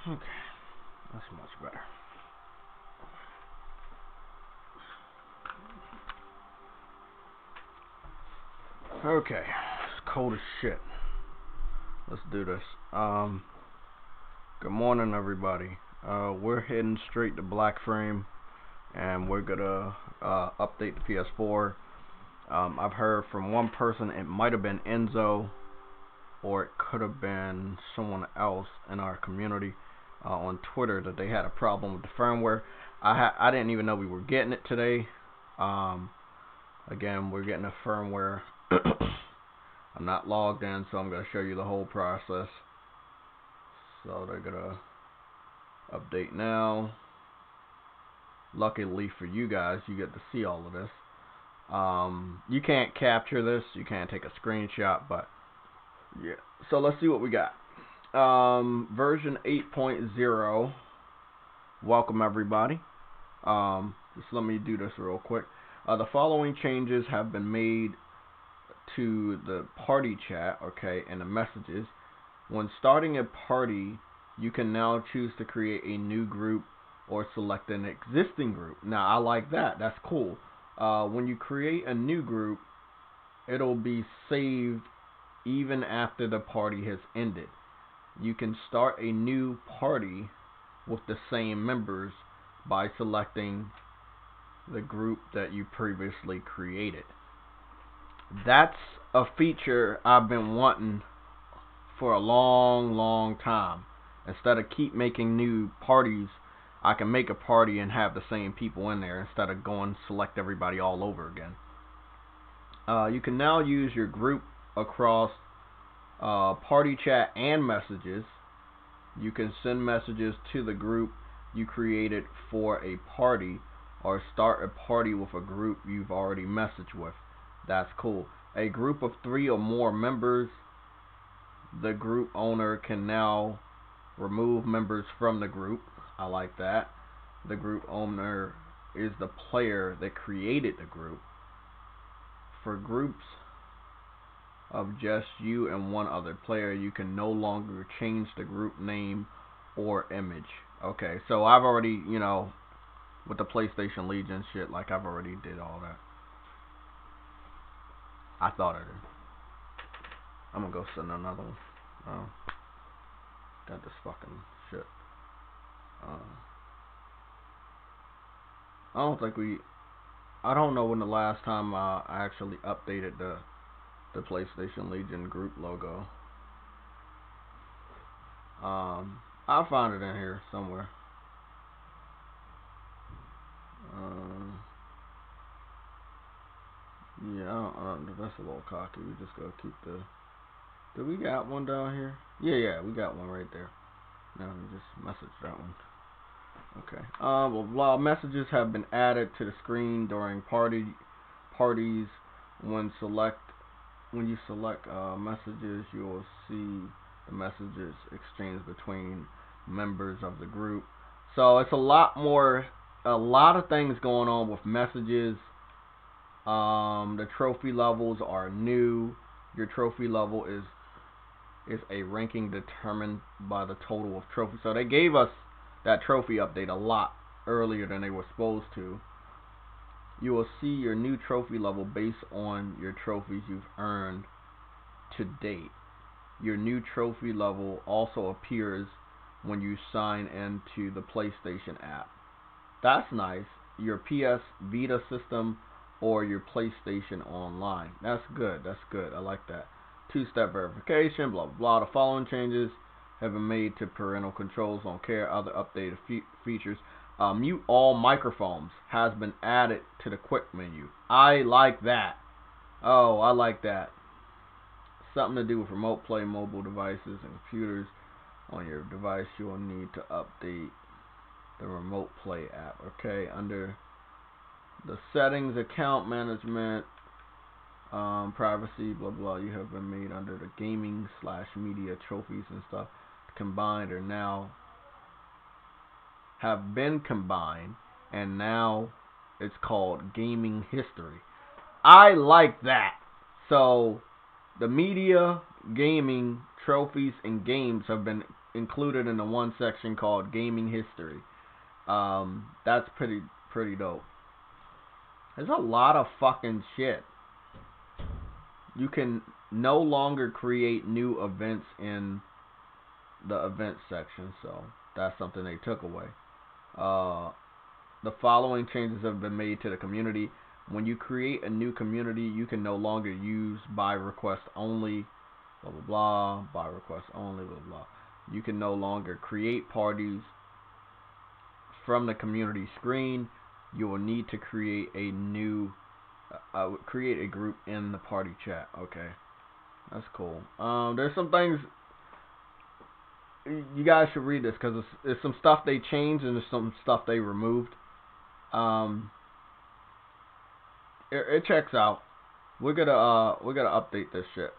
Okay, that's much better. Okay, it's cold as shit. Let's do this. Good morning, everybody. We're heading straight to Black Frame, and we're gonna update the PS4. I've heard from one person it might have been Enzo, or it could have been someone else in our community on Twitter that they had a problem with the firmware. I didn't even know we were getting it today. Again, we're getting a firmware. I'm not logged in, so I'm going to show you the whole process. So they're going to update now. Luckily for you guys, you get to see all of this. You can't capture this, you can't take a screenshot, but yeah. So let's see what we got. Version 8.0. Welcome everybody. Just let me do this real quick. The following changes have been made to the party chat, okay, and the messages. When starting a party, you can now choose to create a new group or select an existing group. Now, I like that. That's cool. When you create a new group, it'll be saved even after the party has ended. You can start a new party with the same members by selecting the group that you previously created. That's a feature I've been wanting for a long time. Instead of keep making new parties, I can make a party and have the same people in there instead of going select everybody all over again. You can now use your group across party chat and messages. You can send messages to the group you created for a party, or start a party with a group you've already messaged with. That's cool. A group of 3 or more members, the group owner can now remove members from the group. I like that. The group owner is the player that created the group. For groups of just you and one other player, you can no longer change the group name or image. Okay, so I've already, with the PlayStation Legion shit, like I've already did all that. I thought I did. I'm gonna go send another one. Got this fucking shit. I don't know when the last time I actually updated the PlayStation Legion group logo. I'll find it in here somewhere. Yeah, I don't know. That's a little cocky. We just gotta keep the. Do we got one down here? Yeah, we got one right there. Now we just message that one. Okay. Well, messages have been added to the screen during parties. When you select messages, you will see the messages exchanged between members of the group. So it's a lot of things going on with messages. The trophy levels are new. Your trophy level is a ranking determined by the total of trophies. So they gave us that trophy update a lot earlier than they were supposed to. You will see your new trophy level based on your trophies you've earned to date. Your new trophy level also appears when you sign into the PlayStation app. That's nice. Your PS Vita system or your PlayStation Online. That's good. I like that. 2-step verification, blah, blah, blah. The following changes have been made to parental controls on care. Other updated features. Mute all microphones has been added to the quick menu. I like that. Oh, I like that. Something to do with remote play, mobile devices, and computers. On your device, you will need to update the remote play app. Okay, under the settings, account management, privacy, blah blah, you have been made under the gaming/media trophies and stuff combined, or now have been combined, and now it's called gaming history. I like that. So the media, gaming, trophies, and games have been included in the one section called Gaming History. That's pretty dope. There's a lot of fucking shit. You can no longer create new events in the events section, so that's something they took away. The following changes have been made to the community. When you create a new community, you can no longer use by request only, blah blah blah, by request only, blah blah. You can no longer create parties from the community screen. You will need to create a new, create a group in the party chat. Okay, that's cool. There's some things you guys should read this because it's some stuff they changed and there's some stuff they removed. It checks out. We're gonna update this shit.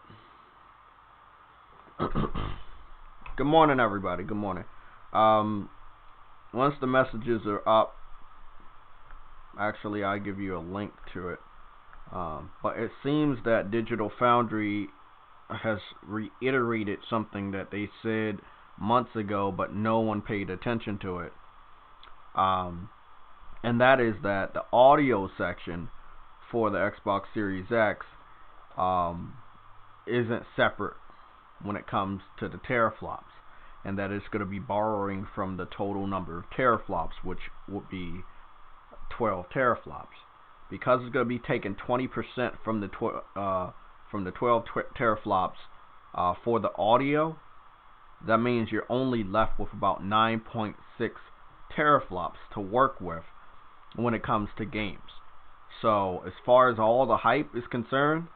Good morning, everybody. Good morning. Once the messages are up, actually, I give you a link to it. But it seems that Digital Foundry has reiterated something that they said months ago, but no one paid attention to it. And that is that the audio section for the Xbox Series X isn't separate when it comes to the teraflops, and that it's going to be borrowing from the total number of teraflops, which would be 12 teraflops. Because it's going to be taking 20% from the 12 teraflops for the audio, that means you're only left with about 9.6 teraflops to work with when it comes to games. So as far as all the hype is concerned,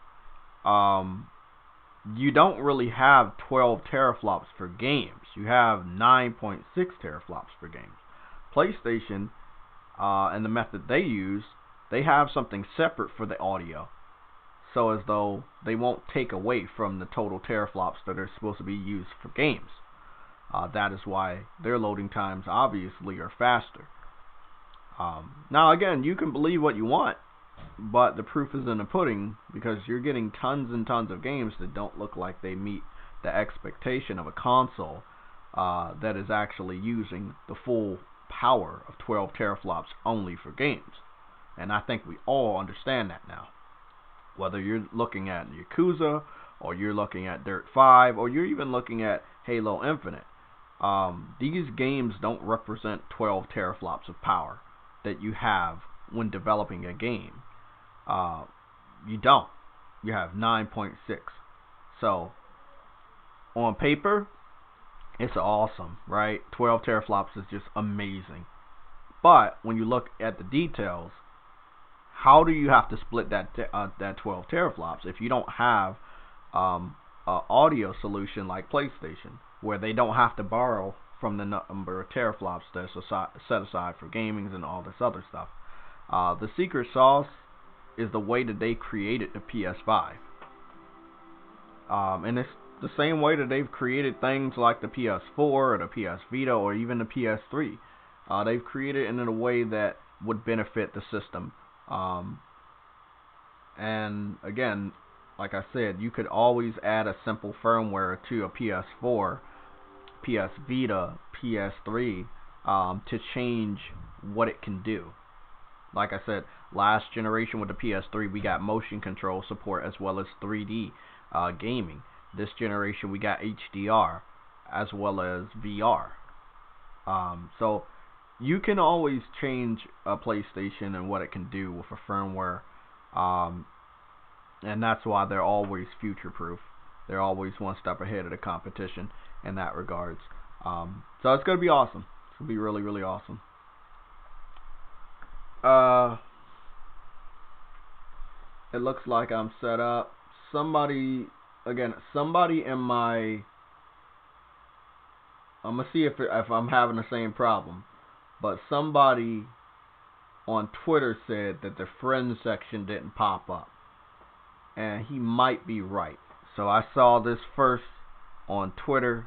you don't really have 12 teraflops for games. You have 9.6 teraflops for games. PlayStation and the method they use, they have something separate for the audio, so as though they won't take away from the total teraflops that are supposed to be used for games. That is why their loading times obviously are faster. Now again, you can believe what you want, but the proof is in the pudding, because you're getting tons and tons of games that don't look like they meet the expectation of a console that is actually using the full power of 12 teraflops only for games. And I think we all understand that now. Whether you're looking at Yakuza, or you're looking at Dirt 5, or you're even looking at Halo Infinite, these games don't represent 12 teraflops of power that you have when developing a game. You don't. You have 9.6. So on paper, it's awesome, right? 12 teraflops is just amazing. But when you look at the details, how do you have to split that 12 teraflops if you don't have an audio solution like PlayStation, where they don't have to borrow from the number of teraflops that's set aside for gaming and all this other stuff? The secret sauce is the way that they created the PS5. And it's the same way that they've created things like the PS4 or the PS Vita or even the PS3. They've created it in a way that would benefit the system. And again, like I said, you could always add a simple firmware to a PS4, PS Vita, PS3 to change what it can do. Like I said, last generation with the PS3, we got motion control support as well as 3D gaming. This generation, we got HDR as well as VR. So you can always change a PlayStation and what it can do with a firmware. And that's why they're always future-proof. They're always one step ahead of the competition in that regards. So it's going to be awesome. It's going to be really, really awesome. It looks like I'm set up. Somebody in my... I'm going to see if I'm having the same problem. But somebody on Twitter said that the friends section didn't pop up. And he might be right. So I saw this first on Twitter,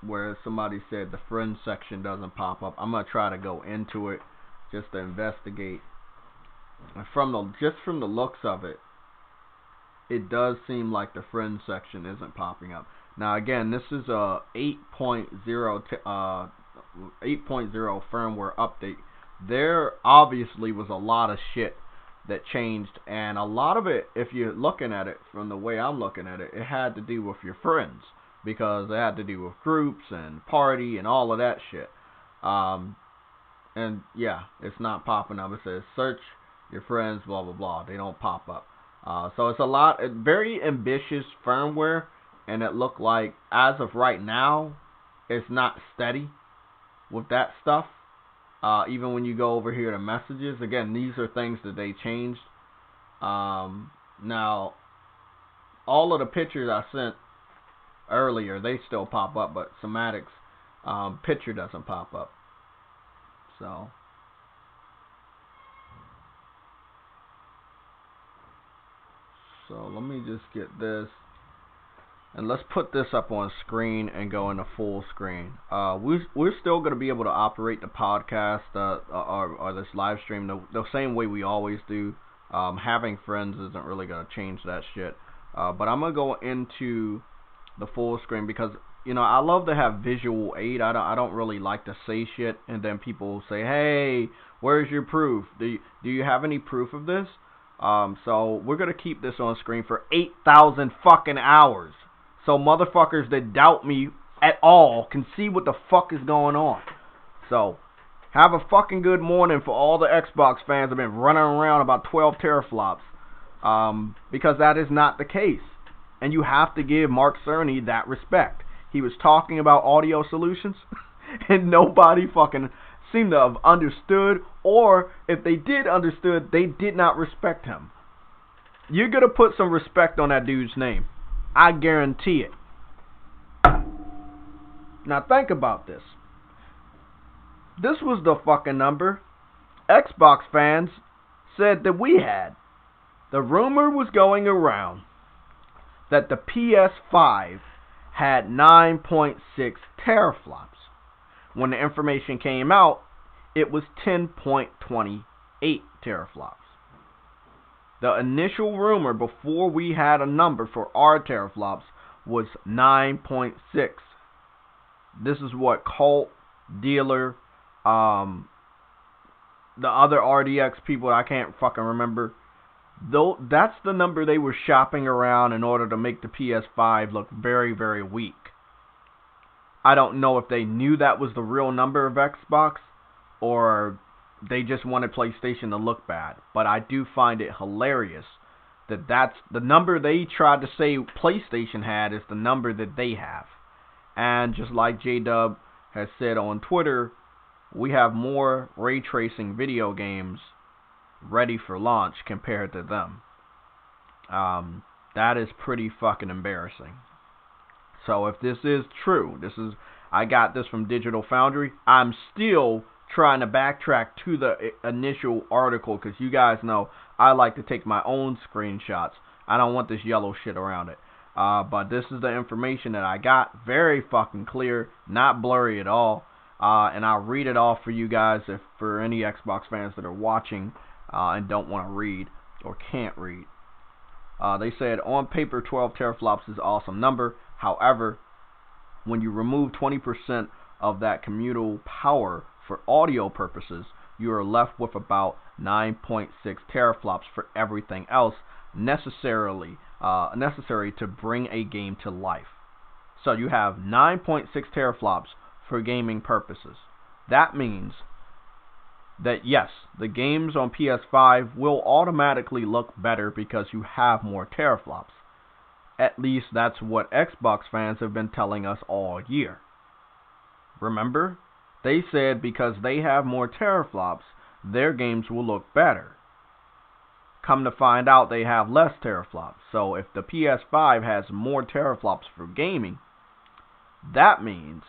where somebody said the friends section doesn't pop up. I'm going to try to go into it just to investigate. And from the looks of it, it does seem like the friends section isn't popping up. Now again, this is a 8.0 firmware update. There obviously was a lot of shit that changed, and a lot of it, if you're looking at it from the way I'm looking at it, it had to do with your friends, because it had to do with groups and party and all of that shit. And yeah, it's not popping up. It says search your friends, blah blah blah. They don't pop up. So it's a lot, very ambitious firmware, and it looked like as of right now, it's not steady with that stuff. Even when you go over here to messages, again, these are things that they changed. Now, all of the pictures I sent earlier, they still pop up, but Somatic's picture doesn't pop up. So let me just get this, and let's put this up on screen and go into full screen. We're still going to be able to operate the podcast or this live stream the same way we always do. Having friends isn't really going to change that shit. But I'm going to go into the full screen because, you know, I love to have visual aid. I don't really like to say shit and then people say, hey, where's your proof? Do you have any proof of this? So we're going to keep this on screen for 8,000 fucking hours. So motherfuckers that doubt me at all can see what the fuck is going on. So have a fucking good morning for all the Xbox fans that have been running around about 12 teraflops. Because that is not the case. And you have to give Mark Cerny that respect. He was talking about audio solutions and nobody fucking seemed to have understood, or if they did understood, they did not respect him. You're going to put some respect on that dude's name. I guarantee it. Now think about this. This was the fucking number Xbox fans said that we had. The rumor was going around that the PS5 had 9.6 teraflops. When the information came out, it was 10.28 teraflops. The initial rumor before we had a number for our teraflops was 9.6. This is what Cult, Dealer, the other RDX people I can't fucking remember. Though that's the number they were shopping around in order to make the PS5 look very, very weak. I don't know if they knew that was the real number of Xbox or they just wanted PlayStation to look bad. But I do find it hilarious that that's the number they tried to say PlayStation had is the number that they have. And just like J-Dub has said on Twitter, we have more ray tracing video games ready for launch compared to them. That is pretty fucking embarrassing. So if this is true, I got this from Digital Foundry. I'm still trying to backtrack to the initial article because you guys know I like to take my own screenshots. I don't want this yellow shit around it. But this is the information that I got. Very fucking clear, not blurry at all. And I'll read it off for you guys if for any Xbox fans that are watching and don't want to read or can't read. They said, on paper, 12 teraflops is an awesome number. However, when you remove 20% of that communal power for audio purposes, you are left with about 9.6 teraflops for everything else necessary to bring a game to life. So you have 9.6 teraflops for gaming purposes. That means that yes, the games on PS5 will automatically look better because you have more teraflops. At least that's what Xbox fans have been telling us all year. Remember? They said because they have more teraflops, their games will look better. Come to find out they have less teraflops. So if the PS5 has more teraflops for gaming, that means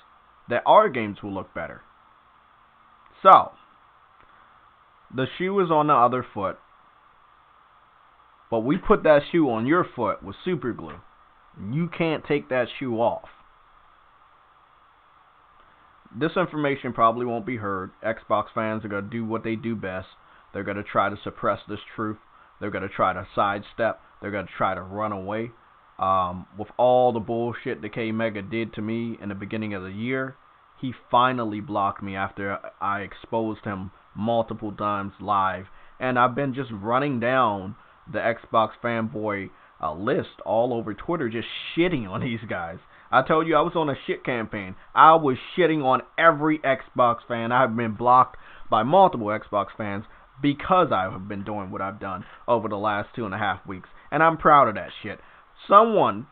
that our games will look better. So, the shoe is on the other foot, but we put that shoe on your foot with super glue. You can't take that shoe off. This information probably won't be heard. Xbox fans are going to do what they do best. They're going to try to suppress this truth. They're going to try to sidestep. They're going to try to run away. With all the bullshit that K Mega did to me in the beginning of the year, he finally blocked me after I exposed him multiple times live. And I've been just running down the Xbox fanboy list all over Twitter, just shitting on these guys. I told you I was on a shit campaign. I was shitting on every Xbox fan. I've been blocked by multiple Xbox fans because I have been doing what I've done over the last 2.5 weeks. And I'm proud of that shit. Someone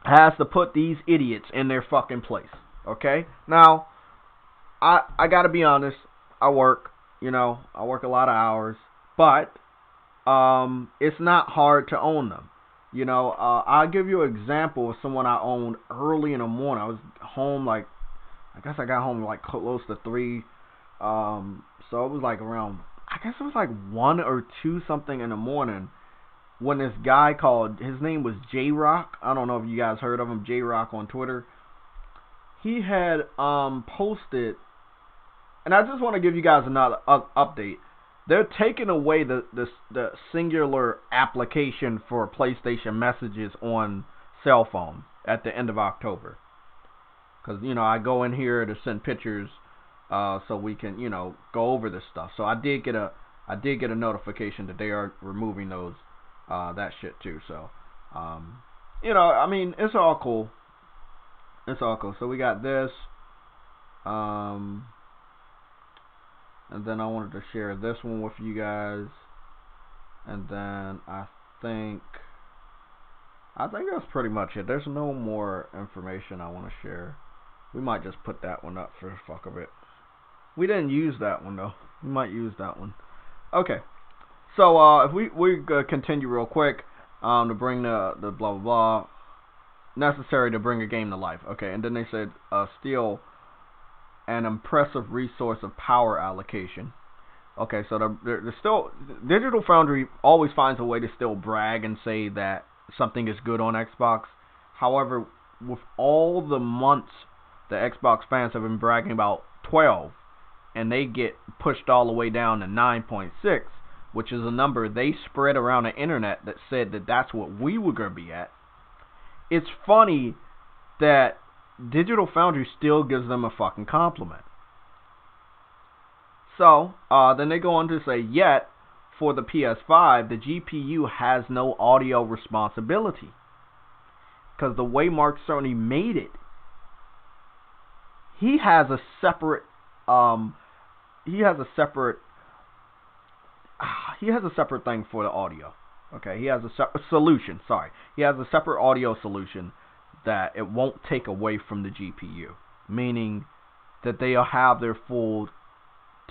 has to put these idiots in their fucking place. Okay? Now, I gotta be honest. I work a lot of hours. But it's not hard to own them. I'll give you an example of someone I owned early in the morning. I was home I got home close to 3. So it was around, 1 or 2 something in the morning when this guy called, his name was J-Rock. I don't know if you guys heard of him, J-Rock on Twitter. He had posted, and I just want to give you guys another update. They're taking away the singular application for PlayStation messages on cell phone at the end of October. Because, I go in here to send pictures so we can, go over this stuff. So I did get a notification that they are removing those that shit too. So, it's all cool. It's all cool. So we got this. And then I wanted to share this one with you guys. And then I think that's pretty much it. There's no more information I want to share. We might just put that one up for the fuck of it. We didn't use that one though. We might use that one. Okay. So if we continue real quick to bring the blah blah blah necessary to bring a game to life. Okay, and then they said steal an impressive resource of power allocation. Okay, so they're still, Digital Foundry always finds a way to still brag and say that something is good on Xbox. However, with all the months the Xbox fans have been bragging about 12, and they get pushed all the way down to 9.6, which is a number they spread around the internet that said that that's what we were going to be at. It's funny that Digital Foundry still gives them a fucking compliment. So, then they go on to say, yet, for the PS5, the GPU has no audio responsibility. Because the way Mark Cerny made it, he has a separate thing for the audio. Okay, he has a separate solution, He has a separate audio solution that it won't take away from the GPU, meaning that they'll have their full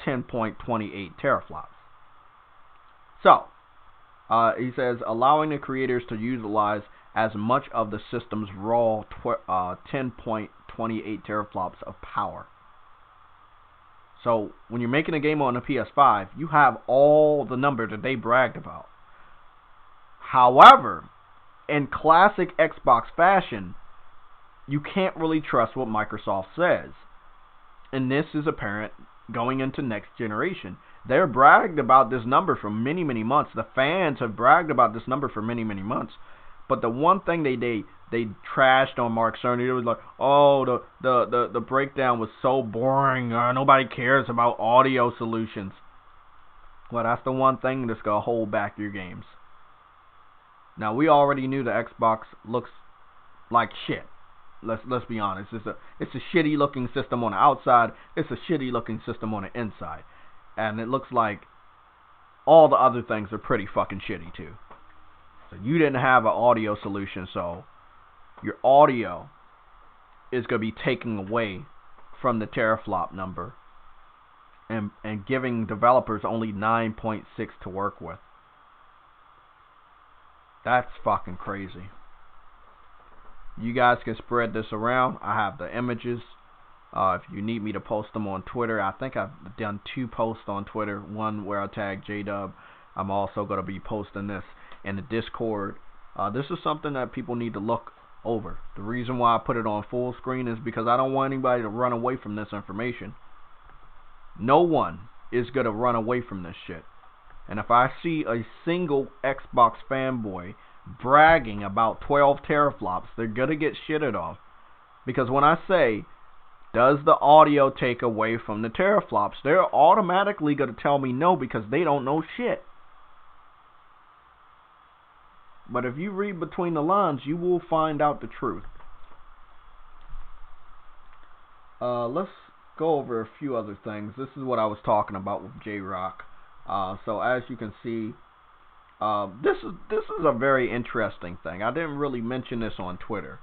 10.28 teraflops. So, he says, allowing the creators to utilize as much of the system's raw 10.28 teraflops of power. So, when you're making a game on the PS5, you have all the number that they bragged about. However, in classic Xbox fashion, you can't really trust what Microsoft says. And this is apparent going into next generation. They're bragged about this number for many, many months. The fans have bragged about this number for many, many months. But the one thing they trashed on Mark Cerny, it was like, oh, the breakdown was so boring. Nobody cares about audio solutions. Well, that's the one thing that's going to hold back your games. Now, we already knew the Xbox looks like shit. Let's be honest. It's a shitty looking system on the outside. It's a shitty looking system on the inside. And it looks like all the other things are pretty fucking shitty too. So you didn't have an audio solution, so your audio is going to be taken away from the teraflop number and giving developers only 9.6 to work with. That's fucking crazy. You guys can spread this around. I have the images. If you need me to post them on Twitter, I think I've done 2 posts on Twitter. One where I tag J-Dub. I'm also going to be posting this in the Discord. This is something that people need to look over. The reason why I put it on full screen is because I don't want anybody to run away from this information. No one is going to run away from this shit. And if I see a single Xbox fanboy bragging about 12 teraflops, they're going to get shitted off. Because when I say, does the audio take away from the teraflops, they're automatically going to tell me no, because they don't know shit. But if you read between the lines, you will find out the truth. Let's go over a few other things. This is what I was talking about with J-Rock. So as you can see, this is a very interesting thing. I didn't really mention this on Twitter.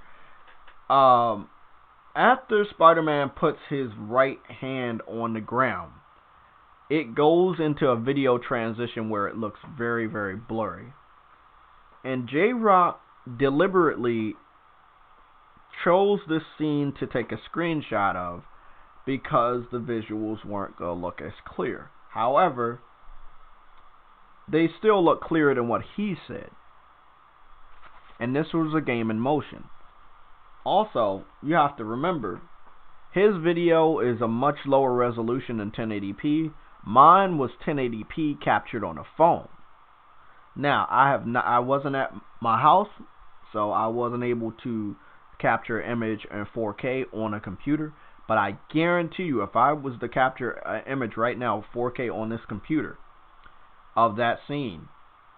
After Spider-Man puts his right hand on the ground, it goes into a video transition where it looks very, very blurry. And J-Rock deliberately chose this scene to take a screenshot of because the visuals weren't going to look as clear. However, they still look clearer than what he said. And this was a game in motion. Also, you have to remember, his video is a much lower resolution than 1080p. Mine was 1080p captured on a phone. Now, I wasn't at my house, so I wasn't able to capture an image in 4K on a computer. But I guarantee you, if I was to capture an image right now, 4K on this computer, of that scene,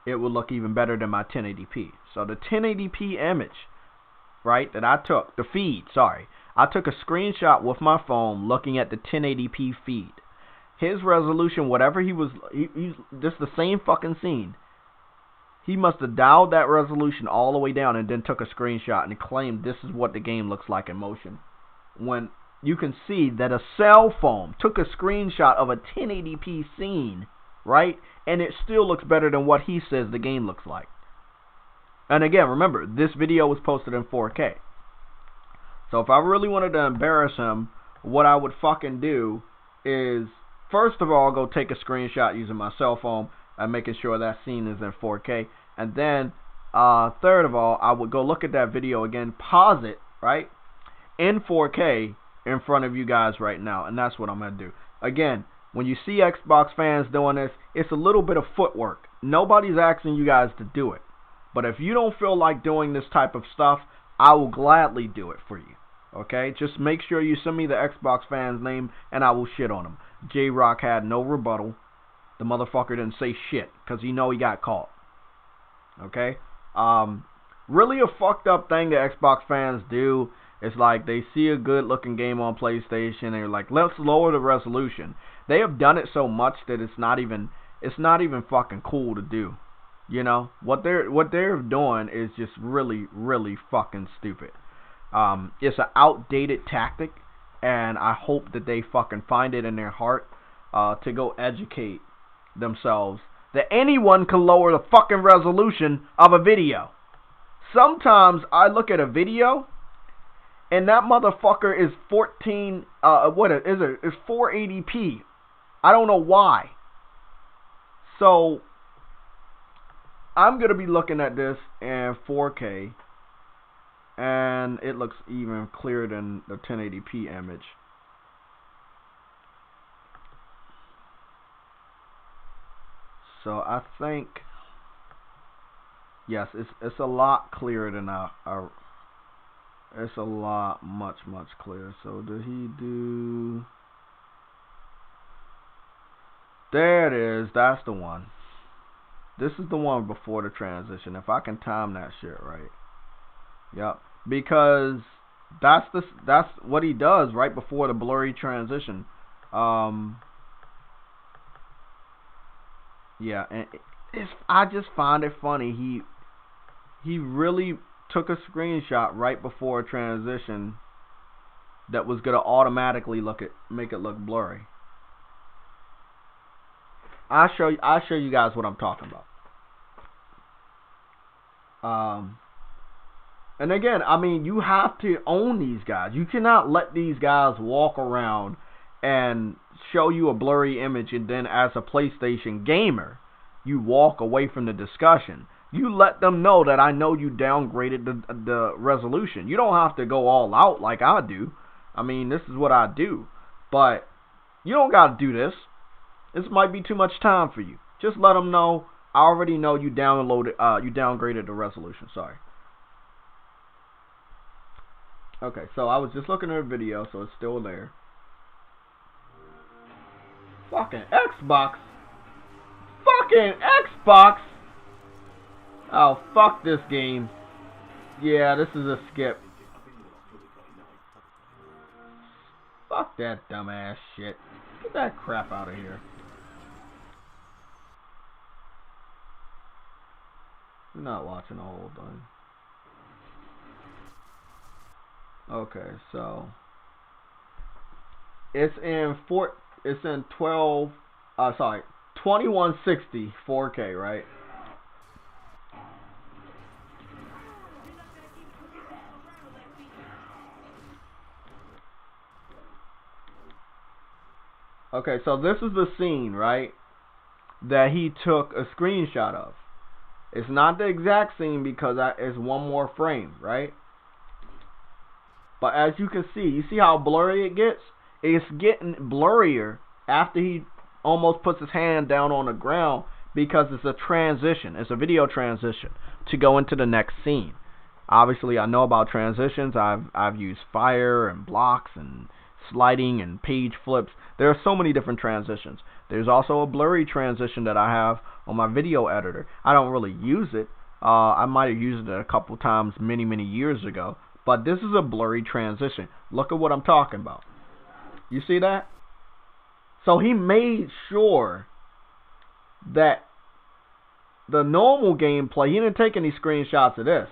it would look even better than my 1080p. So the 1080p image, right, that I took, the feed, sorry, I took a screenshot with my phone looking at the 1080p feed. His resolution, whatever he's just the same fucking scene. He must have dialed that resolution all the way down and then took a screenshot and claimed this is what the game looks like in motion. When you can see that a cell phone took a screenshot of a 1080p scene, right? And it still looks better than what he says the game looks like. And again, remember, this video was posted in 4K. So if I really wanted to embarrass him, what I would fucking do is, first of all, go take a screenshot using my cell phone and making sure that scene is in 4K. And then, third of all, I would go look at that video again, pause it, right, in 4K in front of you guys right now. And that's what I'm going to do. Again, when you see Xbox fans doing this, it's a little bit of footwork. Nobody's asking you guys to do it. But if you don't feel like doing this type of stuff, I will gladly do it for you. Okay? Just make sure you send me the Xbox fan's name and I will shit on him. J-Rock had no rebuttal. The motherfucker didn't say shit because he know he got caught. Okay? Really a fucked up thing that Xbox fans do is like they see a good looking game on PlayStation and they're like, let's lower the resolution. They have done it so much that it's not even fucking cool to do. You know, what they're doing is just really, really fucking stupid. It's an outdated tactic, and I hope that they fucking find it in their heart to go educate themselves that anyone can lower the fucking resolution of a video. Sometimes I look at a video and that motherfucker is 480p. I don't know why. So I'm going to be looking at this in 4K, and it looks even clearer than the 1080p image. So I think, yes, it's a lot clearer than it's a lot much clearer. So did he do? There it is. That's the one. This is the one before the transition. If I can time that shit right. Yep. Because that's what he does right before the blurry transition. Yeah, and I just find it funny. He really took a screenshot right before a transition that was gonna automatically make it look blurry. I'll show you guys what I'm talking about. And again, I mean, you have to own these guys. You cannot let these guys walk around and show you a blurry image and then as a PlayStation gamer, you walk away from the discussion. You let them know that I know you downgraded the resolution. You don't have to go all out like I do. I mean, this is what I do. But you don't got to do this. This might be too much time for you. Just let them know I already know you downloaded, you downgraded the resolution. Sorry. Okay, so I was just looking at a video, so it's still there. Fucking Xbox. Fucking Xbox. Oh, fuck this game. Yeah, this is a skip. Fuck that dumbass shit. Get that crap out of here. I'm not watching the whole thing. Okay, so it's in 2160 4K, right? Okay, so this is the scene, right, that he took a screenshot of. It's not the exact scene because it's one more frame, right? But as you can see how blurry it gets? It's getting blurrier after he almost puts his hand down on the ground because it's a transition. It's a video transition to go into the next scene. Obviously, I know about transitions. I've used fire and blocks and sliding and page flips. There are so many different transitions. There's also a blurry transition that I have on my video editor. I don't really use it. I might have used it a couple times many years ago. But this is a blurry transition. Look at what I'm talking about. You see that? So he made sure that the normal gameplay, he didn't take any screenshots of this.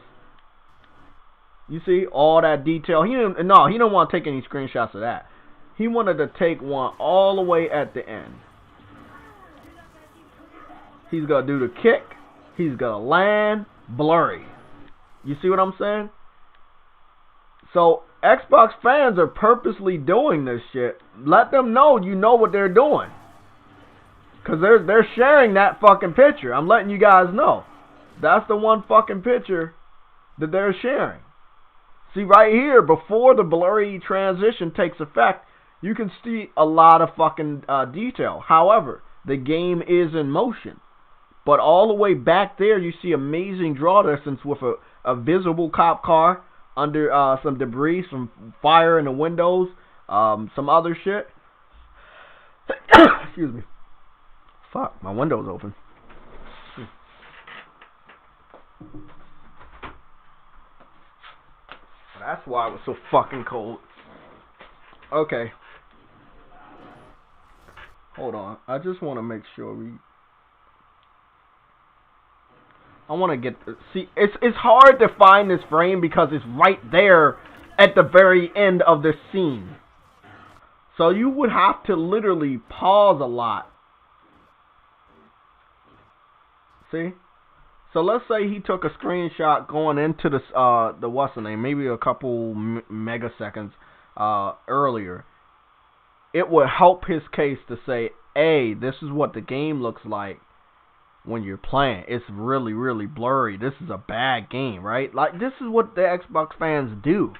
You see all that detail? He didn't want to take any screenshots of that. He wanted to take one all the way at the end. He's going to do the kick. He's going to land. Blurry. You see what I'm saying? So Xbox fans are purposely doing this shit. Let them know you know what they're doing. Because they're sharing that fucking picture. I'm letting you guys know. That's the one fucking picture that they're sharing. See right here, before the blurry transition takes effect, you can see a lot of fucking detail. However, the game is in motion. But all the way back there, you see amazing draw distance with a visible cop car under some debris, some fire in the windows, some other shit. Excuse me. Fuck, my window's open. That's why it was so fucking cold. Okay. Hold on. I just want to make sure I want to get... See, it's hard to find this frame because it's right there at the very end of the scene. So you would have to literally pause a lot. See? So let's say he took a screenshot going into the what's the name, maybe a couple megaseconds earlier. It would help his case to say, hey, this is what the game looks like when you're playing. It's really blurry. This is a bad game, right? Like, this is what the Xbox fans do.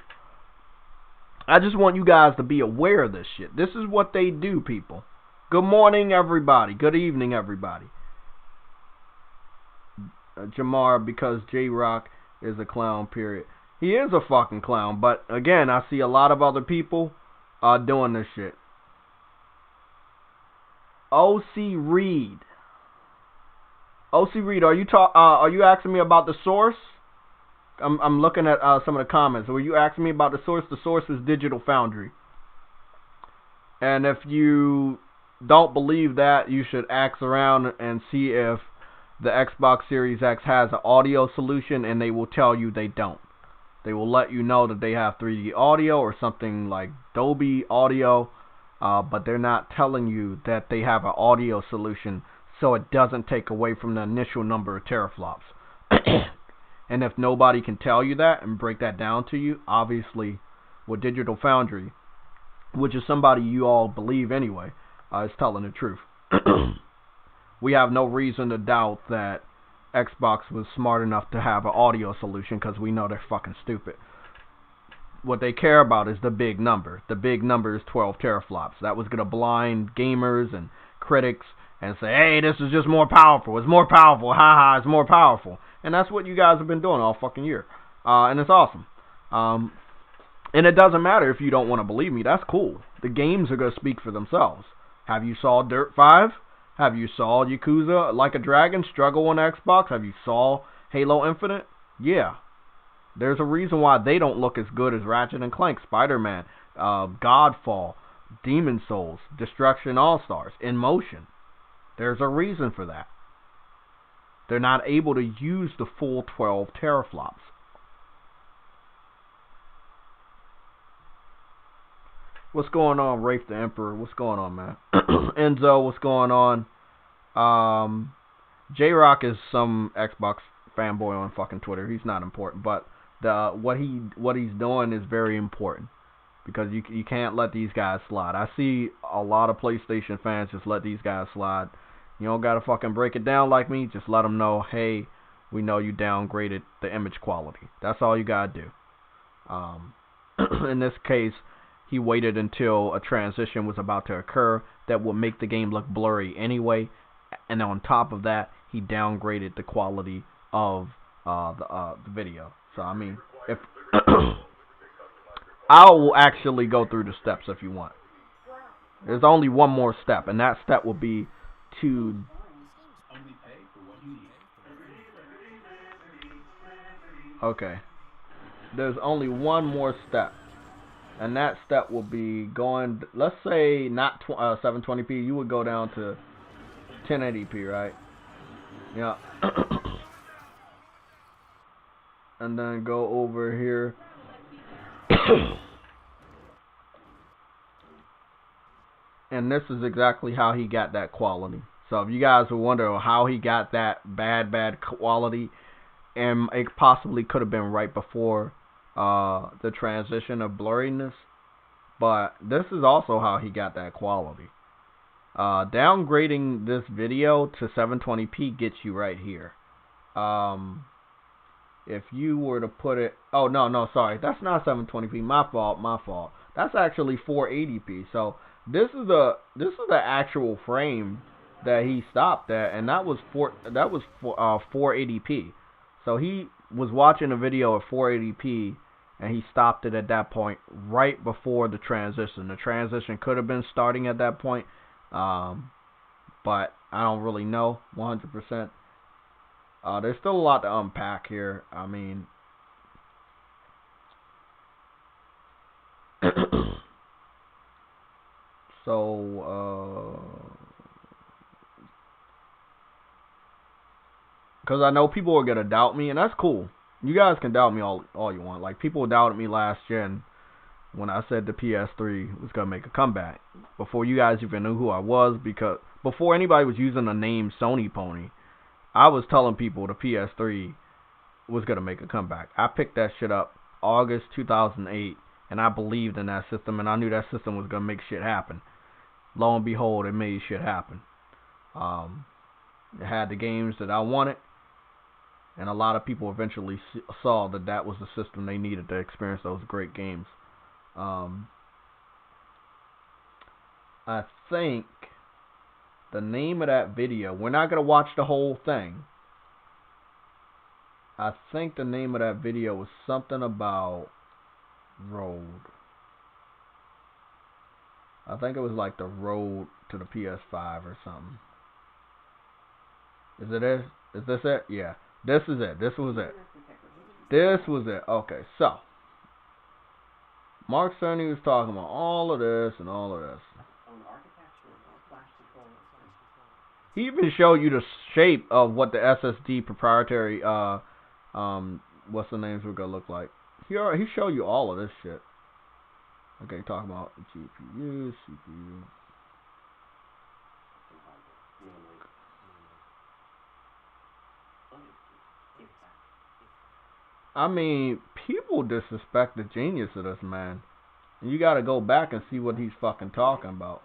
I just want you guys to be aware of this shit. This is what they do, people. Good morning, everybody. Good evening, everybody. Jamar, because J-Rock is a clown, period. He is a fucking clown, but again, I see a lot of other people doing this shit. O.C. Reed. O.C. Reed, are you asking me about the source? I'm looking at some of the comments. Were you asking me about the source? The source is Digital Foundry. And if you don't believe that, you should ask around and see if the Xbox Series X has an audio solution, and they will tell you they don't. They will let you know that they have 3D audio or something like Dolby Audio, but they're not telling you that they have an audio solution, so it doesn't take away from the initial number of teraflops. And if nobody can tell you that and break that down to you, obviously with Digital Foundry, which is somebody you all believe anyway, is telling the truth. We have no reason to doubt that Xbox was smart enough to have an audio solution, because we know they're fucking stupid. What they care about is the big number. The big number is 12 teraflops. That was going to blind gamers and critics and say, hey, this is just more powerful. It's more powerful. Haha, it's more powerful. And that's what you guys have been doing all fucking year. And it's awesome. And it doesn't matter if you don't want to believe me. That's cool. The games are going to speak for themselves. Have you saw Dirt 5? Have you saw Yakuza Like a Dragon struggle on Xbox? Have you saw Halo Infinite? Yeah. There's a reason why they don't look as good as Ratchet and Clank, Spider-Man, Godfall, Demon Souls, Destruction All-Stars, In Motion. There's a reason for that. They're not able to use the full 12 teraflops. What's going on, Rafe the Emperor? What's going on, man? Enzo, what's going on? J-Rock is some Xbox fanboy on fucking Twitter. He's not important, but what he's doing is very important, because you can't let these guys slide. I see a lot of PlayStation fans just let these guys slide. You don't gotta fucking break it down like me. Just let them know, hey, we know you downgraded the image quality. That's all you gotta do. In this case, he waited until a transition was about to occur that would make the game look blurry anyway, and on top of that, he downgraded the quality of the video. So I mean, if I'll actually go through the steps if you want. There's only one more step, and that step will be to There's only one more step. And that step will be going, let's say not 720p, you would go down to 1080p, right? Yeah. And then go over here. And this is exactly how he got that quality. So if you guys were wondering how he got that bad quality, and it possibly could have been right before the transition of blurriness, but this is also how he got that quality. Downgrading this video to 720p gets you right here. If you were to put it, oh no, sorry, that's not 720p. My fault. That's actually 480p. So this is the actual frame that he stopped at, and that was 480p. So he was watching a video at 480p, and he stopped it at that point right before the transition. The transition could have been starting at that point, but I don't really know 100%. There's still a lot to unpack here. I mean, because I know people are gonna doubt me, and that's cool. You guys can doubt me all you want. Like, people doubted me last gen when I said the PS3 was gonna make a comeback before you guys even knew who I was, because before anybody was using the name Sony Pony, I was telling people the PS3 was gonna make a comeback. I picked that shit up August 2008, and I believed in that system, and I knew that system was gonna make shit happen. Lo and behold, it made shit happen. It had the games that I wanted, and a lot of people eventually saw that that was the system they needed to experience those great games. I think the name of that video, we're not going to watch the whole thing. I think the name of that video was something about road. I think it was like the road to the PS5 or something. Is it? Is this it? Yeah. This is it. This was it. This was it. Okay, so Mark Cerny was talking about all of this and all of this. He even showed you the shape of what the SSD proprietary what's the names were gonna look like. He showed you all of this shit. Okay, talking about GPU, CPU. I mean, people disrespect the genius of this man. And you gotta go back and see what he's fucking talking about.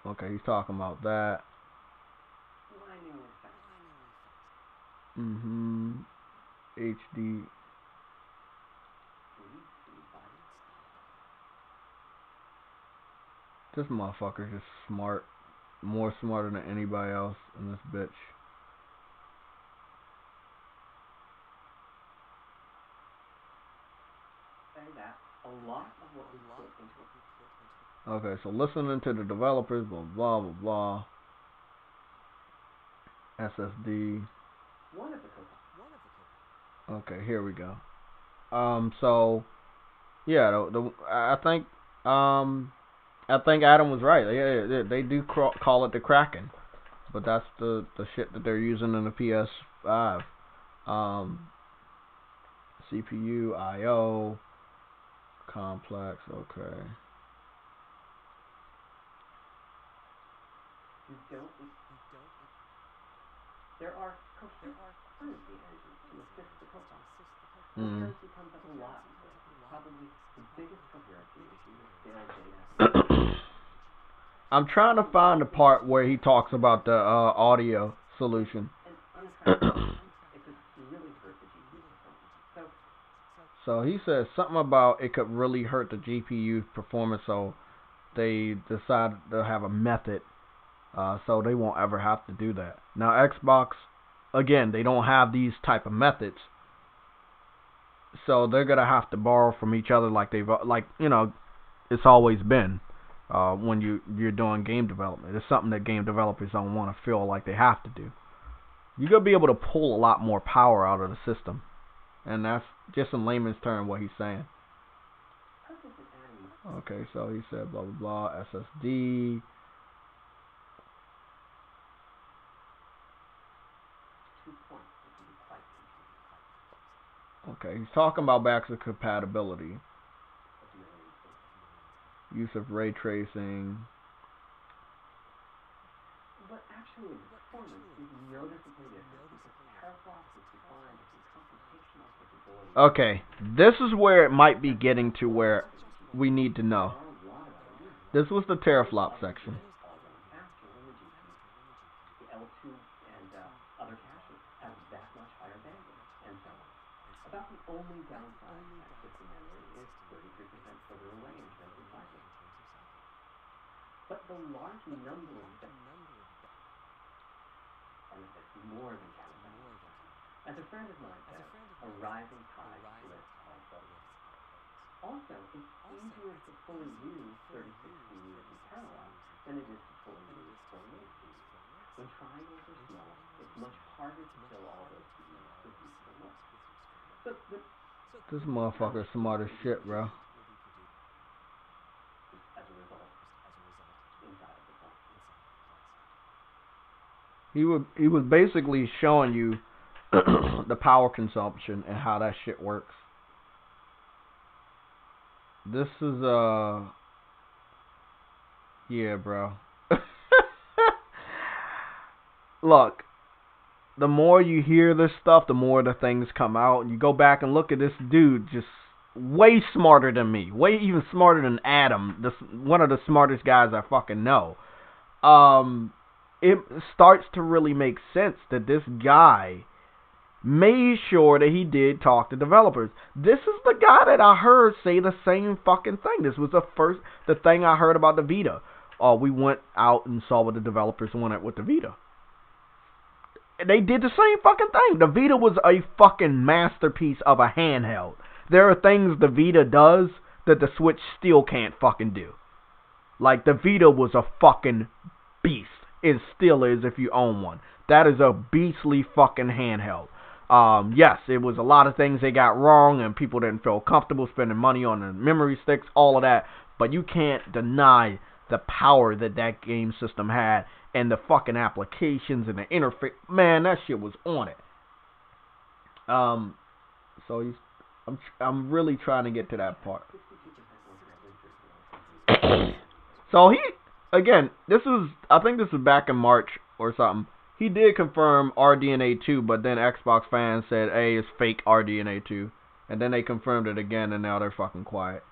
Okay, he's talking about that. HD. This motherfucker's just smart. More smarter than anybody else in this bitch. Okay, so listening to the developers, blah blah blah blah. SSD. Okay, here we go. So yeah, I think Adam was right. They do call it the Kraken, but that's the shit that they're using in the PS5. CPU, I/O, complex. Okay. Mm. I'm trying to find the part where he talks about the audio solution. So he says something about it could really hurt the GPU performance, so they decided to have a method so they won't ever have to do that. Now Xbox, again, they don't have these type of methods, so they're gonna have to borrow from each other like it's always been. When you're doing game development, it's something that game developers don't want to feel like they have to do. You're gonna be able to pull a lot more power out of the system, and that's just in layman's term what he's saying. Okay, so he said blah blah blah SSD. Okay, he's talking about backwards compatibility, use of ray tracing. Okay, this is where it might be getting to where we need to know. This was the teraflop section. This motherfucker's smart as shit, bro. He was basically showing you the power consumption and how that shit works. This is yeah, bro. Look, the more you hear this stuff, the more the things come out, and you go back and look at this dude, just way smarter than me, way even smarter than Adam, one of the smartest guys I fucking know. It starts to really make sense that this guy made sure that he did talk to developers. This is the guy that I heard say the same fucking thing. This was the thing I heard about the Vita. We went out and saw what the developers wanted with the Vita. They did the same fucking thing. The Vita was a fucking masterpiece of a handheld. There are things the Vita does that the Switch still can't fucking do. Like, the Vita was a fucking beast. It still is if you own one. That is a beastly fucking handheld. Yes, it was a lot of things they got wrong, and people didn't feel comfortable spending money on the memory sticks, all of that. But you can't deny the power that game system had, and the fucking applications and the interface. Man, that shit was on it. So I'm really trying to get to that part. So again, I think this was back in March or something. He did confirm RDNA 2, but then Xbox fans said, hey, it's fake RDNA 2. And then they confirmed it again, and now they're fucking quiet.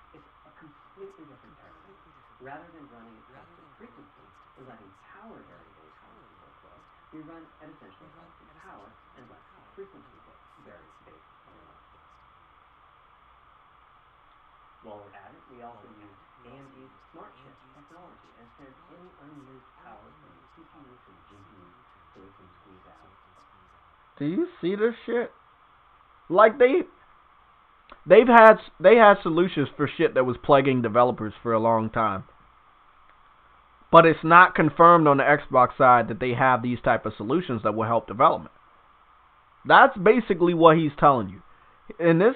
Do you see this shit? Like they had solutions for shit that was plaguing developers for a long time. But it's not confirmed on the Xbox side that they have these type of solutions that will help development. That's basically what he's telling you. In this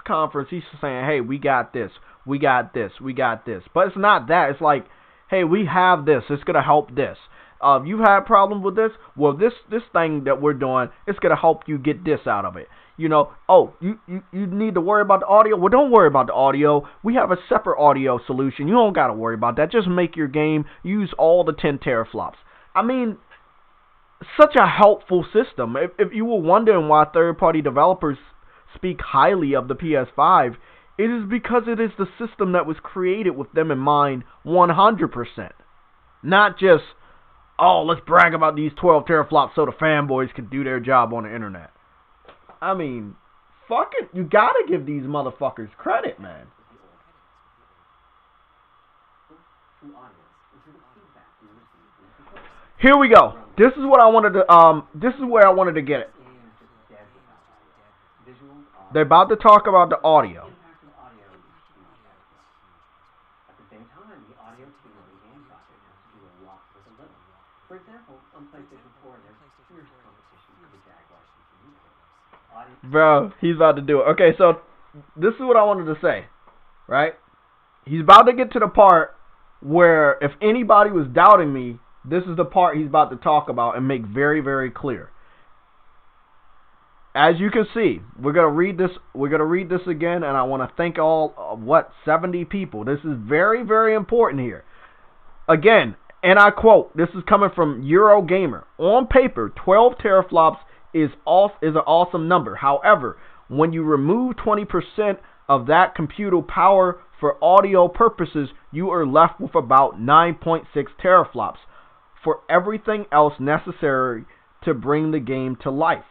conference, he's saying, hey, we got this, we got this, we got this. But it's not that. It's like, hey, we have this. It's going to help this. If you've had problems with this, well, this thing that we're doing, it's going to help you get this out of it. You know, oh, you need to worry about the audio? Well, don't worry about the audio. We have a separate audio solution. You don't got to worry about that. Just make your game use all the 10 teraflops. I mean, such a helpful system. If you were wondering why third-party developers speak highly of the PS5, it is because it is the system that was created with them in mind 100%. Not just, oh, let's brag about these 12 teraflops so the fanboys can do their job on the internet. I mean, fuck it. You gotta give these motherfuckers credit, man. Here we go. This is what I wanted to, this is where I wanted to get it. They're about to talk about the audio. For example, on PlayStation 4, there's fierce competition for the Jaguar CPU. Bro, he's about to do it. Okay, so this is what I wanted to say, right? He's about to get to the part where if anybody was doubting me, this is the part he's about to talk about and make very, very clear. As you can see, we're gonna read this. We're gonna read this again, and I want to thank all 70 people. This is very, very important here. Again, and I quote, this is coming from Eurogamer. On paper, 12 teraflops is an awesome number. However, when you remove 20% of that computer power for audio purposes, you are left with about 9.6 teraflops for everything else necessary to bring the game to life.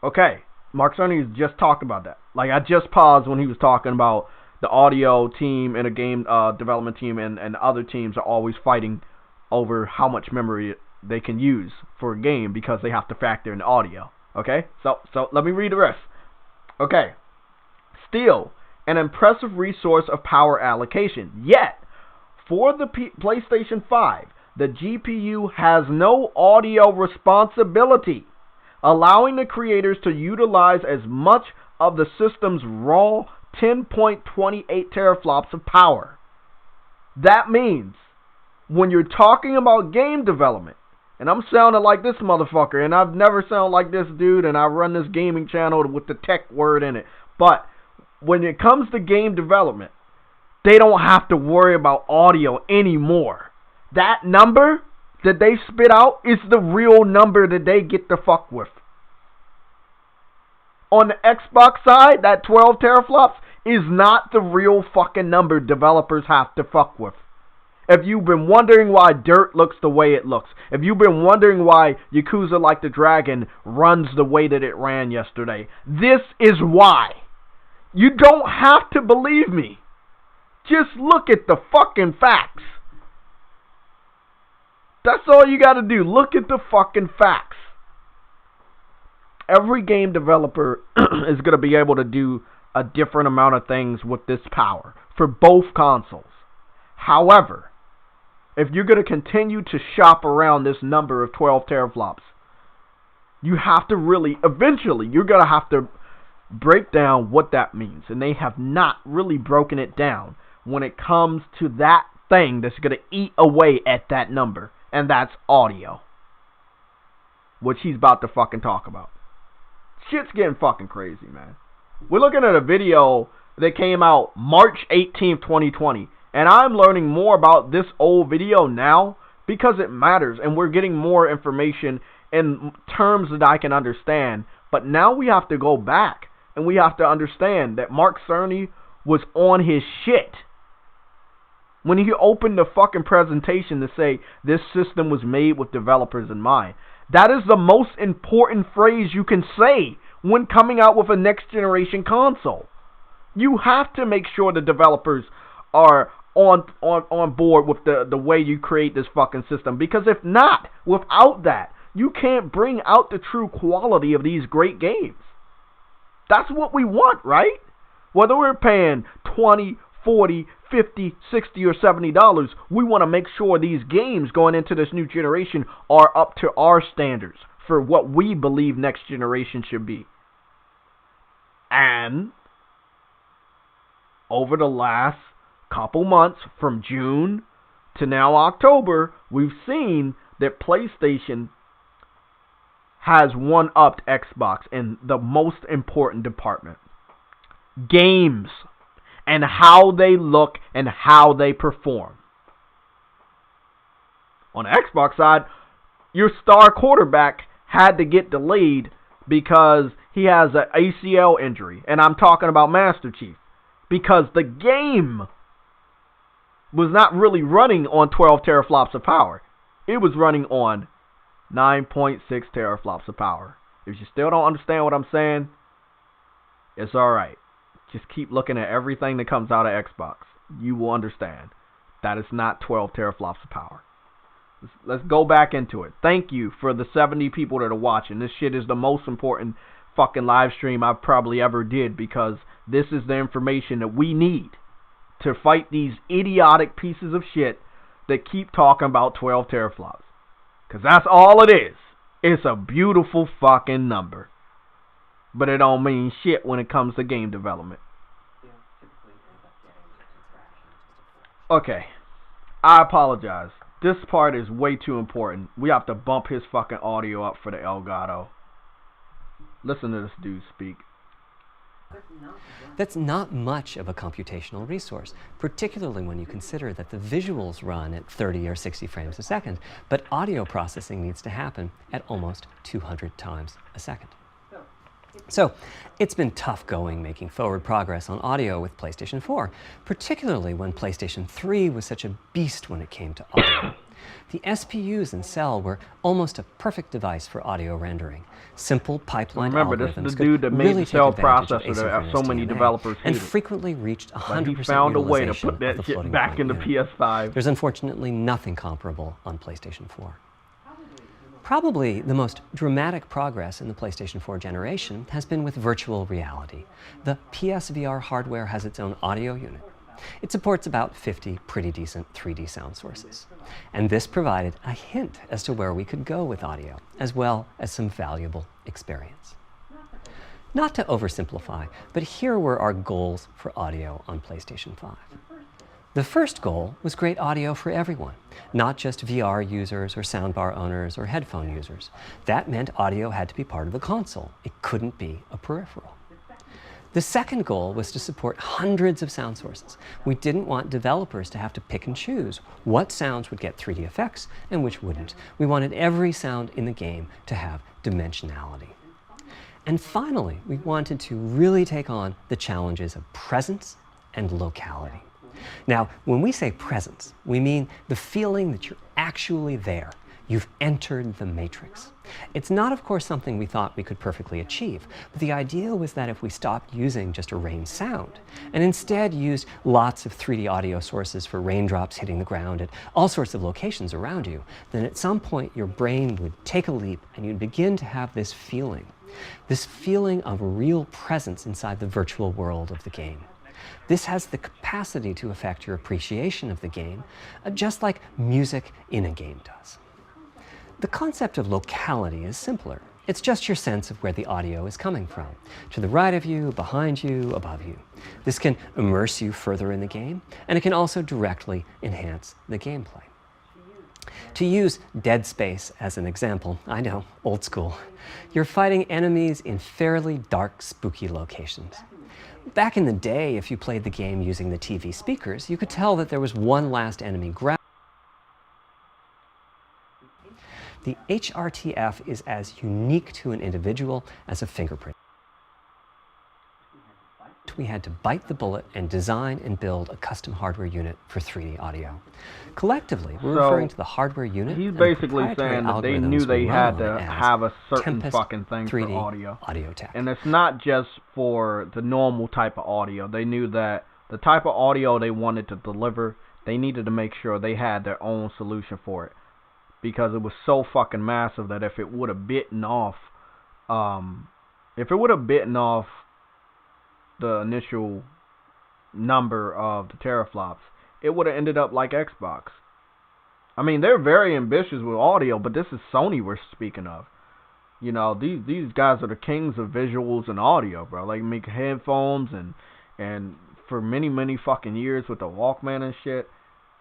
Okay, Mark Cerny's just talked about that. Like, I just paused when he was talking about the audio team and a game development team and other teams are always fighting over how much memory they can use for a game because they have to factor in audio. Okay, so let me read the rest. Okay, still an impressive resource of power allocation. Yet, for the PlayStation 5, the GPU has no audio responsibility, allowing the creators to utilize as much of the system's raw 10.28 teraflops of power. That means when you're talking about game development, and I'm sounding like this motherfucker, and I've never sounded like this dude, and I run this gaming channel with the tech word in it, but when it comes to game development, they don't have to worry about audio anymore. That number that they spit out is the real number that they get to fuck with. On the Xbox side, that 12 teraflops is not the real fucking number developers have to fuck with. If you've been wondering why Dirt looks the way it looks, if you've been wondering why Yakuza Like the Dragon runs the way that it ran yesterday, this is why. You don't have to believe me. Just look at the fucking facts. That's all you gotta do. Look at the fucking facts. Every game developer is gonna be able to do a different amount of things with this power for both consoles. However, if you're going to continue to shop around this number of 12 teraflops, you have to really, eventually, you're going to have to break down what that means. And they have not really broken it down when it comes to that thing that's going to eat away at that number. And that's audio. Which he's about to fucking talk about. Shit's getting fucking crazy, man. We're looking at a video that came out March 18th, 2020. And I'm learning more about this old video now because it matters. And we're getting more information in terms that I can understand. But now we have to go back. And we have to understand that Mark Cerny was on his shit. When he opened the fucking presentation to say this system was made with developers in mind. That is the most important phrase you can say when coming out with a next generation console. You have to make sure the developers are on board with the way you create this fucking system. Because if not, without that, you can't bring out the true quality of these great games. That's what we want, right? Whether we're paying $20, $40, $50, $60, or $70, we want to make sure these games going into this new generation are up to our standards for what we believe next generation should be. And over the last couple months, from June to now October, we've seen that PlayStation has one-upped Xbox in the most important department. Games. And how they look and how they perform. On the Xbox side, your star quarterback had to get delayed because he has an ACL injury. And I'm talking about Master Chief. Because the game was not really running on 12 teraflops of power. It was running on 9.6 teraflops of power. If you still don't understand what I'm saying, it's alright. Just keep looking at everything that comes out of Xbox. You will understand that it's not 12 teraflops of power. Let's go back into it. Thank you for the 70 people that are watching. This shit is the most important fucking live stream I've probably ever did, because this is the information that we need to fight these idiotic pieces of shit that keep talking about 12 teraflops. Because that's all it is. It's a beautiful fucking number. But it don't mean shit when it comes to game development. Okay. I apologize. This part is way too important. We have to bump his fucking audio up for the Elgato. Listen to this dude speak. That's not much of a computational resource, particularly when you consider that the visuals run at 30 or 60 frames a second, but audio processing needs to happen at almost 200 times a second. So, it's been tough going making forward progress on audio with PlayStation 4, particularly when PlayStation 3 was such a beast when it came to audio. The SPUs in Cell were almost a perfect device for audio rendering. Simple pipeline algorithms this is the dude that made really the Cell take advantage of processor that so many asynchronous developers DNA, and hated. frequently reached 100% But he found a way to utilization put that of the shit floating back point into unit. PS5. There's unfortunately nothing comparable on PlayStation 4. Probably the most dramatic progress in the PlayStation 4 generation has been with virtual reality. The PSVR hardware has its own audio unit. It supports about 50 pretty decent 3D sound sources. And this provided a hint as to where we could go with audio, as well as some valuable experience. Not to oversimplify, but here were our goals for audio on PlayStation 5. The first goal was great audio for everyone, not just VR users or soundbar owners or headphone users. That meant audio had to be part of the console. It couldn't be a peripheral. The second goal was to support hundreds of sound sources. We didn't want developers to have to pick and choose what sounds would get 3D effects and which wouldn't. We wanted every sound in the game to have dimensionality. And finally, we wanted to really take on the challenges of presence and locality. Now, when we say presence, we mean the feeling that you're actually there. You've entered the matrix. It's not, of course, something we thought we could perfectly achieve, but the idea was that if we stopped using just a rain sound and instead used lots of 3D audio sources for raindrops hitting the ground at all sorts of locations around you, then at some point your brain would take a leap and you'd begin to have this feeling of real presence inside the virtual world of the game. This has the capacity to affect your appreciation of the game, just like music in a game does. The concept of locality is simpler. It's just your sense of where the audio is coming from, to the right of you, behind you, above you. This can immerse you further in the game, and it can also directly enhance the gameplay. To use Dead Space as an example, I know, old school, you're fighting enemies in fairly dark, spooky locations. Back in the day, if you played the game using the TV speakers, you could tell that there was one last enemy ground. The HRTF is as unique to an individual as a fingerprint. We had to bite the bullet and design and build a custom hardware unit for 3D audio. Collectively, we're referring to the hardware unit. He's basically saying that they knew they had to have a certain fucking thing for audio. Audio tech. And it's not just for the normal type of audio. They knew that the type of audio they wanted to deliver, they needed to make sure they had their own solution for it. Because it was so fucking massive that if it would have bitten off, the initial number of the teraflops, it would have ended up like Xbox. I mean, they're very ambitious with audio, but this is Sony we're speaking of. You know, these guys are the kings of visuals and audio, bro. Like, make headphones and for many fucking years with the Walkman and shit.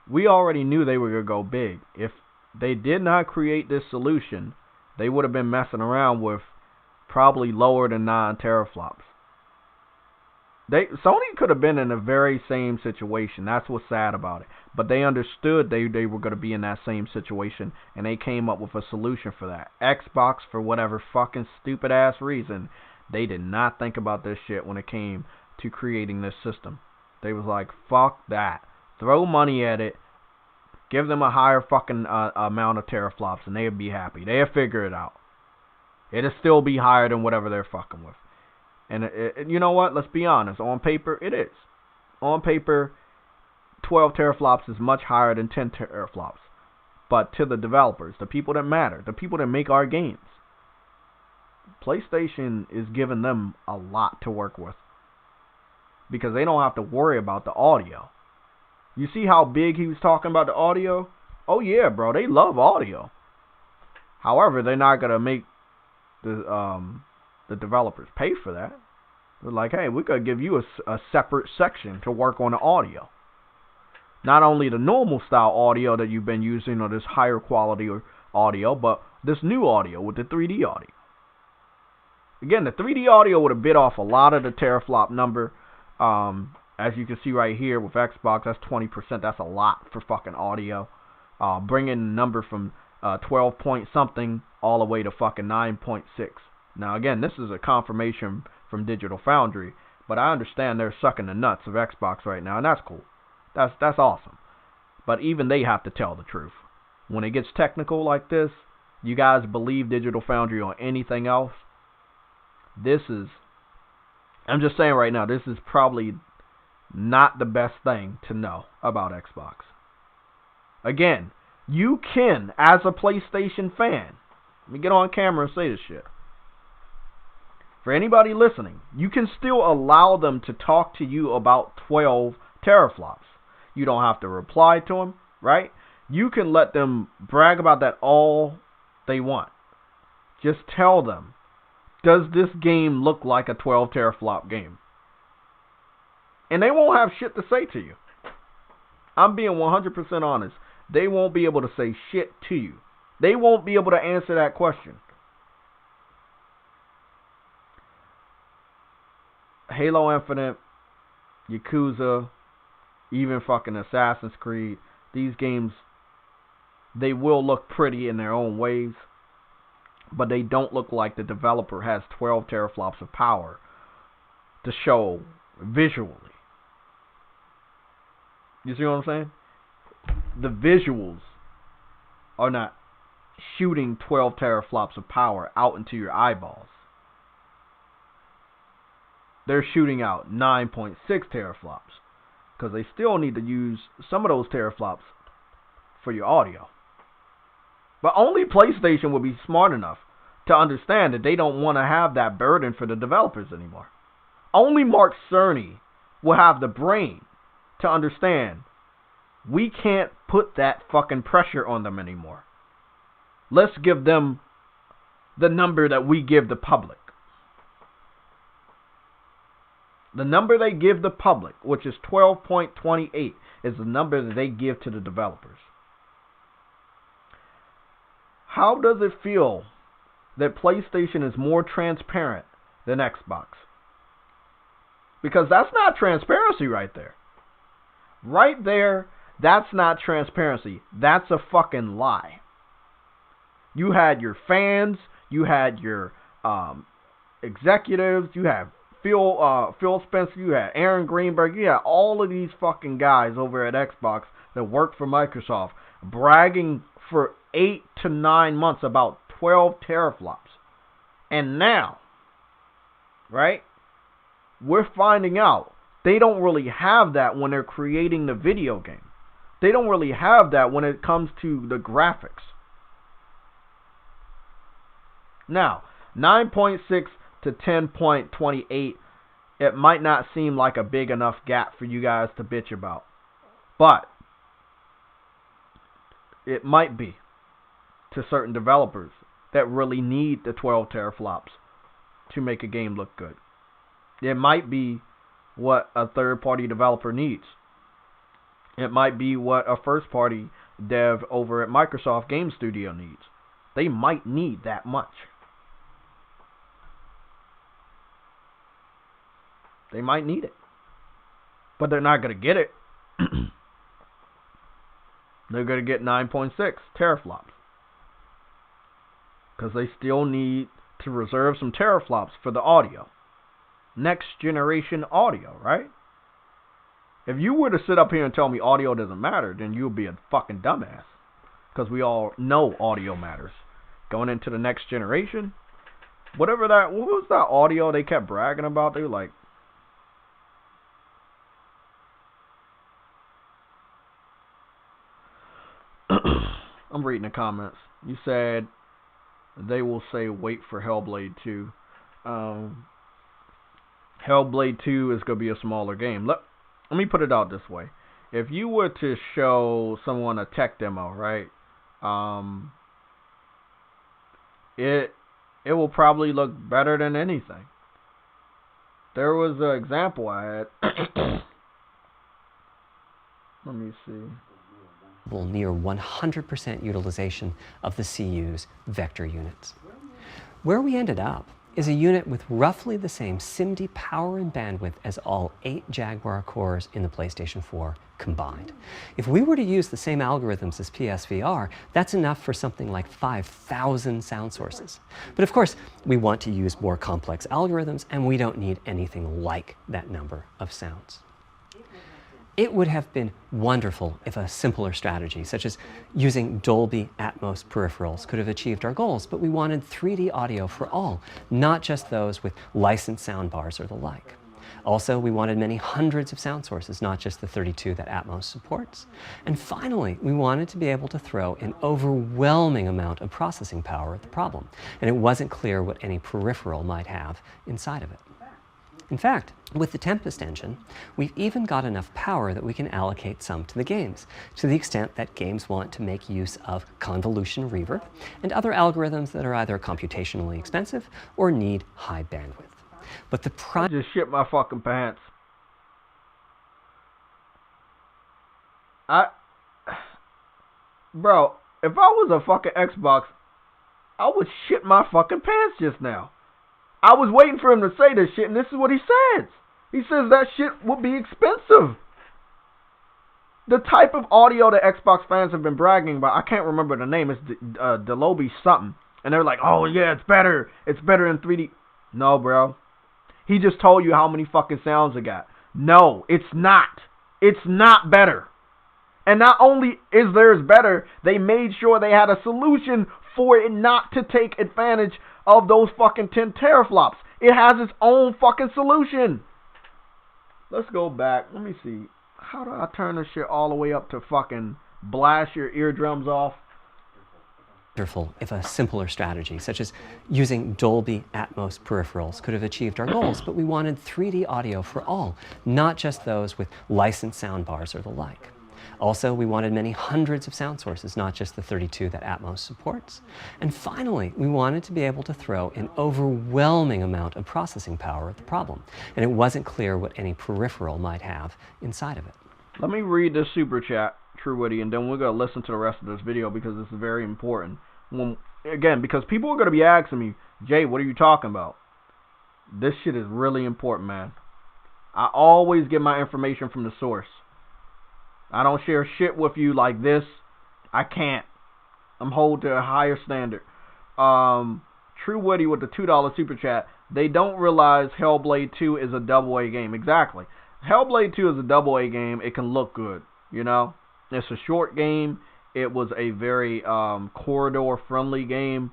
We already knew they were gonna go big. If they did not create this solution, they would have been messing around with probably lower than 9 teraflops. Sony could have been in the very same situation. That's what's sad about it. But they understood they were going to be in that same situation, and they came up with a solution for that. Xbox, for whatever fucking stupid ass reason, they did not think about this shit when it came to creating this system. They was like, fuck that. Throw money at it. Give them a higher fucking amount of teraflops, and they'd be happy. They'll figure it out. It'll still be higher than whatever they're fucking with. And you know what? Let's be honest. On paper, it is. On paper, 12 teraflops is much higher than 10 teraflops. But to the developers, the people that matter, the people that make our games, PlayStation is giving them a lot to work with. Because they don't have to worry about the audio. You see how big he was talking about the audio? Oh yeah, bro. They love audio. However, they're not going to make the developers pay for that. They're like, hey, we could give you a separate section to work on the audio. Not only the normal style audio that you've been using or this higher quality audio, but this new audio with the 3D audio. Again, the 3D audio would have bit off a lot of the teraflop number. As you can see right here with Xbox, that's 20%. That's a lot for fucking audio. Bringing the number from 12 point something all the way to fucking 9.6. Now, again, this is a confirmation from Digital Foundry, but I understand they're sucking the nuts of Xbox right now, and that's cool. That's awesome. But even they have to tell the truth. When it gets technical like this, you guys believe Digital Foundry on anything else? I'm just saying right now, this is probably not the best thing to know about Xbox. Again, you can, as a PlayStation fan, let me get on camera and say this shit. For anybody listening, you can still allow them to talk to you about 12 teraflops. You don't have to reply to them, right? You can let them brag about that all they want. Just tell them, does this game look like a 12 teraflop game? And they won't have shit to say to you. I'm being 100% honest. They won't be able to say shit to you. They won't be able to answer that question. Halo Infinite, Yakuza, even fucking Assassin's Creed, these games, they will look pretty in their own ways, but they don't look like the developer has 12 teraflops of power to show visually. You see what I'm saying? The visuals are not shooting 12 teraflops of power out into your eyeballs. They're shooting out 9.6 teraflops because they still need to use some of those teraflops for your audio. But only PlayStation will be smart enough to understand that they don't want to have that burden for the developers anymore. Only Mark Cerny will have the brain to understand we can't put that fucking pressure on them anymore. Let's give them the number that we give the public. The number they give the public, which is 12.28, is the number that they give to the developers. How does it feel that PlayStation is more transparent than Xbox? Because that's not transparency right there. Right there, that's not transparency. That's a fucking lie. You had your fans, you had your executives, you had Phil Spencer, you had Aaron Greenberg, you had all of these fucking guys over at Xbox that work for Microsoft bragging for 8 to 9 months about 12 teraflops. And now, right, we're finding out They don't really have that when they're creating the video game. They don't really have that when it comes to the graphics. Now, 9.6 to 10.28, it might not seem like a big enough gap for you guys to bitch about. But it might be to certain developers that really need the 12 teraflops to make a game look good. It might be what a third-party developer needs. It might be what a first-party dev over at Microsoft Game Studio needs. They might need that much. They might need it. But they're not going to get it. They're going to get 9.6 teraflops. Because they still need to reserve some teraflops for the audio. Next generation audio, right? If you were to sit up here and tell me audio doesn't matter, then you'll be a fucking dumbass. Because we all know audio matters. Going into the next generation, what was that audio they kept bragging about? They were like, I'm reading the comments. You said they will say wait for Hellblade 2. Hellblade 2 is going to be a smaller game. Let me put it out this way. If you were to show someone a tech demo, right, it will probably look better than anything. There was an example I had. Let me see. Near 100% utilization of the CU's vector units. Where we ended up is a unit with roughly the same SIMD power and bandwidth as all 8 Jaguar cores in the PlayStation 4 combined. If we were to use the same algorithms as PSVR, that's enough for something like 5,000 sound sources. But of course, we want to use more complex algorithms, and we don't need anything like that number of sounds. It would have been wonderful if a simpler strategy, such as using Dolby Atmos peripherals, could have achieved our goals, but we wanted 3D audio for all, not just those with licensed soundbars or the like. Also, we wanted many hundreds of sound sources, not just the 32 that Atmos supports. And finally, we wanted to be able to throw an overwhelming amount of processing power at the problem, and it wasn't clear what any peripheral might have inside of it. In fact, with the Tempest engine, we've even got enough power that we can allocate some to the games, to the extent that games want to make use of convolution reverb and other algorithms that are either computationally expensive or need high bandwidth. But the I just shit my fucking pants. Bro, if I was a fucking Xbox, I would shit my fucking pants just now. I was waiting for him to say this shit, and this is what he says. He says that shit would be expensive. The type of audio that Xbox fans have been bragging about, I can't remember the name, it's Dolby something. And they're like, oh yeah, it's better in 3D. No, bro. He just told you how many fucking sounds it got. No, it's not. It's not better. And not only is theirs better, they made sure they had a solution for it not to take advantage of those fucking 10 teraflops. It has its own fucking solution. Let's go back. Let me see. How do I turn this shit all the way up to fucking blast your eardrums off? Wonderful if a simpler strategy, such as using Dolby Atmos peripherals, could have achieved our goals, but we wanted 3D audio for all, not just those with licensed soundbars or the like. Also, we wanted many hundreds of sound sources, not just the 32 that Atmos supports. And finally, we wanted to be able to throw an overwhelming amount of processing power at the problem, and it wasn't clear what any peripheral might have inside of it. Let me read this super chat, TrueWitty, and then we're going to listen to the rest of this video because this is very important. Again, because people are going to be asking me, Jay, what are you talking about? This shit is really important, man. I always get my information from the source. I don't share shit with you like this. I can't. I'm held to a higher standard. TrueWitty with the $2 super chat. They don't realize Hellblade 2 is a AA game. Exactly. Hellblade 2 is a AA game. It can look good. You know? It's a short game. It was a very corridor-friendly game.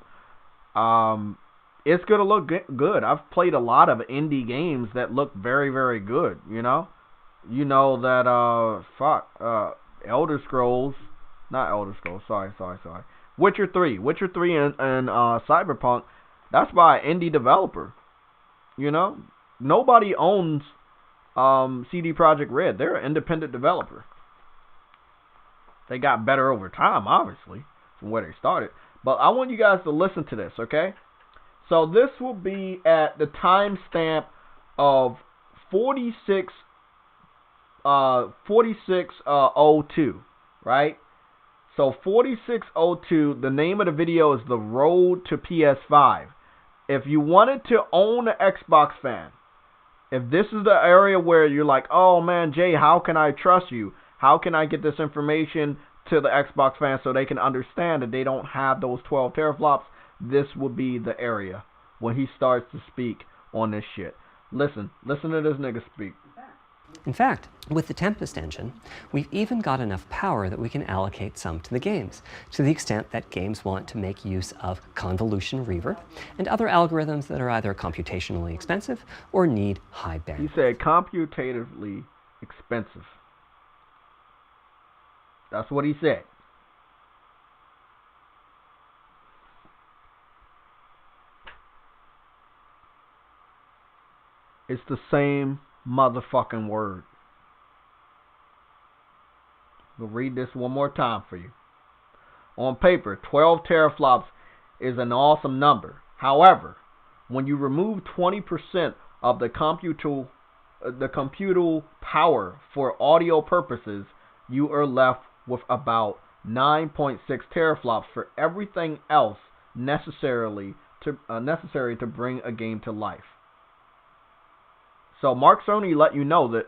It's going to look good. I've played a lot of indie games that look very, very good. You know? you know that Elder Scrolls, not Elder Scrolls, sorry. Witcher 3 and Cyberpunk, that's by an indie developer. You know, nobody owns CD Projekt Red. They're an independent developer. They got better over time, obviously, from where they started. But I want you guys to listen to this, okay? So this will be at the timestamp of 46:02, right? So 46:02. The name of the video is The Road to PS5. If you wanted to own an Xbox fan, if this is the area where you're like, oh man, Jay, how can I trust you? How can I get this information to the Xbox fans so they can understand that they don't have those 12 teraflops? This would be the area when he starts to speak on this shit. Listen to this nigga speak. In fact, with the Tempest engine, we've even got enough power that we can allocate some to the games, to the extent that games want to make use of convolution reverb and other algorithms that are either computationally expensive or need high bandwidth. He said computatively expensive. That's what he said. It's the same motherfucking word. We'll read this one more time for you. On paper, 12 teraflops is an awesome number. However, when you remove 20% of the computal power for audio purposes, you are left with about 9.6 teraflops for everything else necessary to bring a game to life. So Mark Cerny let you know that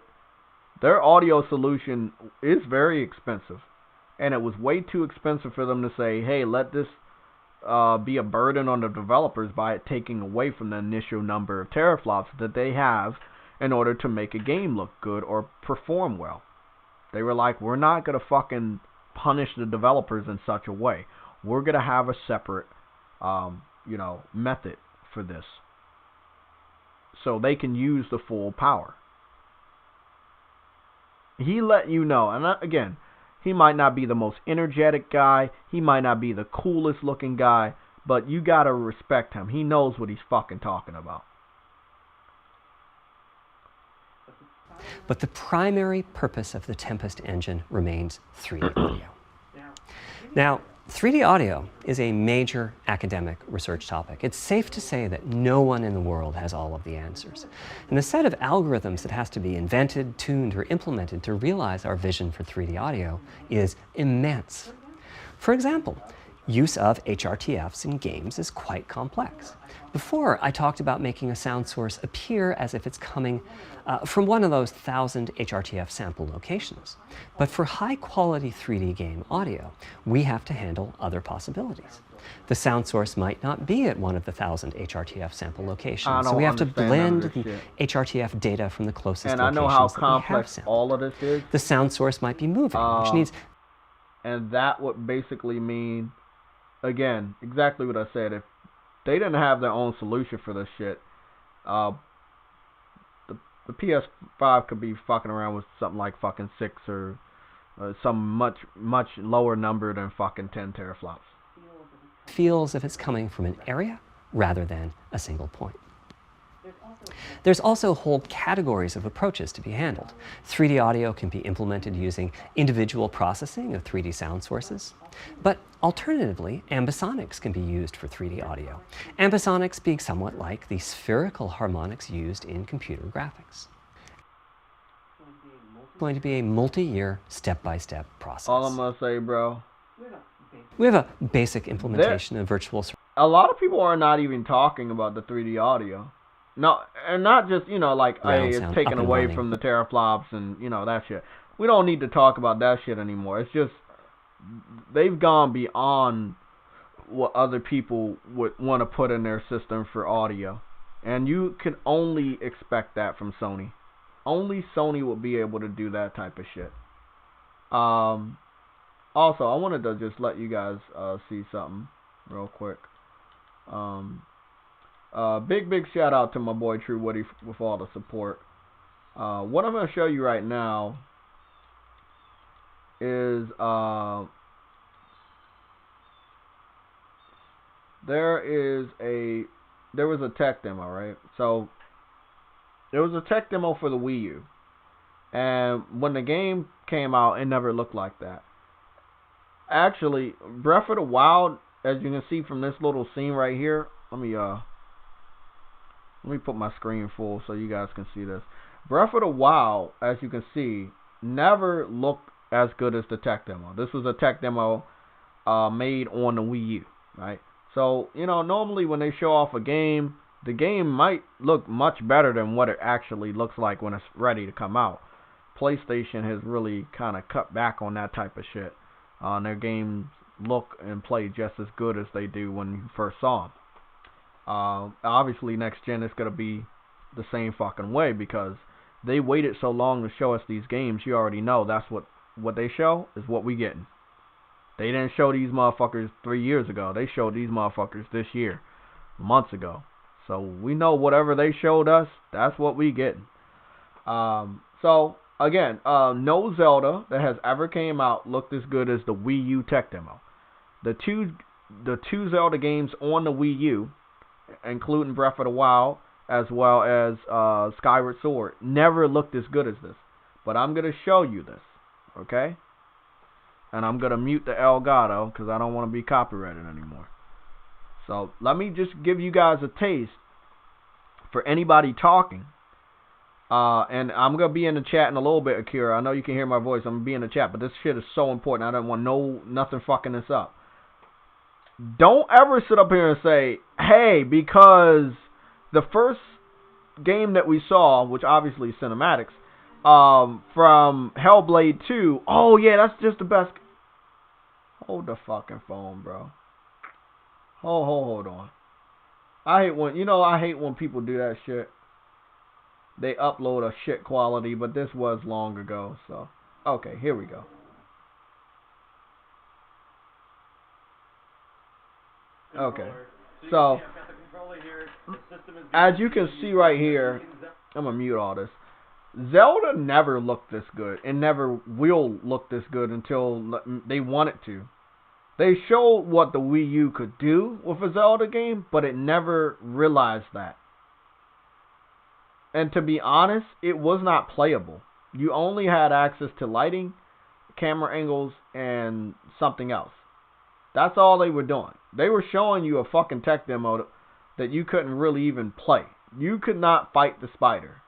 their audio solution is very expensive, and it was way too expensive for them to say, hey, let this be a burden on the developers by it taking away from the initial number of teraflops that they have in order to make a game look good or perform well. They were like, we're not going to fucking punish the developers in such a way. We're going to have a separate, method for this, so they can use the full power. He let you know, and again, he might not be the most energetic guy, he might not be the coolest looking guy, but you gotta respect him. He knows what he's fucking talking about. But the primary purpose of the Tempest engine remains 3D audio. Now, 3D audio is a major academic research topic. It's safe to say that no one in the world has all of the answers. And the set of algorithms that has to be invented, tuned, or implemented to realize our vision for 3D audio is immense. For example, use of HRTFs in games is quite complex. Before, I talked about making a sound source appear as if it's coming from one of those 1,000 HRTF sample locations. But for high-quality 3D game audio, we have to handle other possibilities. The sound source might not be at one of the 1,000 HRTF sample locations, so we have to blend the HRTF data from the closest and I locations know how that complex we have all of this is. The sound source might be moving, which needs... And that would basically mean, again, exactly what I said. If they didn't have their own solution for this shit, the PS5 could be fucking around with something like fucking 6 or some much lower number than fucking 10 teraflops. Feels if it's coming from an area rather than a single point. There's also whole categories of approaches to be handled. 3D audio can be implemented using individual processing of 3D sound sources. But alternatively, ambisonics can be used for 3D audio. Ambisonics being somewhat like the spherical harmonics used in computer graphics. It's going to be a multi-year, step-by-step process. All I'm gonna say, bro, we have a basic implementation of virtual... A lot of people are not even talking about the 3D audio. No, and not just, like, hey, it's taken away from the teraflops and, that shit. We don't need to talk about that shit anymore. It's just, they've gone beyond what other people would want to put in their system for audio. And you can only expect that from Sony. Only Sony will be able to do that type of shit. Also, I wanted to just let you guys see something real quick. Big shout out to my boy True Woody with all the support. What I'm going to show you right now is there was a tech demo, right? So there was a tech demo for the Wii U, and when the game came out, it never looked like that. Actually, Breath of the Wild, as you can see from this little scene right here, let me put my screen full so you guys can see this. Breath of the Wild, as you can see, never looked as good as the tech demo. This was a tech demo made on the Wii U, right? So, you know, normally when they show off a game, the game might look much better than what it actually looks like when it's ready to come out. PlayStation has really kind of cut back on that type of shit. Their games look and play just as good as they do when you first saw them. Obviously, next gen is going to be the same fucking way because they waited so long to show us these games. You already know that's what they show is what we getting. They didn't show these motherfuckers 3 years ago. They showed these motherfuckers this year, months ago. So we know whatever they showed us, that's what we getting. So again, no Zelda that has ever came out looked as good as the Wii U tech demo. The two Zelda games on the Wii U, including Breath of the Wild as well as Skyward Sword, never looked as good as this. But I'm gonna show you this, okay? And I'm gonna mute the Elgato because I don't want to be copyrighted anymore. So let me just give you guys a taste for anybody talking. And I'm going to be in the chat in a little bit, Akira. I know you can hear my voice. I'm going to be in the chat, but this shit is so important. I don't want nothing fucking this up. Don't ever sit up here and say, hey, because the first game that we saw, which obviously is cinematics, from Hellblade 2, oh yeah, that's just the best. Hold the fucking phone, bro. Hold on. I hate when people do that shit. They upload a shit quality, but this was long ago, so. Okay, here we go. Okay. So, as you can see right here, I'm going to mute all this. Zelda never looked this good, and never will look this good until they want it to. They showed what the Wii U could do with a Zelda game, but it never realized that. And to be honest, it was not playable. You only had access to lighting, camera angles, and something else. That's all they were doing. They were showing you a fucking tech demo that you couldn't really even play. You could not fight the spider.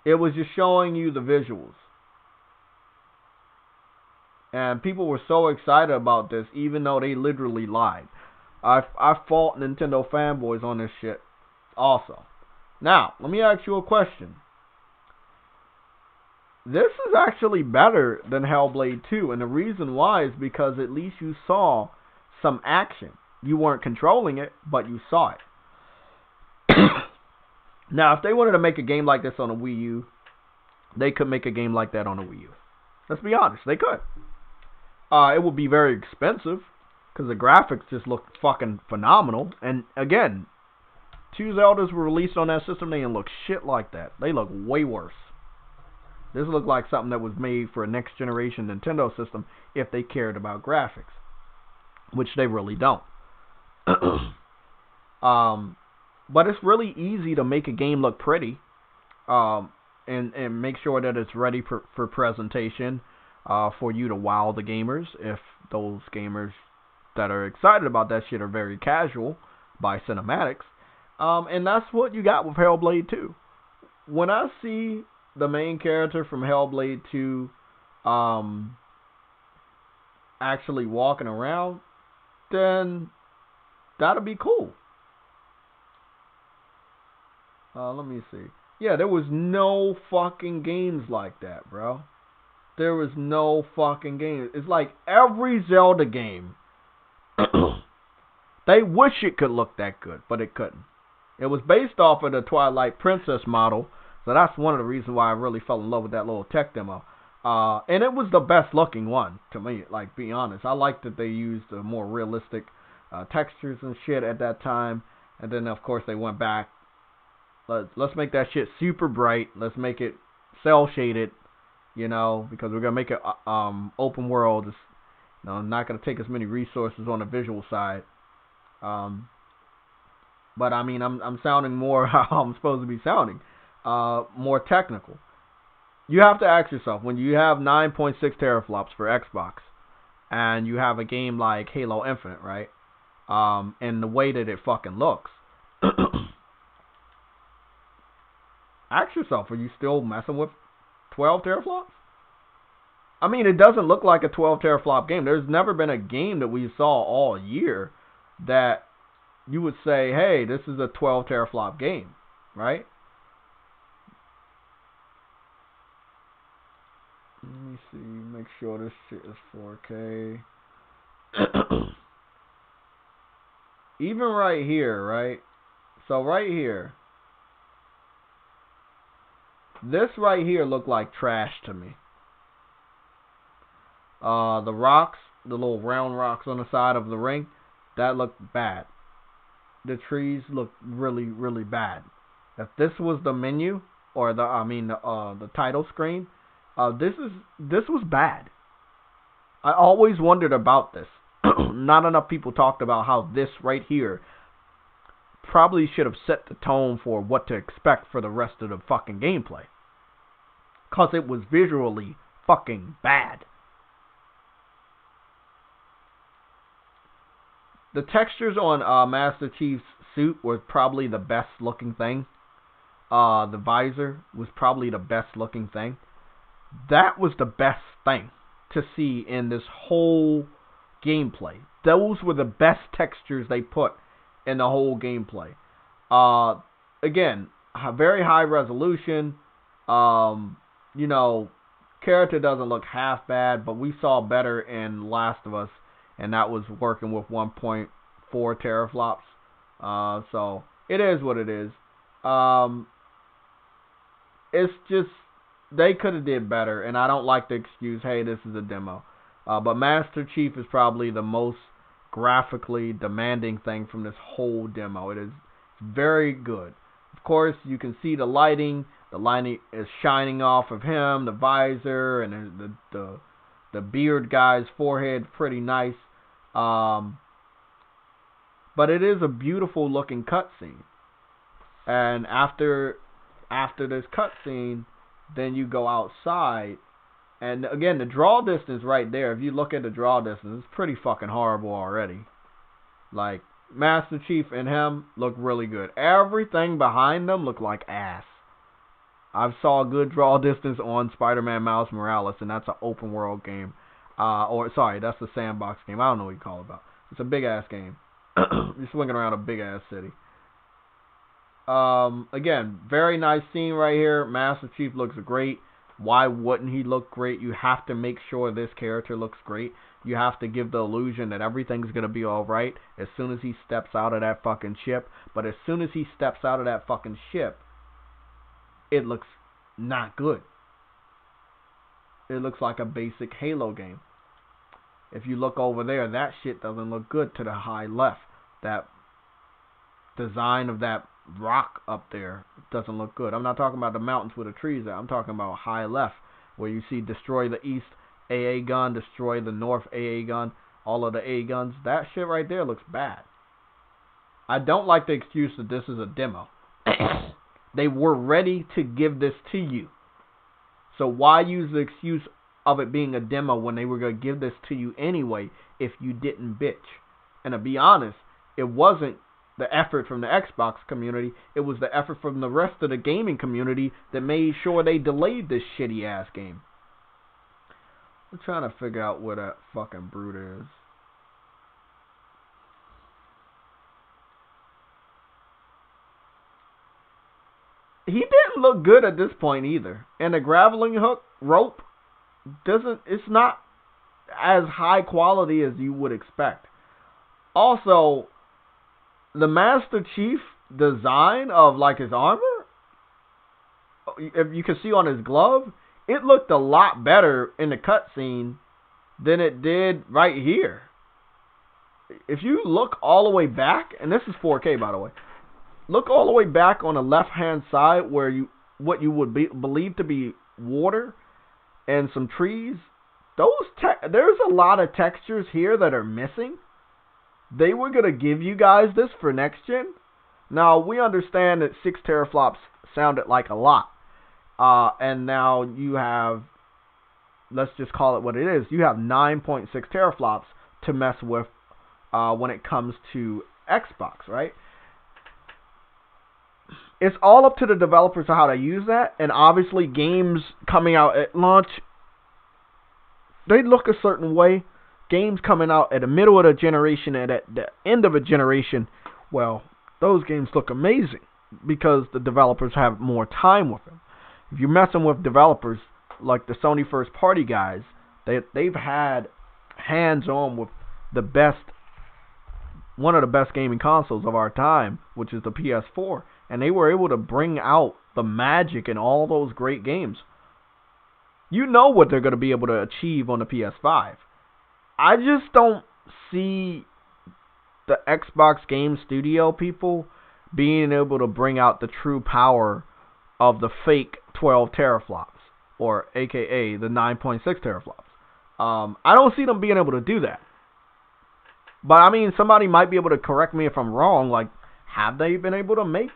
It was just showing you the visuals. And people were so excited about this, even though they literally lied. I fault Nintendo fanboys on this shit also. Now, let me ask you a question. This is actually better than Hellblade 2, and the reason why is because at least you saw some action. You weren't controlling it, but you saw it. Now, if they wanted to make a game like this on a Wii U, they could make a game like that on a Wii U. Let's be honest, they could. It would be very expensive, because the graphics just look fucking phenomenal. And again, 2 Zeldas were released on that system, they didn't look shit like that. They look way worse. This looked like something that was made for a next generation Nintendo system if they cared about graphics, which they really don't. But it's really easy to make a game look pretty, and make sure that it's ready for presentation, for you to wow the gamers. If those gamers that are excited about that shit are very casual by cinematics. And that's what you got with Hellblade 2. When I see the main character from Hellblade 2 actually walking around, then that'll be cool. Let me see. Yeah, there was no fucking games like that, bro. There was no fucking games. It's like every Zelda game, they wish it could look that good, but it couldn't. It was based off of the Twilight Princess model, so that's one of the reasons why I really fell in love with that little tech demo. And it was the best looking one, to me, like, be honest. I liked that they used more realistic textures and shit at that time. And then, of course, they went back Let's make that shit super bright. Let's make it cell shaded, you know, because we're gonna make it open world. It's, you know, not gonna take as many resources on the visual side. But I mean, I'm sounding more how I'm supposed to be sounding, more technical. You have to ask yourself, when you have 9.6 teraflops for Xbox, and you have a game like Halo Infinite, right? And the way that it fucking looks. Ask yourself, are you still messing with 12 teraflops? I mean, it doesn't look like a 12 teraflop game. There's never been a game that we saw all year that you would say, hey, this is a 12 teraflop game, right? Let me see, make sure this shit is 4K. Even right here, right? So right here, this right here looked like trash to me. The rocks, the little round rocks on the side of the ring, that looked bad. The trees look really, really bad. If this was the menu, or the title screen, this was bad. I always wondered about this. Not enough people talked about how this right here probably should have set the tone for what to expect for the rest of the fucking gameplay. 'Cause it was visually fucking bad. The textures on Master Chief's suit were probably the best looking thing. The visor was probably the best looking thing. That was the best thing to see in this whole gameplay. Those were the best textures they put in the whole gameplay. Again, very high resolution. You know, character doesn't look half bad, but we saw better in Last of Us, and that was working with 1.4 teraflops. So it is what it is. It's just, they could have did better, and I don't like the excuse, hey, this is a demo. But Master Chief is probably the most graphically demanding thing from this whole demo. It is very good. Of course, you can see the lighting. The lighting is shining off of him, the visor, and the beard guy's forehead, pretty nice. But it is a beautiful looking cutscene. And after this cutscene, then you go outside. And again, the draw distance right there, if you look at the draw distance, it's pretty fucking horrible already. Like, Master Chief and him look really good. Everything behind them looked like ass. I saw a good draw distance on Spider-Man Miles Morales, and that's an open world game. That's a sandbox game. I don't know what you call it about. It's a big ass game. You're swinging around a big ass city. Again, very nice scene right here. Master Chief looks great. Why wouldn't he look great? You have to make sure this character looks great. You have to give the illusion that everything's going to be alright as soon as he steps out of that fucking ship. But as soon as he steps out of that fucking ship, it looks not good. It looks like a basic Halo game. If you look over there, that shit doesn't look good to the high left. That design of that rock up there doesn't look good. I'm not talking about the mountains with the trees there. I'm talking about high left, where you see destroy the east AA gun, destroy the north AA gun, all of the A guns. That shit right there looks bad. I don't like the excuse that this is a demo. They were ready to give this to you. So why use the excuse of it being a demo when they were going to give this to you anyway if you didn't bitch? And to be honest, it wasn't the effort from the Xbox community. It was the effort from the rest of the gaming community that made sure they delayed this shitty ass game. I'm trying to figure out where that fucking brute is. He didn't look good at this point either. And the grappling hook rope it's not as high quality as you would expect. Also, the Master Chief design of like his armor, if you can see on his glove, it looked a lot better in the cutscene than it did right here. If you look all the way back, and this is 4K by the way, look all the way back on the left-hand side where what you would believe to be water and some trees. There's a lot of textures here that are missing. They were going to give you guys this for next gen. Now, we understand that 6 teraflops sounded like a lot. And now you have, let's just call it what it is, you have 9.6 teraflops to mess with when it comes to Xbox, right? It's all up to the developers of how to use that, and obviously games coming out at launch, they look a certain way. Games coming out at the middle of the generation and at the end of a generation, well, those games look amazing because the developers have more time with them. If you're messing with developers like the Sony first party guys, they've had hands-on with the best, one of the best gaming consoles of our time, which is the PS4, and they were able to bring out the magic in all those great games. You know what they're going to be able to achieve on the PS5. I just don't see the Xbox Game Studio people being able to bring out the true power of the fake 12 teraflops, or aka the 9.6 teraflops. I don't see them being able to do that. But I mean, somebody might be able to correct me if I'm wrong. Like, have they been able to make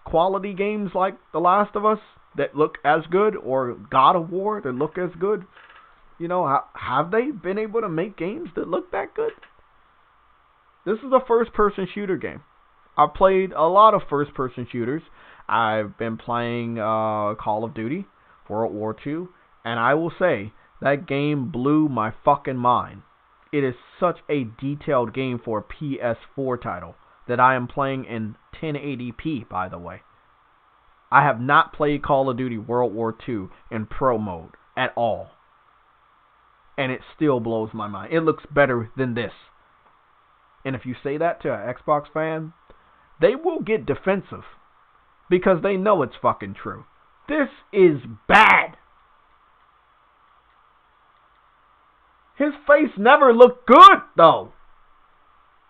quality games like The Last of Us that look as good, or God of War that look as good? You know, have they been able to make games that look that good? This is a first-person shooter game. I've played a lot of first-person shooters. I've been playing Call of Duty, World War II, and I will say, that game blew my fucking mind. It is such a detailed game for a PS4 title that I am playing in 1080p, by the way. I have not played Call of Duty World War II in pro mode at all. And it still blows my mind. It looks better than this. And if you say that to an Xbox fan, they will get defensive. Because they know it's fucking true. This is bad. His face never looked good, though.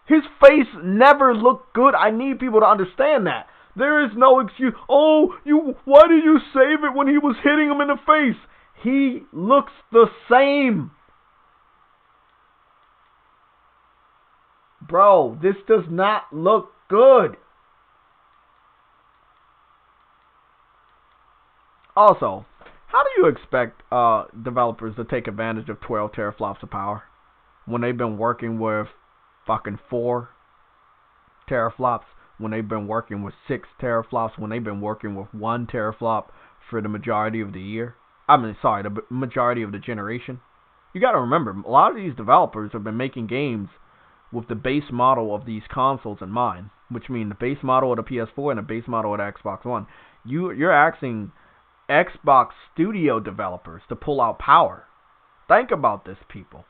His face never looked good. I need people to understand that. There is no excuse. Oh, why did you save it when he was hitting him in the face? He looks the same. Bro, this does not look good. Also, how do you expect developers to take advantage of 12 teraflops of power when they've been working with fucking 4 teraflops, when they've been working with 6 teraflops, when they've been working with 1 teraflop for the majority of the year? The majority of the generation. You gotta remember, a lot of these developers have been making games with the base model of these consoles in mind, which means the base model of the PS4 and the base model of the Xbox One. You're asking Xbox Studio developers to pull out power. Think about this, people.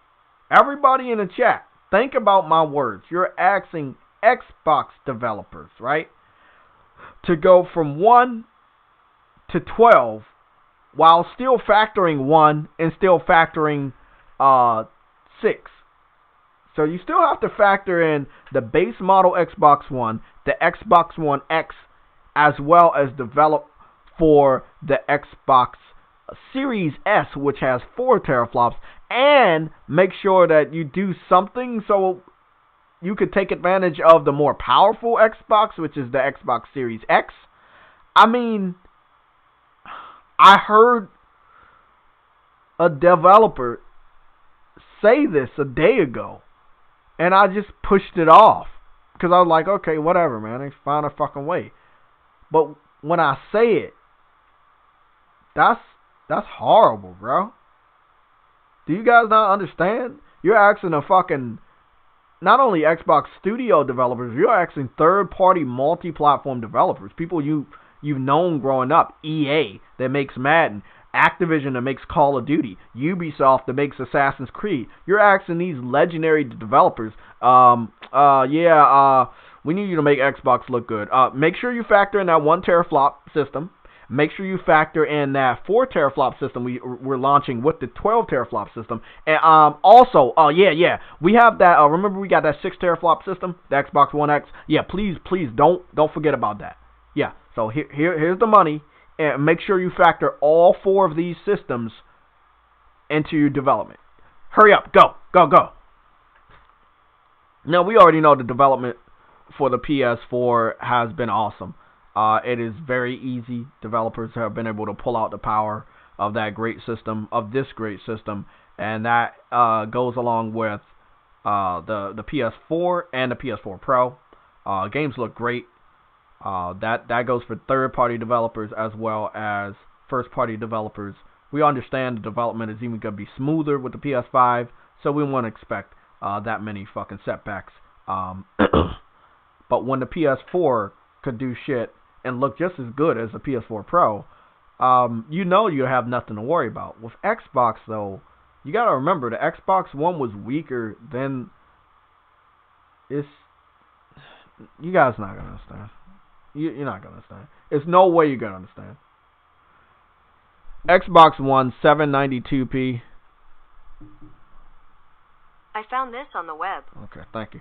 Everybody in the chat, think about my words. You're asking Xbox developers, right, to go from 1 to 12 while still factoring 1 and still factoring 6. So you still have to factor in the base model Xbox One, the Xbox One X, as well as develop for the Xbox Series S, which has 4 teraflops, and make sure that you do something so you could take advantage of the more powerful Xbox, which is the Xbox Series X. I mean, I heard a developer say this a day ago, and I just pushed it off because I was like, okay, whatever, man. They found a fucking way. But when I say it, that's horrible, bro. Do you guys not understand? You're asking a fucking, not only Xbox Studio developers, you're asking third-party multi-platform developers, people you've known growing up, EA that makes Madden, Activision that makes Call of Duty, Ubisoft that makes Assassin's Creed. You're asking these legendary developers, we need you to make Xbox look good. Make sure you factor in that 1 teraflop system. make sure you factor in that 4 teraflop system we're launching with the 12 teraflop system. And also, we have that. Remember we got that 6 teraflop system, the Xbox One X. Yeah, please don't forget about that. Yeah. So here's the money, and make sure you factor all 4 of these systems into your development. Hurry up, go. Now we already know the development for the PS4 has been awesome. It is very easy. Developers have been able to pull out the power of that great system, and that goes along with the PS4 and the PS4 Pro. Games look great. That goes for third-party developers as well as first-party developers. We understand the development is even going to be smoother with the PS5, so we won't expect that many fucking setbacks. But when the PS4 could do shit and look just as good as the PS4 Pro, you have nothing to worry about. With Xbox, though, you got to remember the Xbox One was weaker than... You guys not going to understand. You're not going to understand. There's no way you're going to understand. Xbox One 792p. I found this on the web. Okay, thank you.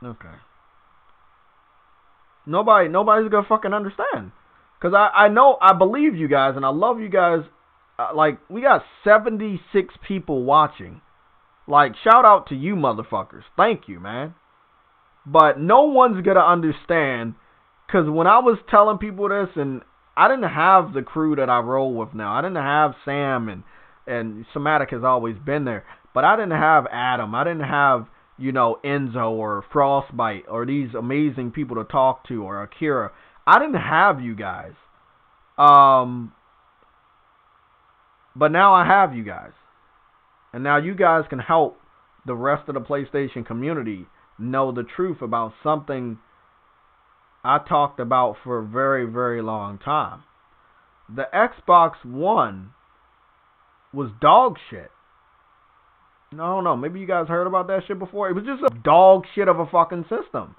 Okay. Nobody's gonna fucking understand. Cause I believe you guys, and I love you guys. We got 76 people watching. Shout out to you motherfuckers. Thank you, man. But no one's gonna understand. Cause when I was telling people this, and I didn't have the crew that I roll with now. I didn't have Sam, and Somatic has always been there. But I didn't have Adam. I didn't have, Enzo or Frostbite or these amazing people to talk to, or Akira. I didn't have you guys. But now I have you guys. And now you guys can help the rest of the PlayStation community know the truth about something I talked about for a very, very long time. The Xbox One was dog shit. No, maybe you guys heard about that shit before. It was just a dog shit of a fucking system.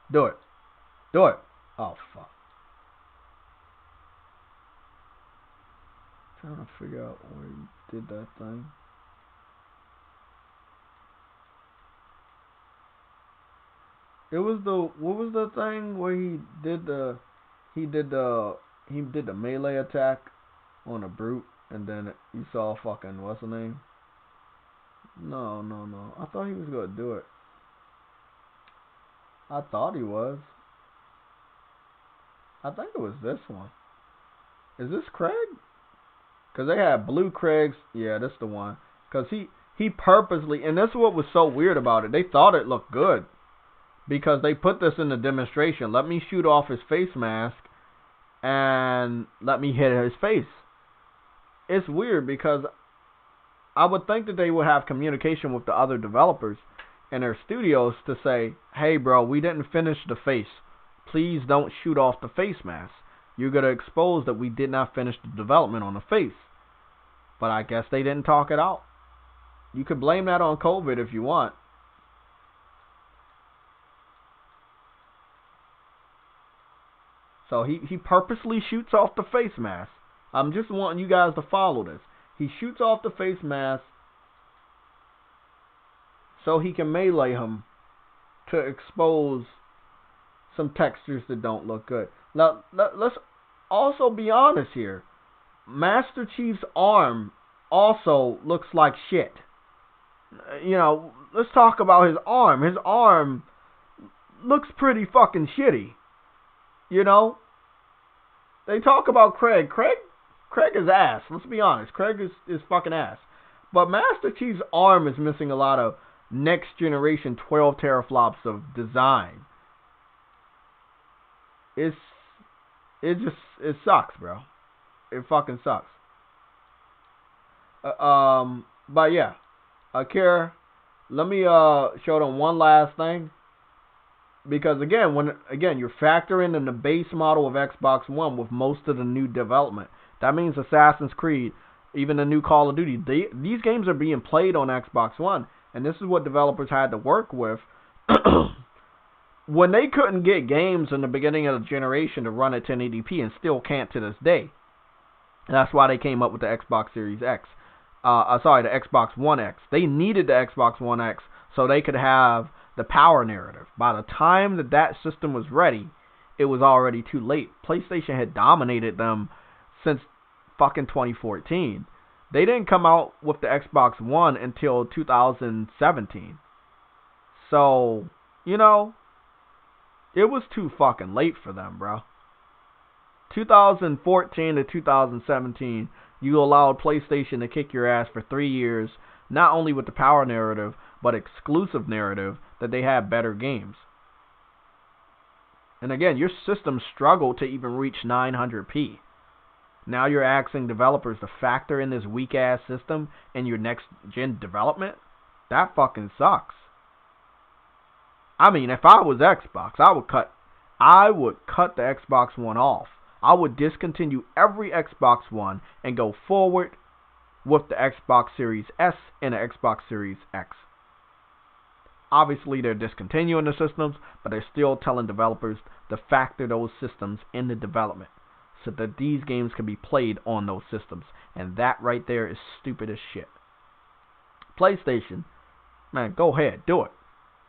Do it. Oh, fuck. Trying to figure out where he did that thing. What was the thing where he did the melee attack on a brute, and then you saw fucking, what's the name? No. I thought he was going to do it. I thought he was. I think it was this one. Is this Craig? Because they had blue Craigs. Yeah, that's the one. Because he purposely, and that's what was so weird about it. They thought it looked good. Because they put this in the demonstration. Let me shoot off his face mask and let me hit his face. It's weird because I would think that they would have communication with the other developers in their studios to say, hey bro, we didn't finish the face. Please don't shoot off the face mask. You're going to expose that we did not finish the development on the face. But I guess they didn't talk it out. You could blame that on COVID if you want. So he purposely shoots off the face mask. I'm just wanting you guys to follow this. He shoots off the face mask so he can melee him to expose some textures that don't look good. Now, let's also be honest here. Master Chief's arm also looks like shit. Let's talk about his arm. His arm looks pretty fucking shitty. They talk about Craig. Craig is ass. Let's be honest. Craig is fucking ass. But Master Chief's arm is missing a lot of next generation 12 teraflops of design. It sucks, bro. It fucking sucks. But yeah, Akira, let me show them one last thing. Because again, you're factoring in the base model of Xbox One with most of the new development. That means Assassin's Creed, even the new Call of Duty. These games are being played on Xbox One, and this is what developers had to work with when they couldn't get games in the beginning of the generation to run at 1080p and still can't to this day. That's why they came up with the Xbox Series X. The Xbox One X. They needed the Xbox One X so they could have the power narrative. By the time that system was ready, it was already too late. PlayStation had dominated them since fucking 2014. They didn't come out with the Xbox One until 2017. So, you know, it was too fucking late for them, bro. 2014 to 2017, you allowed PlayStation to kick your ass for 3 years, not only with the power narrative, but exclusive narrative, that they had better games. And again, your system struggled to even reach 900p. Now you're asking developers to factor in this weak-ass system in your next-gen development? That fucking sucks. I mean, if I was Xbox, I would cut the Xbox One off. I would discontinue every Xbox One and go forward with the Xbox Series S and the Xbox Series X. Obviously, they're discontinuing the systems, but they're still telling developers to factor those systems in the development so that these games can be played on those systems. And that right there is stupid as shit. PlayStation, man, go ahead, do it.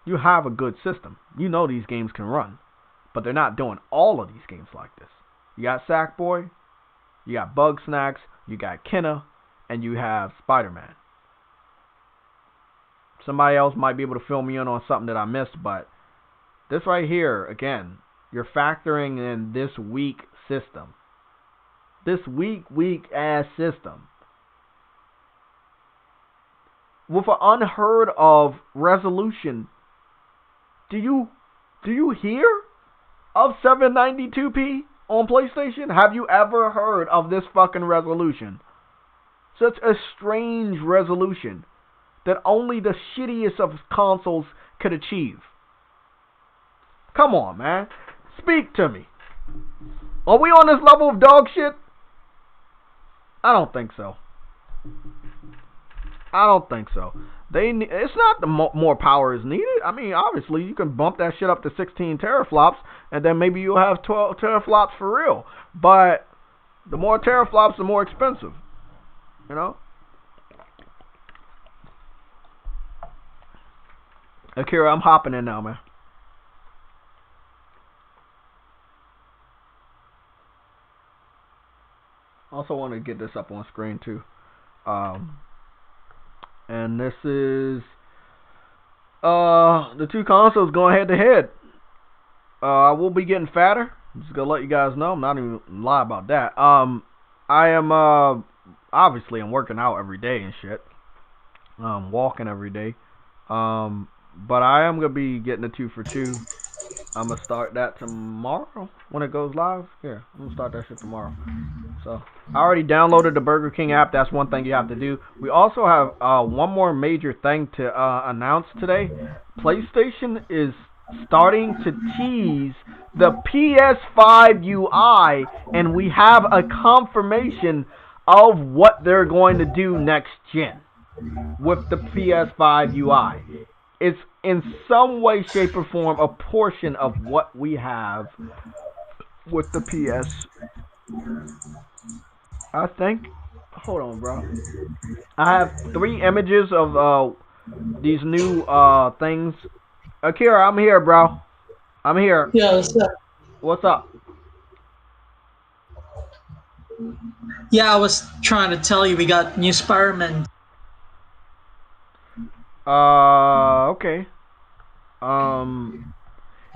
You have a good system. You know these games can run. But they're not doing all of these games like this. You got Sackboy, you got Bugsnax, you got Kenna, and you have Spider-Man. Somebody else might be able to fill me in on something that I missed, but this right here, again, you're factoring in this weak system. This weak-ass system. With an unheard of resolution. Do you hear of 792p on PlayStation? Have you ever heard of this fucking resolution? Such a strange resolution that only the shittiest of consoles could achieve. Come on, man. Speak to me. Are we on this level of dog shit? I don't think so. I don't think so. It's not the more power is needed. I mean, obviously, you can bump that shit up to 16 teraflops, and then maybe you'll have 12 teraflops for real. But the more teraflops, the more expensive. You know? Akira, I'm hopping in now, man. Also want to get this up on screen, too. And this is the two consoles going head to head. I will be getting fatter. I'm just gonna let you guys know. I'm not even lie about that. I am obviously I'm working out every day and shit. Walking every day. But I am gonna be getting a 2 for 2. I'm gonna start that tomorrow when it goes live. Yeah, I'm gonna start that shit tomorrow. So I already downloaded the Burger King app. That's one thing you have to do. We also have one more major thing to announce today. PlayStation is starting to tease the PS5 UI, and we have a confirmation of what they're going to do next gen with the PS5 UI. It's in some way, shape, or form a portion of what we have with the PS. I think. Hold on, bro. I have 3 images of these new things. Akira, I'm here, bro. I'm here. Yeah, what's up? What's up? Yeah, I was trying to tell you we got new Spider-Man. Okay.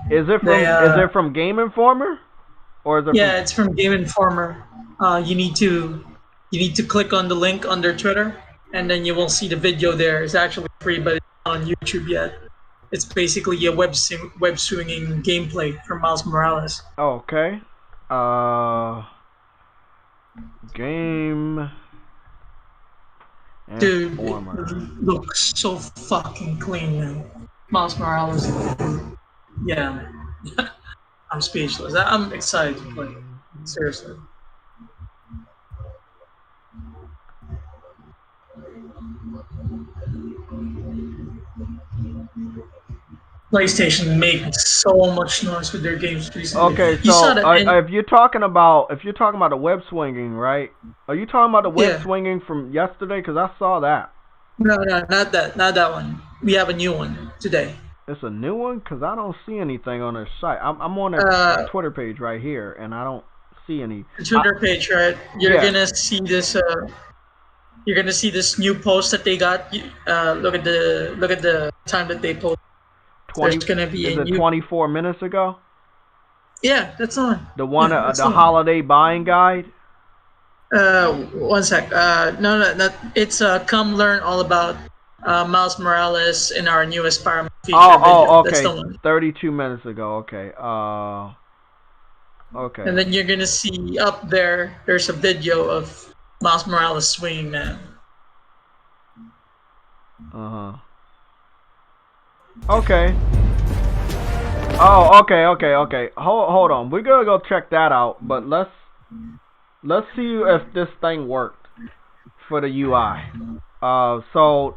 Is it from Game Informer, or is it? Yeah, it's from Game Informer. You need to click on the link under Twitter, and then you will see the video there. It's actually free, but it's not on YouTube yet. It's basically a web swinging gameplay from Miles Morales. Okay. Game. Dude, Informer. it looks so fucking clean, man. Miles Morales. Yeah. I'm speechless. I'm excited to play it. Seriously. PlayStation making so much noise with their games recently. Okay, You saw so that in, if you're talking about the web swinging, right? Are you talking about the web yeah. swinging from yesterday? Because I saw that. No, not that one. We have a new one today. It's a new one because I don't see anything on their site. I'm on their Twitter page right here, and I don't see any. The Twitter page, right? You're gonna see this. You're gonna see this new post that they got. Look at the time that they post. 20. There's gonna be Is a it new. 24 minutes ago? Yeah, that's on. The one, Yeah, that's the on. holiday buying guide. One sec. No, not. It's come learn all about Miles Morales in our newest Spider-Man feature video. That's Okay. the one. 32 minutes ago. Okay. Okay. And then you're gonna see up there. There's a video of Miles Morales swinging, man. Okay. Oh, okay. Hold on. We're gonna go check that out, but let's see if this thing worked for the UI. So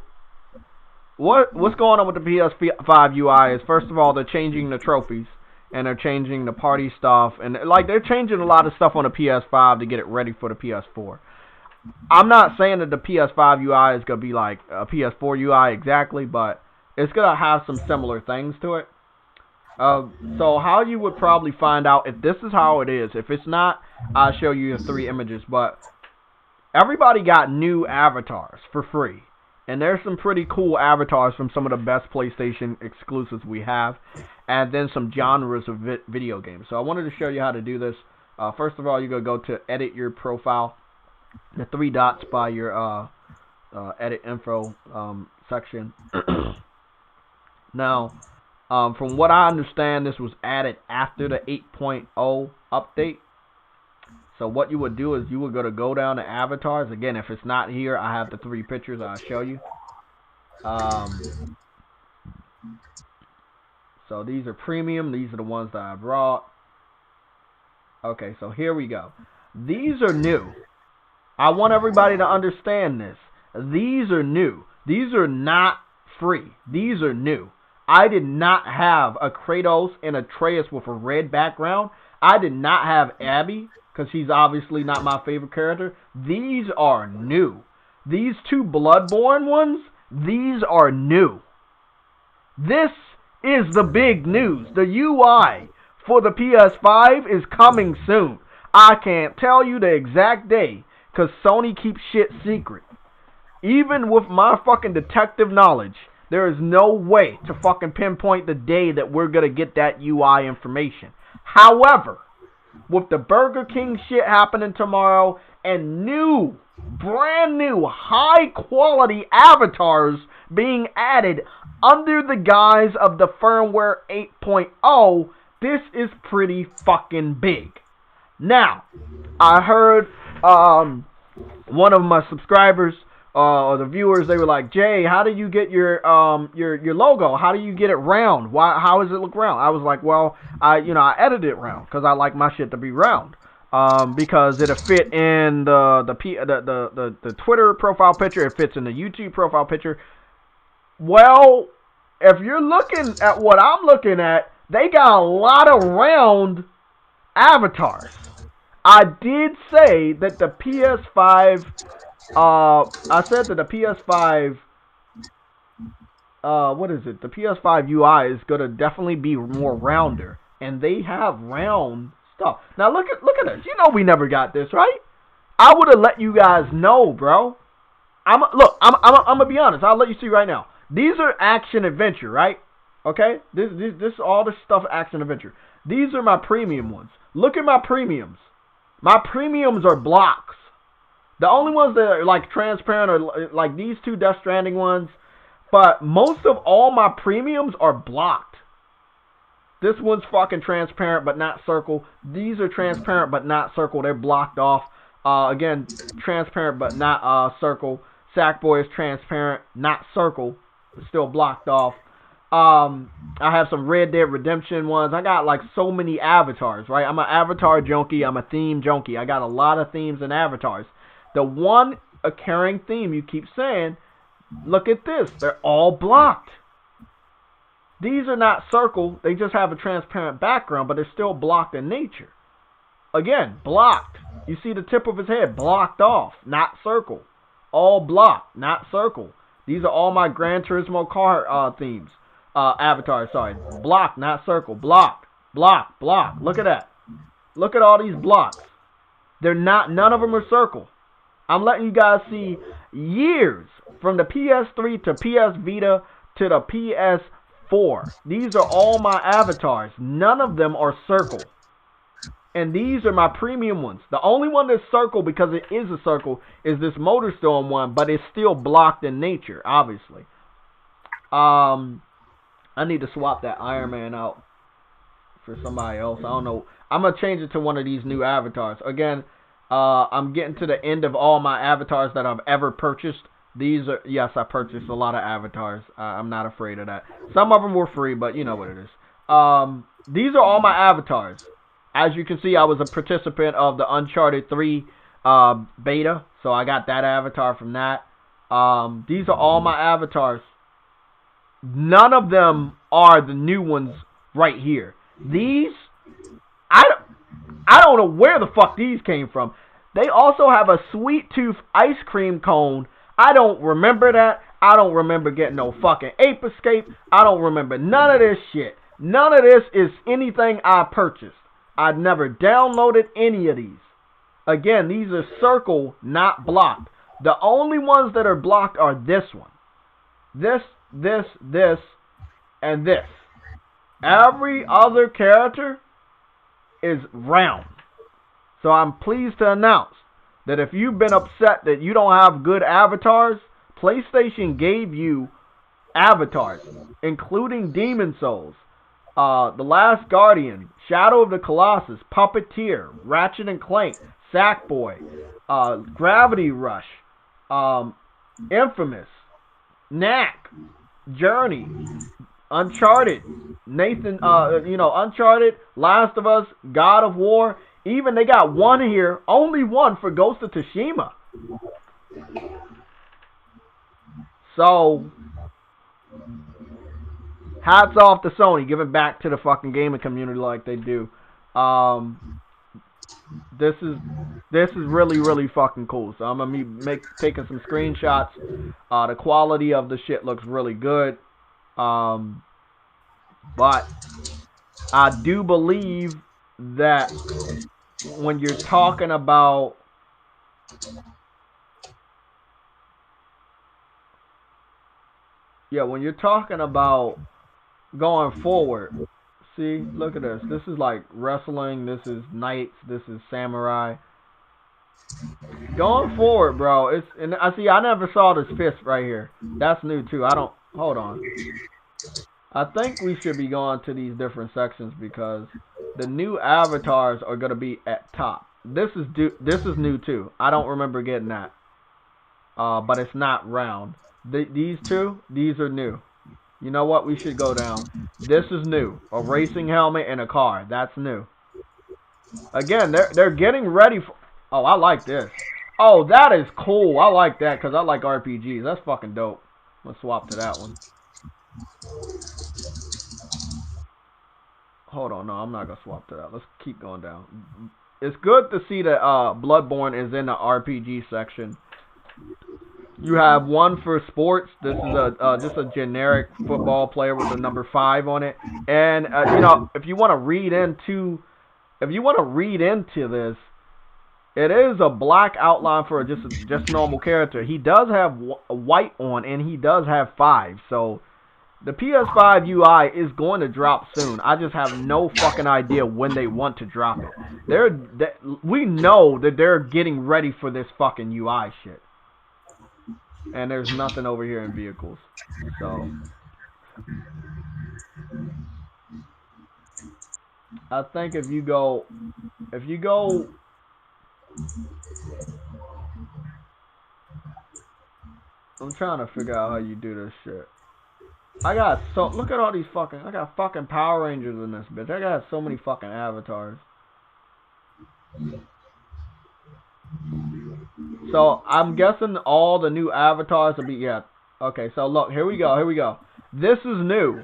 what's going on with the PS5 UI is, first of all, they're changing the trophies and they're changing the party stuff, and like they're changing a lot of stuff on the PS5 to get it ready for the PS4. I'm not saying that the PS5 UI is gonna be like a PS4 UI exactly, but it's gonna have some similar things to it. So how you would probably find out if this is how it is. If it's not, I'll show you the 3 images. But everybody got new avatars for free, and there's some pretty cool avatars from some of the best PlayStation exclusives we have, and then some genres of video games. So I wanted to show you how to do this. First of all, you're gonna go to edit your profile, the 3 dots by your edit info section. Now, from what I understand, this was added after the 8.0 update. So what you would do is you would go down to avatars. Again, if it's not here, I have the 3 pictures I'll show you. So these are premium. These are the ones that I brought. Okay, so here we go. These are new. I want everybody to understand this. These are new. These are not free. These are new. I did not have a Kratos and Atreus with a red background. I did not have Abby, because she's obviously not my favorite character. These are new. These 2 Bloodborne ones, these are new. This is the big news. The UI for the PS5 is coming soon. I can't tell you the exact day, because Sony keeps shit secret. Even with my fucking detective knowledge, there is no way to fucking pinpoint the day that we're going to get that UI information. However, with the Burger King shit happening tomorrow and brand new, high quality avatars being added under the guise of the Firmware 8.0, this is pretty fucking big. Now, I heard one of my subscribers or the viewers, they were like, Jay, how do you get your logo? How do you get it round? How does it look round? I was like, well, I edited it round because I like my shit to be round. Because it'll fit in the Twitter profile picture, it fits in the YouTube profile picture. Well, if you're looking at what I'm looking at, they got a lot of round avatars. I did say that the PS5 I said that the PS5 the PS5 UI is gonna definitely be more rounder, and they have round stuff. Now look at this. You know we never got this, right? I would have let you guys know, bro. I'm gonna be honest. I'll let you see right now. These are action adventure, right? Okay? This all this stuff action adventure. These are my premium ones. Look at my premiums. My premiums are blocks. The only ones that are like transparent are like these 2 Death Stranding ones. But most of all my premiums are blocked. This one's fucking transparent but not circle. These are transparent but not circle. They're blocked off. Again, transparent but not circle. Sackboy is transparent, not circle. Still blocked off. I have some Red Dead Redemption ones. I got like so many avatars, right? I'm an avatar junkie. I'm a theme junkie. I got a lot of themes and avatars. The one occurring theme you keep saying, look at this. They're all blocked. These are not circle. They just have a transparent background, but they're still blocked in nature. Again, blocked. You see the tip of his head blocked off, not circle. All blocked, not circle. These are all my Gran Turismo car themes. Avatars, sorry. Blocked, not circle. Blocked, blocked, blocked. Look at that. Look at all these blocks. They're not, none of them are circle. I'm letting you guys see years from the PS3 to PS Vita to the PS4. These are all my avatars. None of them are circle. And these are my premium ones. The only one that's circle, because it is a circle, is this Motorstorm one, but it's still blocked in nature, obviously. I need to swap that Iron Man out for somebody else. I don't know. I'm going to change it to one of these new avatars. Again, I'm getting to the end of all my avatars that I've ever purchased. These are, yes, I purchased a lot of avatars. I'm not afraid of that. Some of them were free, but you know what it is. These are all my avatars. As you can see, I was a participant of the Uncharted 3 beta, so I got that avatar from that. These are all my avatars. None of them are the new ones right here. These, I don't know where the fuck these came from. They also have a Sweet Tooth ice cream cone. I don't remember that. I don't remember getting no fucking Ape Escape. I don't remember none of this shit. None of this is anything I purchased. I've never downloaded any of these. Again, these are circle, not blocked. The only ones that are blocked are this one. This, and this. Every other character is round. So I'm pleased to announce that if you've been upset that you don't have good avatars, PlayStation gave you avatars, including Demon Souls, The Last Guardian, Shadow of the Colossus, Puppeteer, Ratchet and Clank, Sackboy, Gravity Rush, Infamous, Knack, Journey, Uncharted, Uncharted, Last of Us, God of War. Even they got one here, only one for Ghost of Tsushima. So, hats off to Sony, giving back to the fucking gaming community like they do. This is really, really fucking cool. So I'm gonna be taking some screenshots. The quality of the shit looks really good. But I do believe that when you're talking about going forward, see, look at this. This is like wrestling. This is knights. This is samurai. Going forward, bro. I never saw this fist right here. That's new too. Hold on. I think we should be going to these different sections because the new avatars are gonna be at top. This is new too. I don't remember getting that. But it's not round. These are new. You know what? We should go down. This is new. A racing helmet and a car. That's new. Again, they're getting ready for... Oh, I like this. Oh, that is cool. I like that because I like RPGs. That's fucking dope. Let's swap to that one. Hold on. No, I'm not going to swap to that. Let's keep going down. It's good to see that Bloodborne is in the RPG section. You have one for sports. This is just a generic football player with a number 5 on it. And if you want to read into this, it is a black outline for just a normal character. He does have white on, and he does have 5. So the PS5 UI is going to drop soon. I just have no fucking idea when they want to drop it. We know that they're getting ready for this fucking UI shit. And there's nothing over here in vehicles. So I think if you go I'm trying to figure out how you do this shit. Look at all these I got fucking Power Rangers in this bitch. I got so many fucking avatars. So I'm guessing all the new avatars will be, yeah. Okay, so look, here we go. This is new.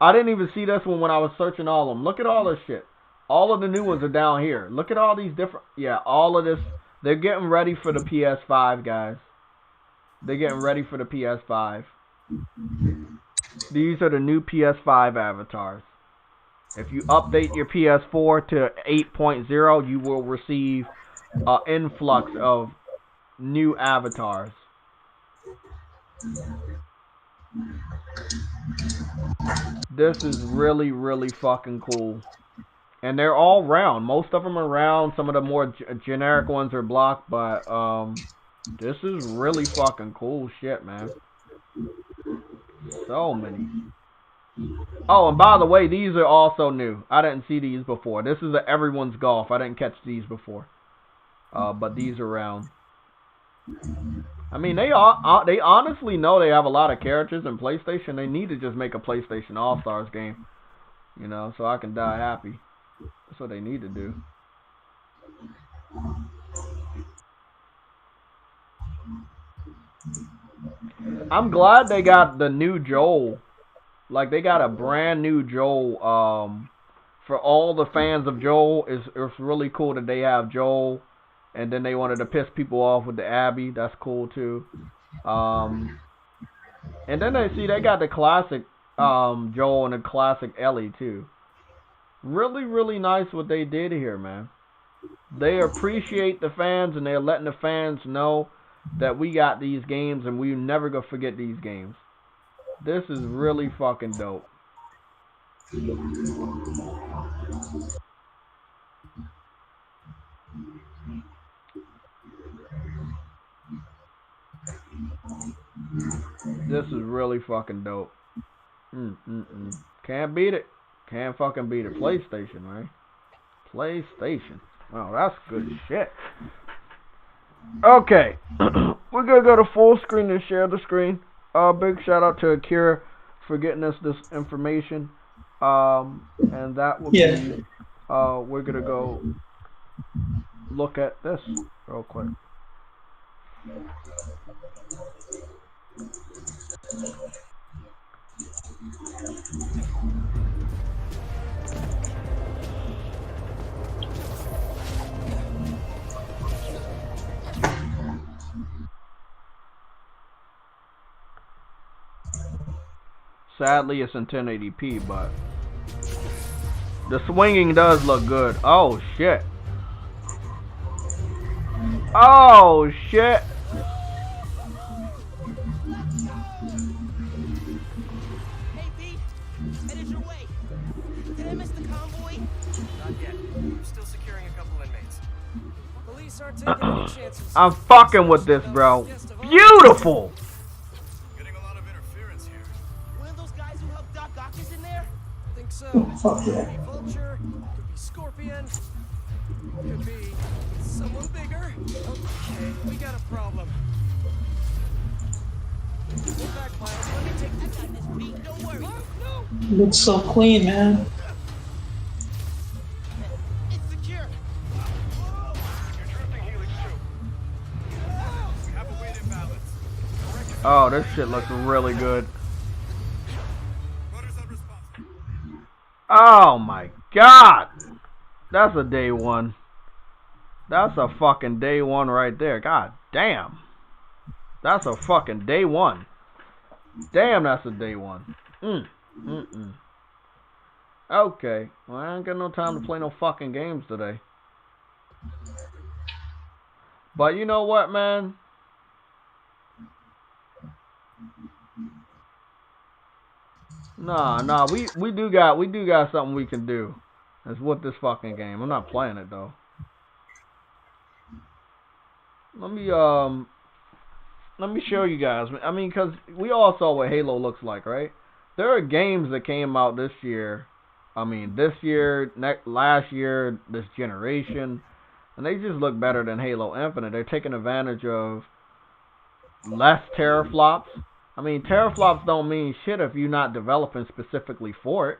I didn't even see this one when I was searching all of them. Look at all this shit. All of the new ones are down here. Look at all these different... Yeah, all of this. They're getting ready for the PS5, guys. They're getting ready for the PS5. These are the new PS5 avatars. If you update your PS4 to 8.0, you will receive an influx of new avatars. This is really, really fucking cool. And they're all round. Most of them are round. Some of the more generic ones are blocked, but this is really fucking cool shit, man. So many. Oh, and by the way, these are also new. I didn't see these before. This is everyone's golf. I didn't catch these before. But these are round. I mean, they honestly know they have a lot of characters in PlayStation. They need to just make a PlayStation All-Stars game. You know, so I can die happy. That's what they need to do. I'm glad they got the new Joel. Like, they got a brand new Joel. For all the fans of Joel, it's really cool that they have Joel. And then they wanted to piss people off with the Abby. That's cool, too. And then they got the classic Joel and the classic Ellie, too. Really, really nice what they did here, man. They appreciate the fans, and they're letting the fans know that we got these games, and we never gonna forget these games. This is really fucking dope. This is really fucking dope. Can't beat it. Can't fucking beat it. PlayStation, right? PlayStation. Wow, that's good shit. Okay. We're gonna go to full screen and share the screen. Big shout out to Akira for getting us this information. And that will be we're gonna go look at this real quick. Sadly, it's in 1080p, but the swinging does look good. Oh, shit. Oh, shit. Hey, Pete. Headed your way. Did I miss the convoy? Not yet. We're still securing a couple inmates. Police aren't taking any chances. I'm fucking with this, bro. Beautiful. So, Fuck yeah. could be Vulture, could be Scorpion, could be someone bigger. Okay, we got a problem. Go back, Miles. Let me take that guy, Miss Pete. Don't worry. No! Looks so clean, man. It's secure. You're drifting Helix 2. We have a weight imbalance. Oh, this shit looks really good. Oh my god! That's a day one. That's a fucking day one right there. God damn. That's a fucking day one. Damn, that's a day one. Okay. Well, I ain't got no time to play no fucking games today. But you know what, man? Nah, we do got something we can do. That's with this fucking game. I'm not playing it though. Let me show you guys. I mean, cause we all saw what Halo looks like, right? There are games that came out this year. I mean, this year, last year, this generation, and they just look better than Halo Infinite. They're taking advantage of less teraflops. I mean, teraflops don't mean shit if you're not developing specifically for it.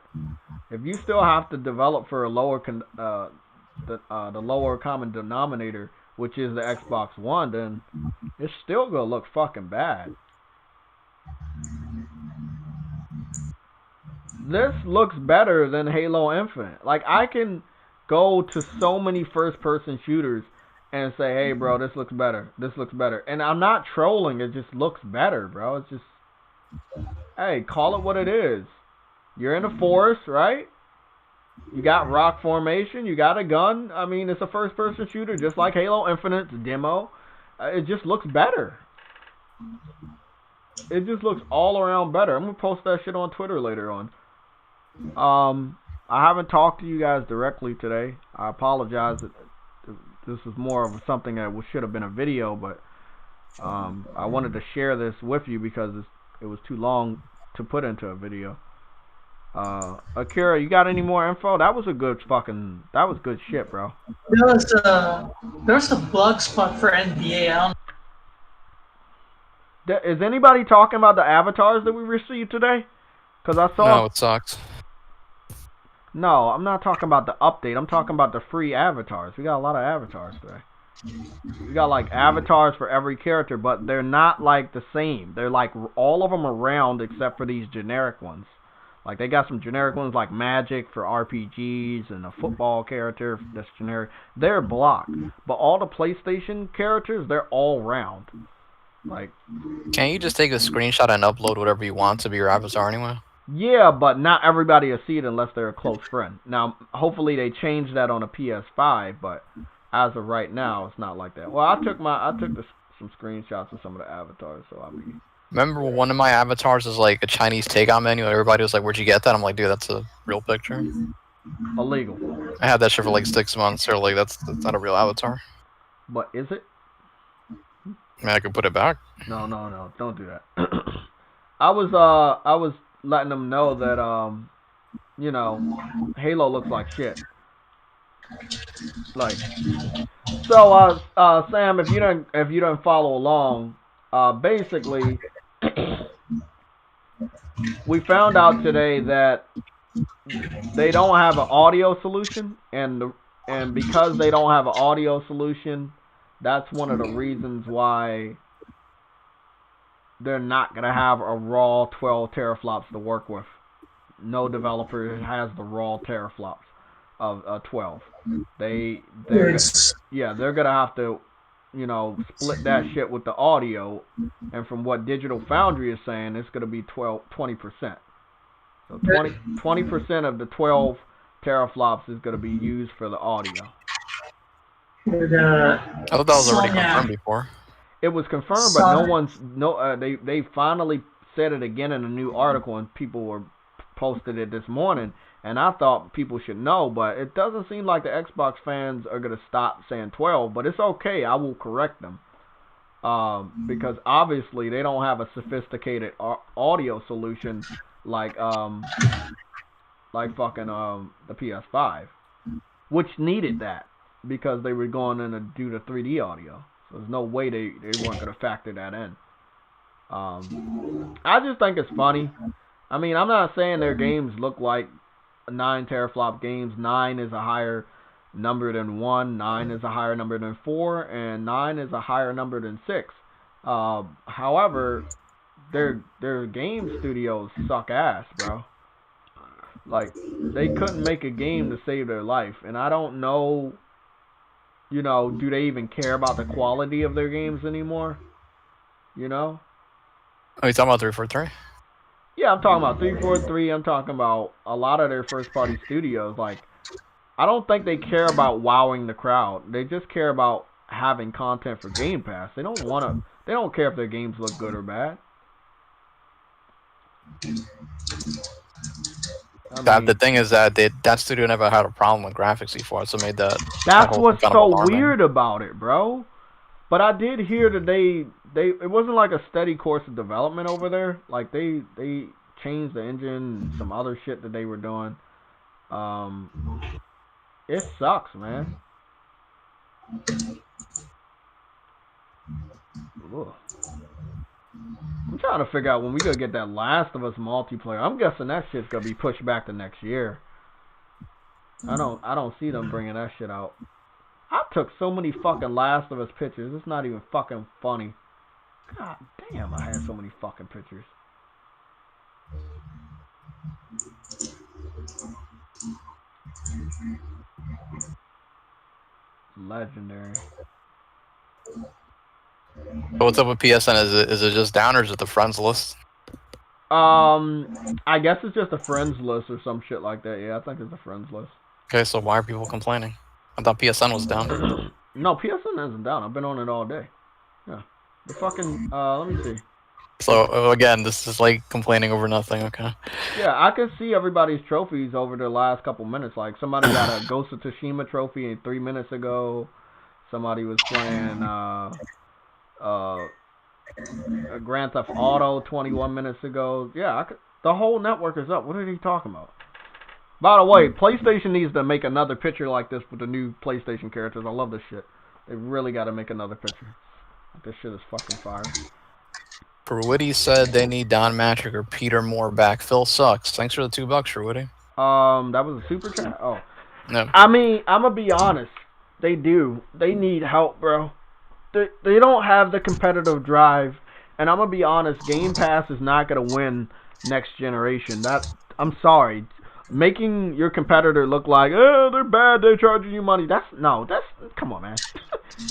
If you still have to develop for a lower the lower common denominator, which is the Xbox One, then it's still gonna look fucking bad. this looks better than Halo Infinite. Like, I can go to so many first-person shooters and say, hey, bro, this looks better. This looks better. And I'm not trolling. It just looks better, bro. It's just, hey, call it what it is. You're in a forest, right? You got rock formation. You got a gun. I mean, it's a first-person shooter just like Halo Infinite's demo. It just looks better. It just looks all around better. I'm going to post that shit on Twitter later on. I haven't talked to you guys directly today. I apologize. This is more of something that should have been a video, but I wanted to share this with you because it was too long to put into a video. Akira, you got any more info? That was good shit, bro. There's a blog spot for NBA. Is anybody talking about the avatars that we received today? Because I saw. No, it sucks. No, I'm not talking about the update. I'm talking about the free avatars. We got a lot of avatars today. We got like avatars for every character, but they're not like the same. They're like all of them are round except for these generic ones. Like they got some generic ones like Magic for RPGs and a football character that's generic. They're blocked, but all the PlayStation characters, they're all round. Like, can't you just take a screenshot and upload whatever you want to be your avatar anyway? Yeah, but not everybody will see it unless they're a close friend. Now, hopefully they change that on a PS5, but as of right now, it's not like that. Well, I took some screenshots of some of the avatars, so I'll be. Remember one of my avatars is like a Chinese takeout menu, and everybody was like, "Where'd you get that?" I'm like, "Dude, that's a real picture." Illegal. I had that shit for like 6 months. Or like, that's not a real avatar. But is it? I mean, I could put it back. No, don't do that. I was letting them know that Halo looks like shit. Like, so Sam, if you don't follow along, basically we found out today that they don't have an audio solution, and because they don't have an audio solution, that's one of the reasons why they're not going to have a raw 12 teraflops to work with. No developer has the raw teraflops of 12. They're going to have to, split that shit with the audio. And from what Digital Foundry is saying, it's going to be 20%. So 20% of the 12 teraflops is going to be used for the audio. I thought that was already confirmed before. It was confirmed, but they finally said it again in a new article, and people were posted it this morning. And I thought people should know, but it doesn't seem like the Xbox fans are gonna stop saying 12. But it's okay, I will correct them, because obviously they don't have a sophisticated audio solution like fucking the PS5, which needed that. Because they were going in to do the 3D audio. So there's no way they weren't going to factor that in. I just think it's funny. I mean, I'm not saying their games look like 9 teraflop games. 9 is a higher number than 1. 9 is a higher number than 4. And 9 is a higher number than 6. However, their game studios suck ass, bro. Like, they couldn't make a game to save their life. And I don't know... do they even care about the quality of their games anymore? Are you talking about 343? Yeah, I'm talking about 343. I'm talking about a lot of their first-party studios. Like, I don't think they care about wowing the crowd. They just care about having content for Game Pass. They don't care if their games look good or bad. The thing is that that studio never had a problem with graphics before, so made that. That's what's so weird about it, bro. But I did hear that it wasn't like a steady course of development over there. Like they changed the engine and some other shit that they were doing. It sucks, man. Ugh. I'm trying to figure out when we gonna get that Last of Us multiplayer. I'm guessing that shit's gonna be pushed back to next year. I don't see them bringing that shit out. I took so many fucking Last of Us pictures. It's not even fucking funny. God damn, I had so many fucking pictures. Legendary. So what's up with PSN? Is it just down or is it the friends list? I guess it's just a friends list or some shit like that. Yeah, I think it's a friends list. Okay, so why are people complaining? I thought PSN was down. No, PSN isn't down. I've been on it all day. Yeah. The fucking, let me see. So again, this is like complaining over nothing. Okay. Yeah, I can see everybody's trophies over the last couple minutes. Like somebody got a Ghost of Tsushima trophy 3 minutes ago. Somebody was playing a Grand Theft Auto 21 minutes ago. Yeah, the whole network is up. What are they talking about? By the way, PlayStation needs to make another picture like this with the new PlayStation characters. I love this shit. They really got to make another picture. This shit is fucking fire. Perwitty said they need Don Matrick or Peter Moore back. Phil sucks. Thanks for the $2, Perwitty. That was a super chat? Oh. No. I mean, I'm gonna be honest. They do. They need help, bro. They don't have the competitive drive. And I'm gonna be honest, Game Pass is not gonna win next generation. I'm sorry. Making your competitor look like, oh, they're bad, they're charging you money. Come on, man.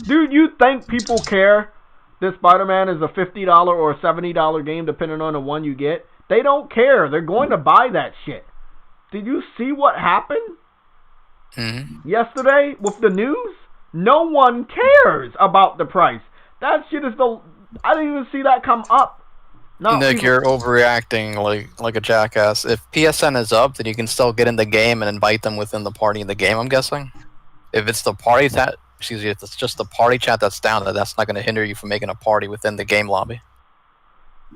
Dude, you think people care that Spider-Man is a $50 or a $70 game depending on the one you get? They don't care. They're going to buy that shit. Did you see what happened yesterday with the news? No one cares about the price. That shit is I didn't even see that come up. No, Nick, you're overreacting like a jackass. If PSN is up, then you can still get in the game and invite them within the party in the game, I'm guessing. If it's the party chat, if it's just the party chat that's down, that's not going to hinder you from making a party within the game lobby.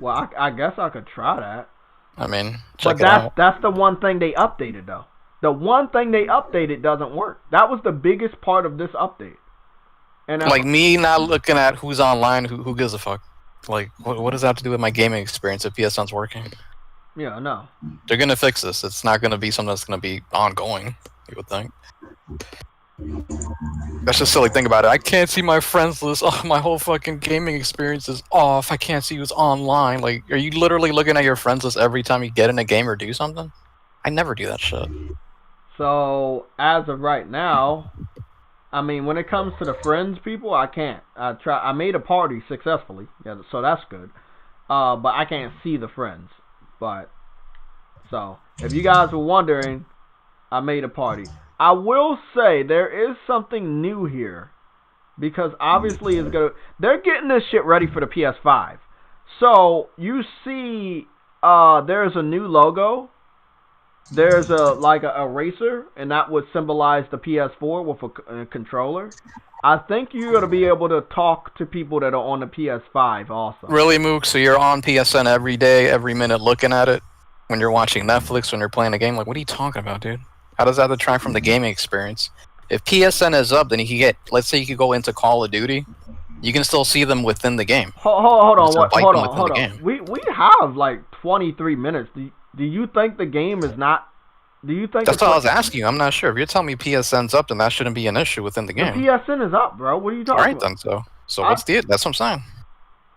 Well, I guess I could try that. I mean, check but it out. That's the one thing they updated, though. The one thing they updated doesn't work. That was the biggest part of this update. And like me not looking at who's online, who gives a fuck? Like, what does that have to do with my gaming experience if PSN's working? Yeah, no. They're going to fix this. It's not going to be something that's going to be ongoing, you would think. That's just silly. Think about it. I can't see my friends list. Oh, my whole fucking gaming experience is off. I can't see who's online. Like, are you literally looking at your friends list every time you get in a game or do something? I never do that shit. So, as of right now, I mean, when it comes to the friends people, I can't. I made a party successfully, yeah, so that's good. But I can't see the friends. But so, if you guys were wondering, I made a party. I will say there is something new here, because obviously they're getting this shit ready for the PS5. So you see, there's a new logo. There's like a eraser, and that would symbolize the PS4 with a controller. I think you're going to be able to talk to people that are on the PS5 also. Really, Mook? So you're on PSN every day, every minute looking at it? When you're watching Netflix, when you're playing a game? Like, what are you talking about, dude? How does that detract from the gaming experience? If PSN is up, then you can get, let's say you could go into Call of Duty, you can still see them within the game. Hold on. We have like 23 minutes. Do you think the game is not... Do you think... That's what I was asking you. I'm not sure. If you're telling me PSN's up, then that shouldn't be an issue within the game. The PSN is up, bro. What are you talking about? Alright then, so what's the... That's what I'm saying.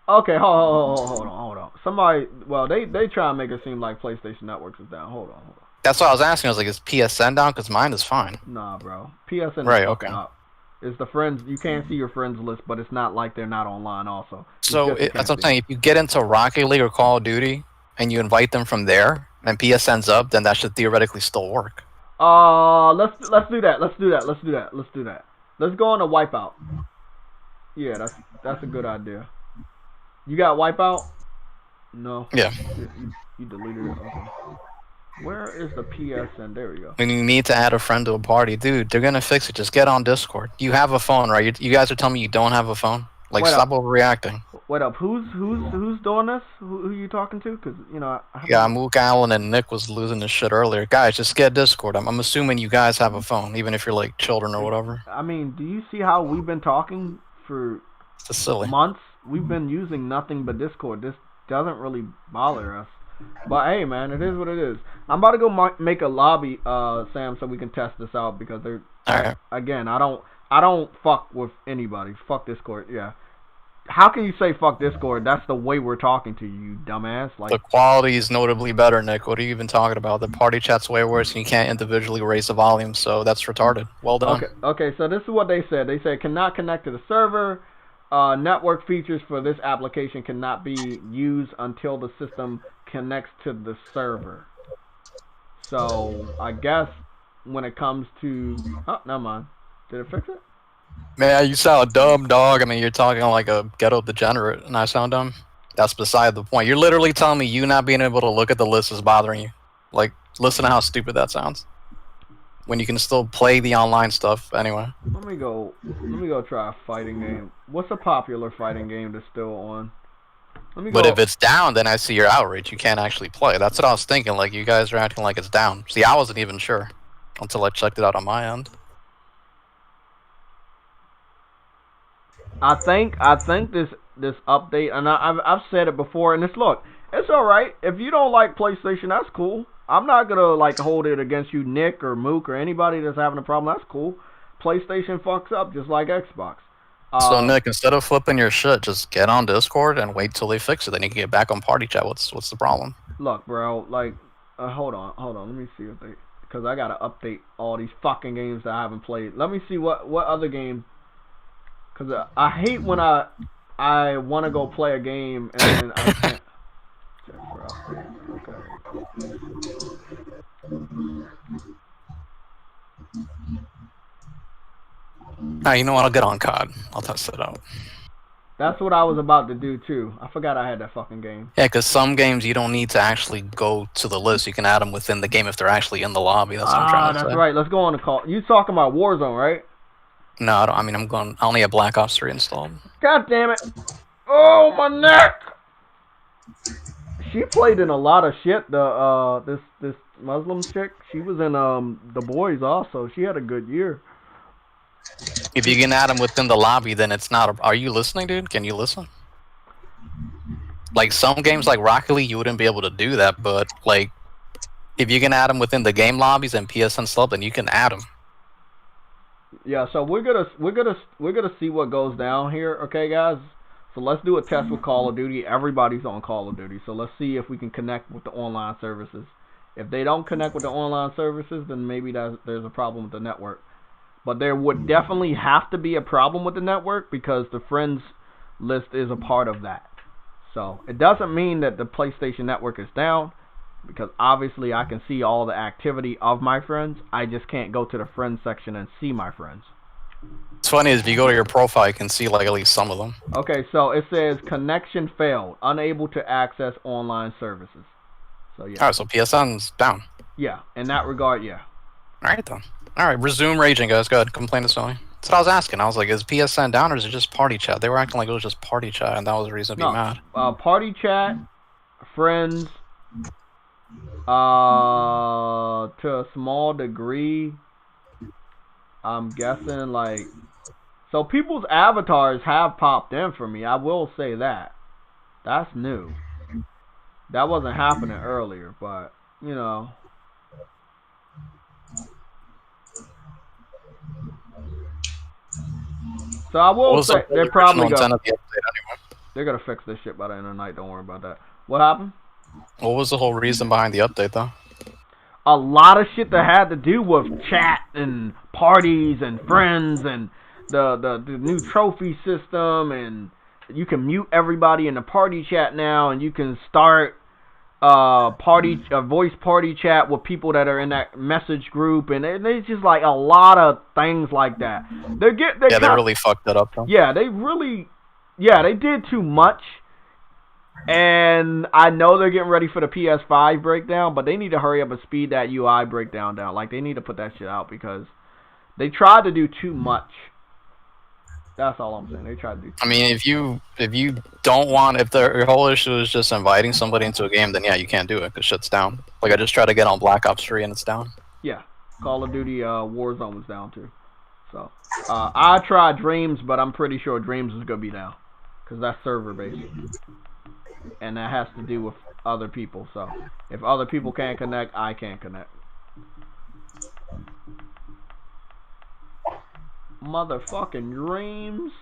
Okay, hold on. Somebody... Well, they try to make it seem like PlayStation Networks is down. Hold on. That's what I was asking. I was like, is PSN down? Because mine is fine. Nah, bro. PSN is right, okay. up. It's the friends... You can't see your friends list, but it's not like they're not online also. So, that's what I'm saying. If you get into Rocket League or Call of Duty, and you invite them from there, and PSN's up, then that should theoretically still work. Let's do that. Let's do that. Let's go on a Wipeout. Yeah, that's a good idea. You got Wipeout? No. Yeah. You deleted it. Okay. Where is the PSN? There we go. When you need to add a friend to a party, dude, they're gonna fix it. Just get on Discord. You have a phone, right? You guys are telling me you don't have a phone? Like, stop overreacting. Wait up. Who's doing this? Who are you talking to? Because, you know, yeah, Mook Allen and Nick was losing this shit earlier. Guys, just get Discord. I'm assuming you guys have a phone, even if you're like children or whatever. I mean, do you see how we've been talking for months? We've been using nothing but Discord. This doesn't really bother us. But hey, man, it is what it is. I'm about to go make a lobby, Sam, so we can test this out, because they're... Alright. Again, I don't fuck with anybody. Fuck Discord, yeah. how can you say fuck Discord? That's the way we're talking to you, you dumbass. Like, the quality is notably better, Nick. What are you even talking about? The party chat's way worse, and you can't individually raise the volume, so that's retarded. Well done. Okay, so this is what they said. They said cannot connect to the server. Network features for this application cannot be used until the system connects to the server. So I guess when it comes to, oh, never mind. Did it fix it? Man, you sound dumb, dog. I mean, you're talking like a ghetto degenerate, and I sound dumb. That's beside the point. You're literally telling me you not being able to look at the list is bothering you. Like, listen to how stupid that sounds. When you can still play the online stuff anyway. Let me go try a fighting game. What's a popular fighting game that's still on? But if it's down, then I see your outrage. You can't actually play. That's what I was thinking. Like, you guys are acting like it's down. See, I wasn't even sure until I checked it out on my end. I think this update, and I've said it before, and it's all right. If you don't like PlayStation, that's cool. I'm not gonna like hold it against you, Nick or Mook or anybody that's having a problem. That's cool. PlayStation fucks up just like Xbox. So Nick, instead of flipping your shit, just get on Discord and wait till they fix it. Then you can get back on party chat. What's the problem? Look, bro. Like, hold on. Let me see if they, because I gotta update all these fucking games that I haven't played. Let me see what other game. Because I hate when I want to go play a game and then I can't. Check for updates. Okay. You know what? I'll get on COD. I'll test it out. That's what I was about to do too. I forgot I had that fucking game. Yeah, because some games you don't need to actually go to the list. You can add them within the game if they're actually in the lobby. That's what I'm trying to say. That's right. Let's go on the call. You talking about Warzone, right? No, I don't. I mean, I only have Black Ops 3 installed. God damn it! Oh, my neck! She played in a lot of shit. This Muslim chick. She was in The Boys also. She had a good year. If you can add them within the lobby, then it's not. Are you listening, dude? Can you listen? Like some games, like Rocket League, you wouldn't be able to do that. But like, if you can add them within the game lobbies and PSN stuff, then you can add them. Yeah, so we're gonna see what goes down here, okay, guys? So let's do a test with Call of Duty. Everybody's on Call of Duty, so let's see if we can connect with the online services. If they don't connect with the online services, then maybe there's a problem with the network. But there would definitely have to be a problem with the network because the friends list is a part of that. So it doesn't mean that the PlayStation Network is down, because obviously I can see all the activity of my friends. I just can't go to the friends section and see my friends. It's funny is if you go to your profile, you can see like at least some of them. Okay, so it says connection failed, unable to access online services. So yeah. Alright, so PSN's down. Yeah, in that regard, yeah. Alright then. Alright, resume raging, guys. Go ahead, complain to Sony. That's what I was asking. I was like, is PSN down or is it just party chat? They were acting like it was just party chat, and that was the reason to be mad. Party chat, friends, to a small degree, I'm guessing, like, so people's avatars have popped in for me. I will say that. That's new. That wasn't happening earlier, but, you know. So I will say they're probably they're gonna fix this shit by the end of the night. Don't worry about that. What happened? What was the whole reason behind the update, though? A lot of shit that had to do with chat and parties and friends and the new trophy system, and you can mute everybody in the party chat now, and you can start voice party chat with people that are in that message group, and it's just like a lot of things like that. They really fucked that up, though. Yeah, they did too much. And I know they're getting ready for the PS5 breakdown, but they need to hurry up and speed that UI breakdown down. Like, they need to put that shit out because they tried to do too much. That's all I'm saying. They tried to do too much. I mean, if you don't want, if your whole issue is just inviting somebody into a game, then yeah, you can't do it because shit's down. Like, I just tried to get on Black Ops 3 and it's down. Yeah, Call of Duty Warzone was down too. So, I tried Dreams, but I'm pretty sure Dreams is going to be down because that's server-based. And that has to do with other people. So if other people can't connect, I can't connect. Motherfucking Dreams.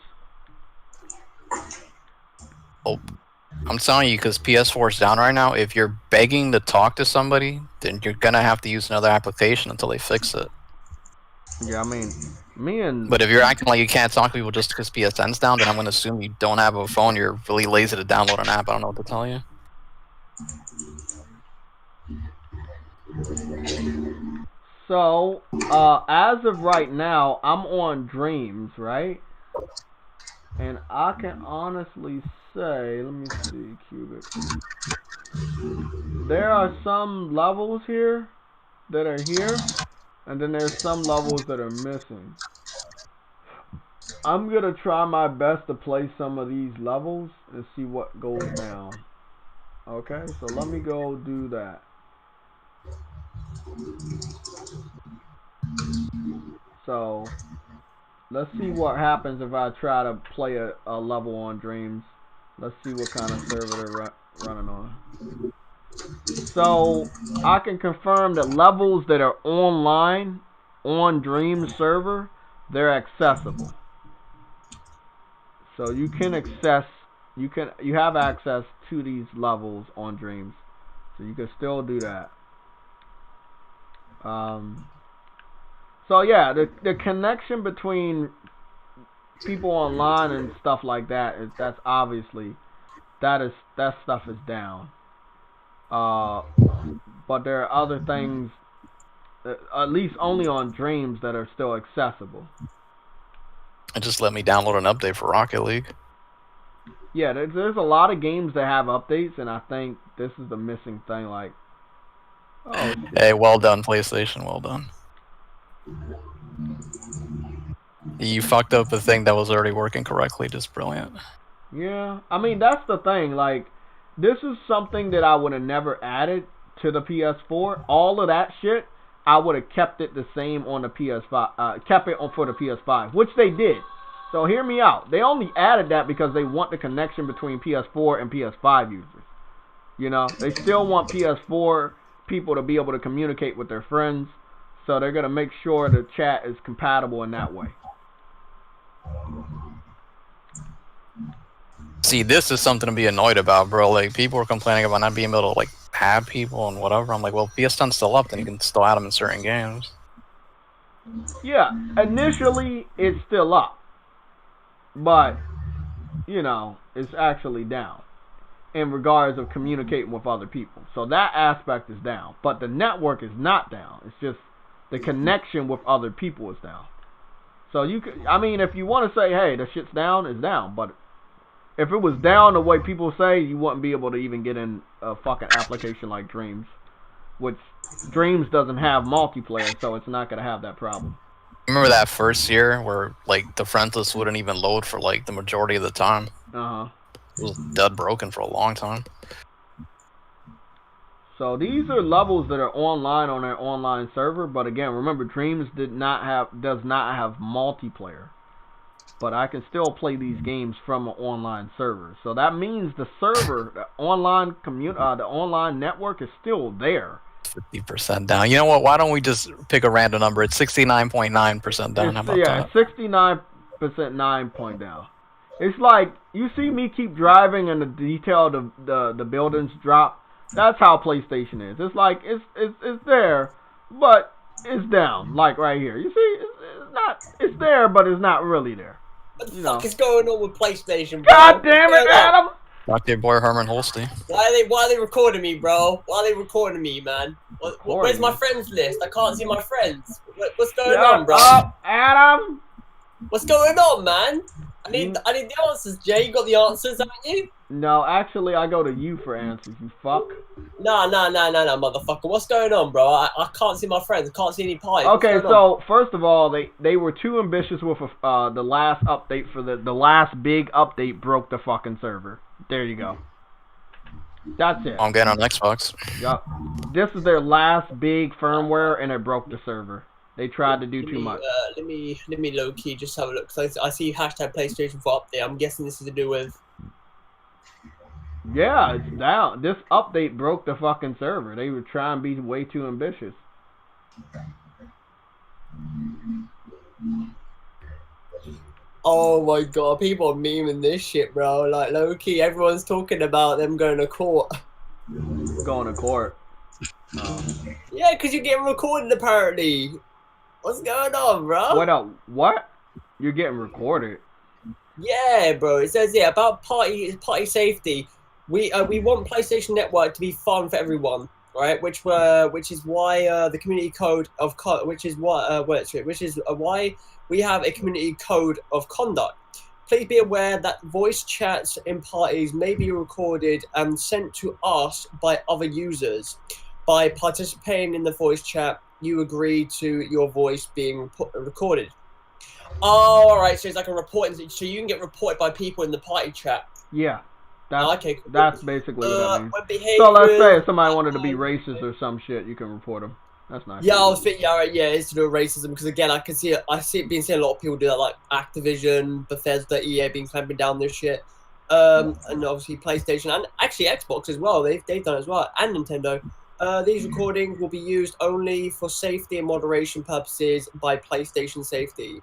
Oh, I'm telling you, because PS4 is down right now. If you're begging to talk to somebody, then you're gonna have to use another application until they fix it. Yeah, I mean, me and... But if you're acting like you can't talk to people just because PSN's down, then I'm gonna assume you don't have a phone. You're really lazy to download an app. I don't know what to tell you. So, as of right now, I'm on Dreams, right? And I can honestly say, let me see, Cubic. There are some levels here that are here, and then there's some levels that are missing. I'm gonna try my best to play some of these levels and see what goes down. Okay, so let me go do that. So, let's see what happens if I try to play a level on Dreams. Let's see what kind of server they're running on. So, I can confirm that levels that are online on Dreams server, they're accessible. So you can access, you have access to these levels on Dreams. So you can still do that. So yeah, the connection between people online and stuff like that that's obviously that stuff is down. But there are other things, at least only on Dreams, that are still accessible. And just let me download an update for Rocket League. Yeah, there's a lot of games that have updates, and I think this is the missing thing. Like, oh, hey, well done, PlayStation. Well done. You fucked up a thing that was already working correctly. Just brilliant. Yeah, I mean, that's the thing. Like, this is something that I would have never added to the PS4. All of that shit, I would have kept it the same on the PS5. Kept it for the PS5, which they did. So hear me out. They only added that because they want the connection between PS4 and PS5 users. You know, they still want PS4 people to be able to communicate with their friends. So they're going to make sure the chat is compatible in that way. See, this is something to be annoyed about, bro. Like, people are complaining about not being able to, like, add people and whatever. I'm like, well, PSN's still up, then you can still add them in certain games. Yeah, initially, it's still up. But, you know, it's actually down in regards of communicating with other people. So that aspect is down. But the network is not down. It's just the connection with other people is down. So you could, I mean, if you want to say, hey, the shit's down, it's down. But if it was down the way people say, you wouldn't be able to even get in a fucking application like Dreams. Which Dreams doesn't have multiplayer, so it's not going to have that problem. Remember that first year where, like, the friends list wouldn't even load for, like, the majority of the time? Uh-huh. It was dead broken for a long time. So these are levels that are online on their online server, but again, remember, Dreams does not have multiplayer. But I can still play these games from an online server. So that means the server, the online network is still there. 50% down. You know what? Why don't we just pick a random number? It's 69.9% down. How about that? 69% 9 point down. It's like, you see me keep driving and the detail of the buildings drop. That's how PlayStation is. It's like, it's there, but it's down. Like right here. You see, it's there, but it's not really there. What the fuck is going on with PlayStation, bro? God damn it, Adam! Talk to your boy Herman Holstein. Why are they recording me, bro? Why are they recording me, man? Where's my friends list? I can't see my friends. What's going on, bro? Up, Adam! What's going on, man? I need the answers, Jay. You got the answers, haven't you? No, actually, I go to you for answers, you fuck. No, motherfucker. What's going on, bro? I can't see my friends. I can't see any pies. Okay, so first of all, they were too ambitious with the last update for the last big update broke the fucking server. There you go. That's it. I'm getting on Xbox. Yup. This is their last big firmware, and it broke the server. They tried to do too much. Let me low key just have a look. So I see hashtag PlayStation 4 update. I'm guessing this is to do with. Yeah, it's down. This update broke the fucking server. They were trying to be way too ambitious. Oh my god, people are memeing this shit, bro. Like, low key, everyone's talking about them going to court. Going to court. Yeah, because you're getting recorded apparently. What's going on, bro? What up? What? You're getting recorded? Yeah, bro. It says here about party safety. We want PlayStation Network to be fun for everyone, right? Which is why the community code of which is why we have a community code of conduct. Please be aware that voice chats in parties may be recorded and sent to us by other users. By participating in the voice chat, you agree to your voice being recorded. Oh, all right. So it's like a reporting. So you can get reported by people in the party chat. Yeah. That's, okay, cool. That's basically what I mean. Behavior, so let's say if somebody wanted to be racist or some shit, you can report them. That's nice. Yeah, I was thinking, yeah, it's to do with racism because again, I see it being seen a lot of people do that, like Activision, Bethesda, EA being clamping down this shit, and obviously PlayStation and actually Xbox as well. They've done it as well, and Nintendo. These recordings will be used only for safety and moderation purposes by PlayStation Safety.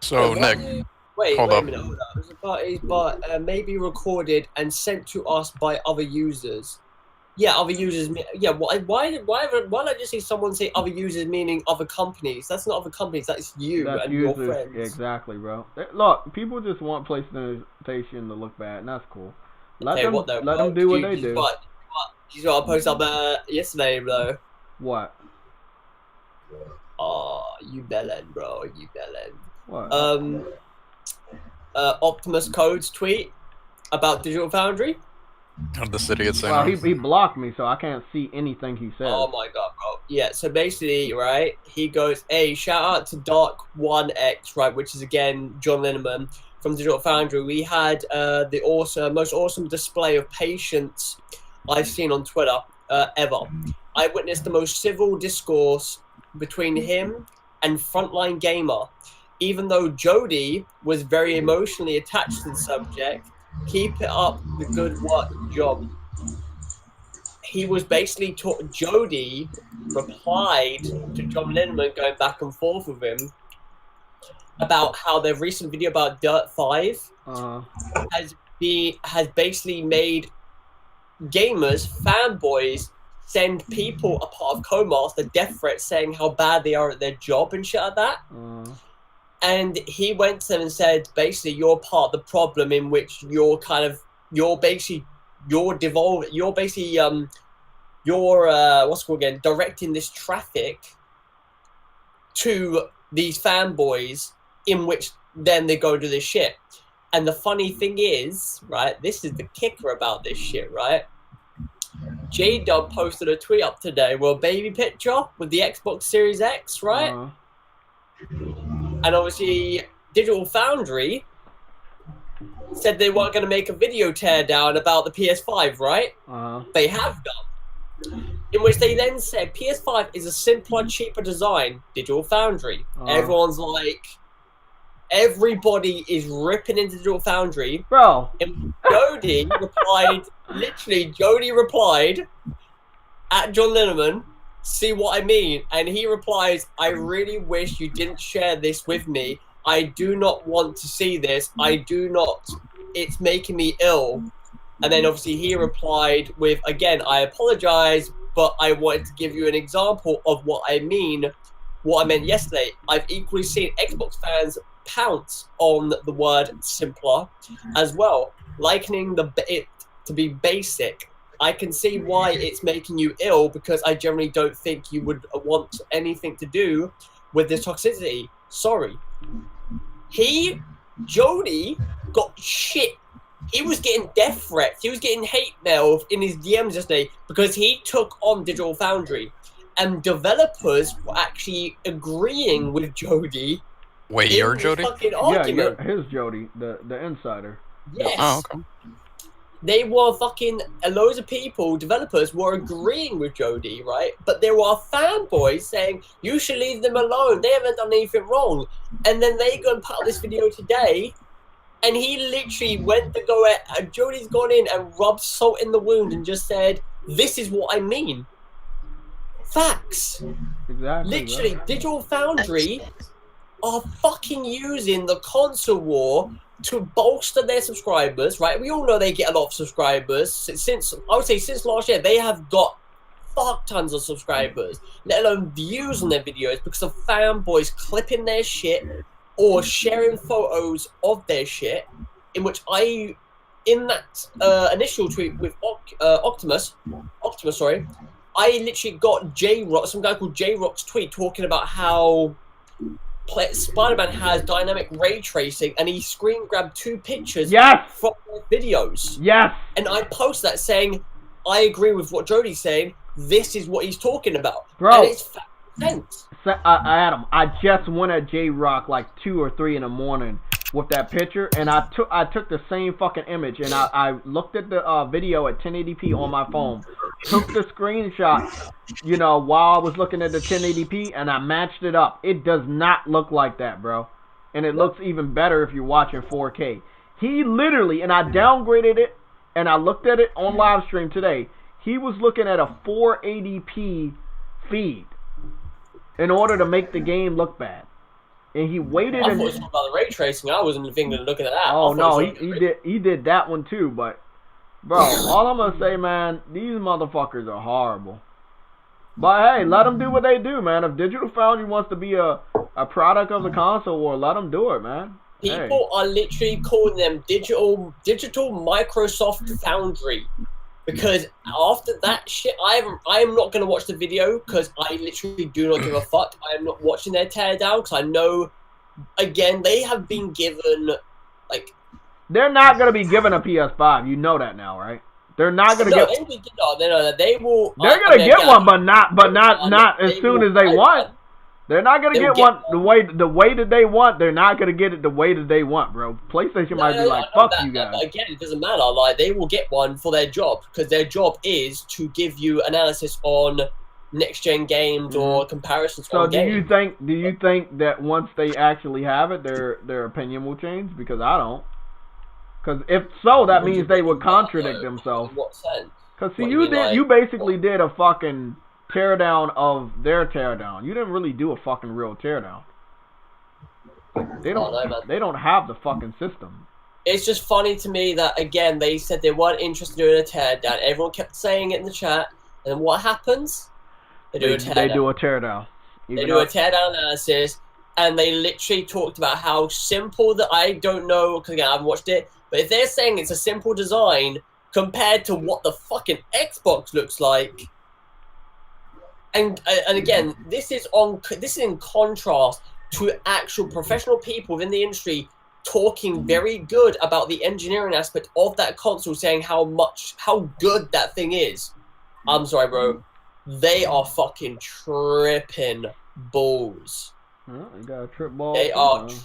So Nick, wait hold up. A minute, hold up. There's a party, but may be recorded and sent to us by other users. Yeah, other users. Yeah, why did I just see someone say other users meaning other companies? That's not other companies. That's you and users, your friends. Exactly, bro. Look, people just want PlayStation to look bad, and that's cool. Let them do what they do. You know what I posted up yesterday, bro. What? Oh, you bellend, bro. You bellend. What? Optimus Code's tweet about Digital Foundry. The city it's saying. Well, he blocked me, so I can't see anything he says. Oh my god, bro. Yeah, so basically, right, he goes, hey, shout out to Dark1X, right, which is again John Linneman from Digital Foundry. We had the most awesome display of patience I've seen on Twitter ever. I witnessed the most civil discourse between him and Frontline Gamer. Even though Jody was very emotionally attached to the subject, keep it up the good work job. He was basically Jody replied to John Linneman going back and forth with him about how their recent video about Dirt 5 has basically made gamers, fanboys, send people a part of Codemaster death threats saying how bad they are at their job and shit like that. And he went to them and said, basically, you're part of the problem in which you're directing this traffic to these fanboys in which then they go do this shit. And the funny thing is, right, this is the kicker about this shit, right? J-Dub posted a tweet up today with a baby picture with the Xbox Series X, right? And obviously, Digital Foundry said they weren't going to make a video teardown about the PS5, right? They have done. In which they then said PS5 is a simpler, cheaper design. Digital Foundry. Everyone's like, everybody is ripping into Digital Foundry. Bro. And Jody replied at John Linneman, see what I mean? And he replies, I really wish you didn't share this with me. I do not want to see this. It's making me ill. And then obviously he replied with, again, I apologize, but I wanted to give you an example of what I meant yesterday. I've equally seen Xbox fans pounce on the word simpler as well, likening it to be basic. I can see why it's making you ill because I generally don't think you would want anything to do with this toxicity. Sorry. Jody got shit. He was getting death threats. He was getting hate mail in his DMs yesterday because he took on Digital Foundry. And developers were actually agreeing with Jody. Wait, you're Jody? Yeah, his Jody, the insider. Yes. Oh, okay. They were loads of people, developers, were agreeing with Jody, right? But there were fanboys saying, you should leave them alone. They haven't done anything wrong. And then they go and put out this video today, and he literally went to go at, Jody's gone in and rubbed salt in the wound and just said, this is what I mean. Facts. Exactly. Literally, bro. Digital Foundry are fucking using the console war to bolster their subscribers, right? We all know they get a lot of subscribers. Since I would say since last year, they have got fuck tons of subscribers, let alone views on their videos, because of fanboys clipping their shit or sharing photos of their shit. In which in that initial tweet with Optimus, sorry, I literally got J-Rock, some guy called J-Rock's tweet talking about how Spider-Man has dynamic ray tracing, and he screen grabbed 2 pictures from their videos. Yes. And I posted that saying, I agree with what Jody's saying. This is what he's talking about. Bro. And it's sense. Adam, I just went at J-Rock like 2 or 3 in the morning with that picture, and I took the same fucking image, and I looked at the video at 1080p on my phone, took the screenshot, you know, while I was looking at the 1080p, and I matched it up. It does not look like that, bro. And it looks even better if you're watching 4K. He literally, and I downgraded it, and I looked at it on live stream today, he was looking at a 480p feed in order to make the game look bad. And he waited. I thought it was about the ray tracing. I wasn't thinking of looking at that. Oh no, he did that one too. But bro, all I'm gonna say, man, these motherfuckers are horrible. But hey, let them do what they do, man. If Digital Foundry wants to be a product of the console war, let them do it, man. People are literally calling them digital Microsoft Foundry. Because after that shit, I am not going to watch the video, because I literally do not give a fuck. I am not watching their teardown, because I know, again, they have been given, like... They're not going to be given a PS5. You know that now, right? They're not going to get... They will... They're going to get one, but not as soon as they want. They're not gonna get one the way that they want. They're not gonna get it the way that they want, bro. PlayStation might be like, fuck you guys. But again, it doesn't matter. Like, they will get one for their job, because their job is to give you analysis on next gen games or comparisons. So do you think that once they actually have it, their opinion will change? Because I don't. Because if so, that means they would contradict themselves. In what sense? Because see, you basically did a fucking teardown of their teardown. You didn't really do a fucking real teardown. They don't have the fucking system. It's just funny to me that, again, they said they weren't interested in doing a teardown. Everyone kept saying it in the chat, and then what happens? They do a teardown. They do a teardown. They do a teardown analysis, and they literally talked about how simple that I don't know, because again, I haven't watched it, but if they're saying it's a simple design compared to what the fucking Xbox looks like, and again, this is in contrast to actual professional people within the industry talking very good about the engineering aspect of that console, saying how good that thing is. I'm sorry, bro. They are fucking tripping balls. Well, you got a trip ball. They are tripping.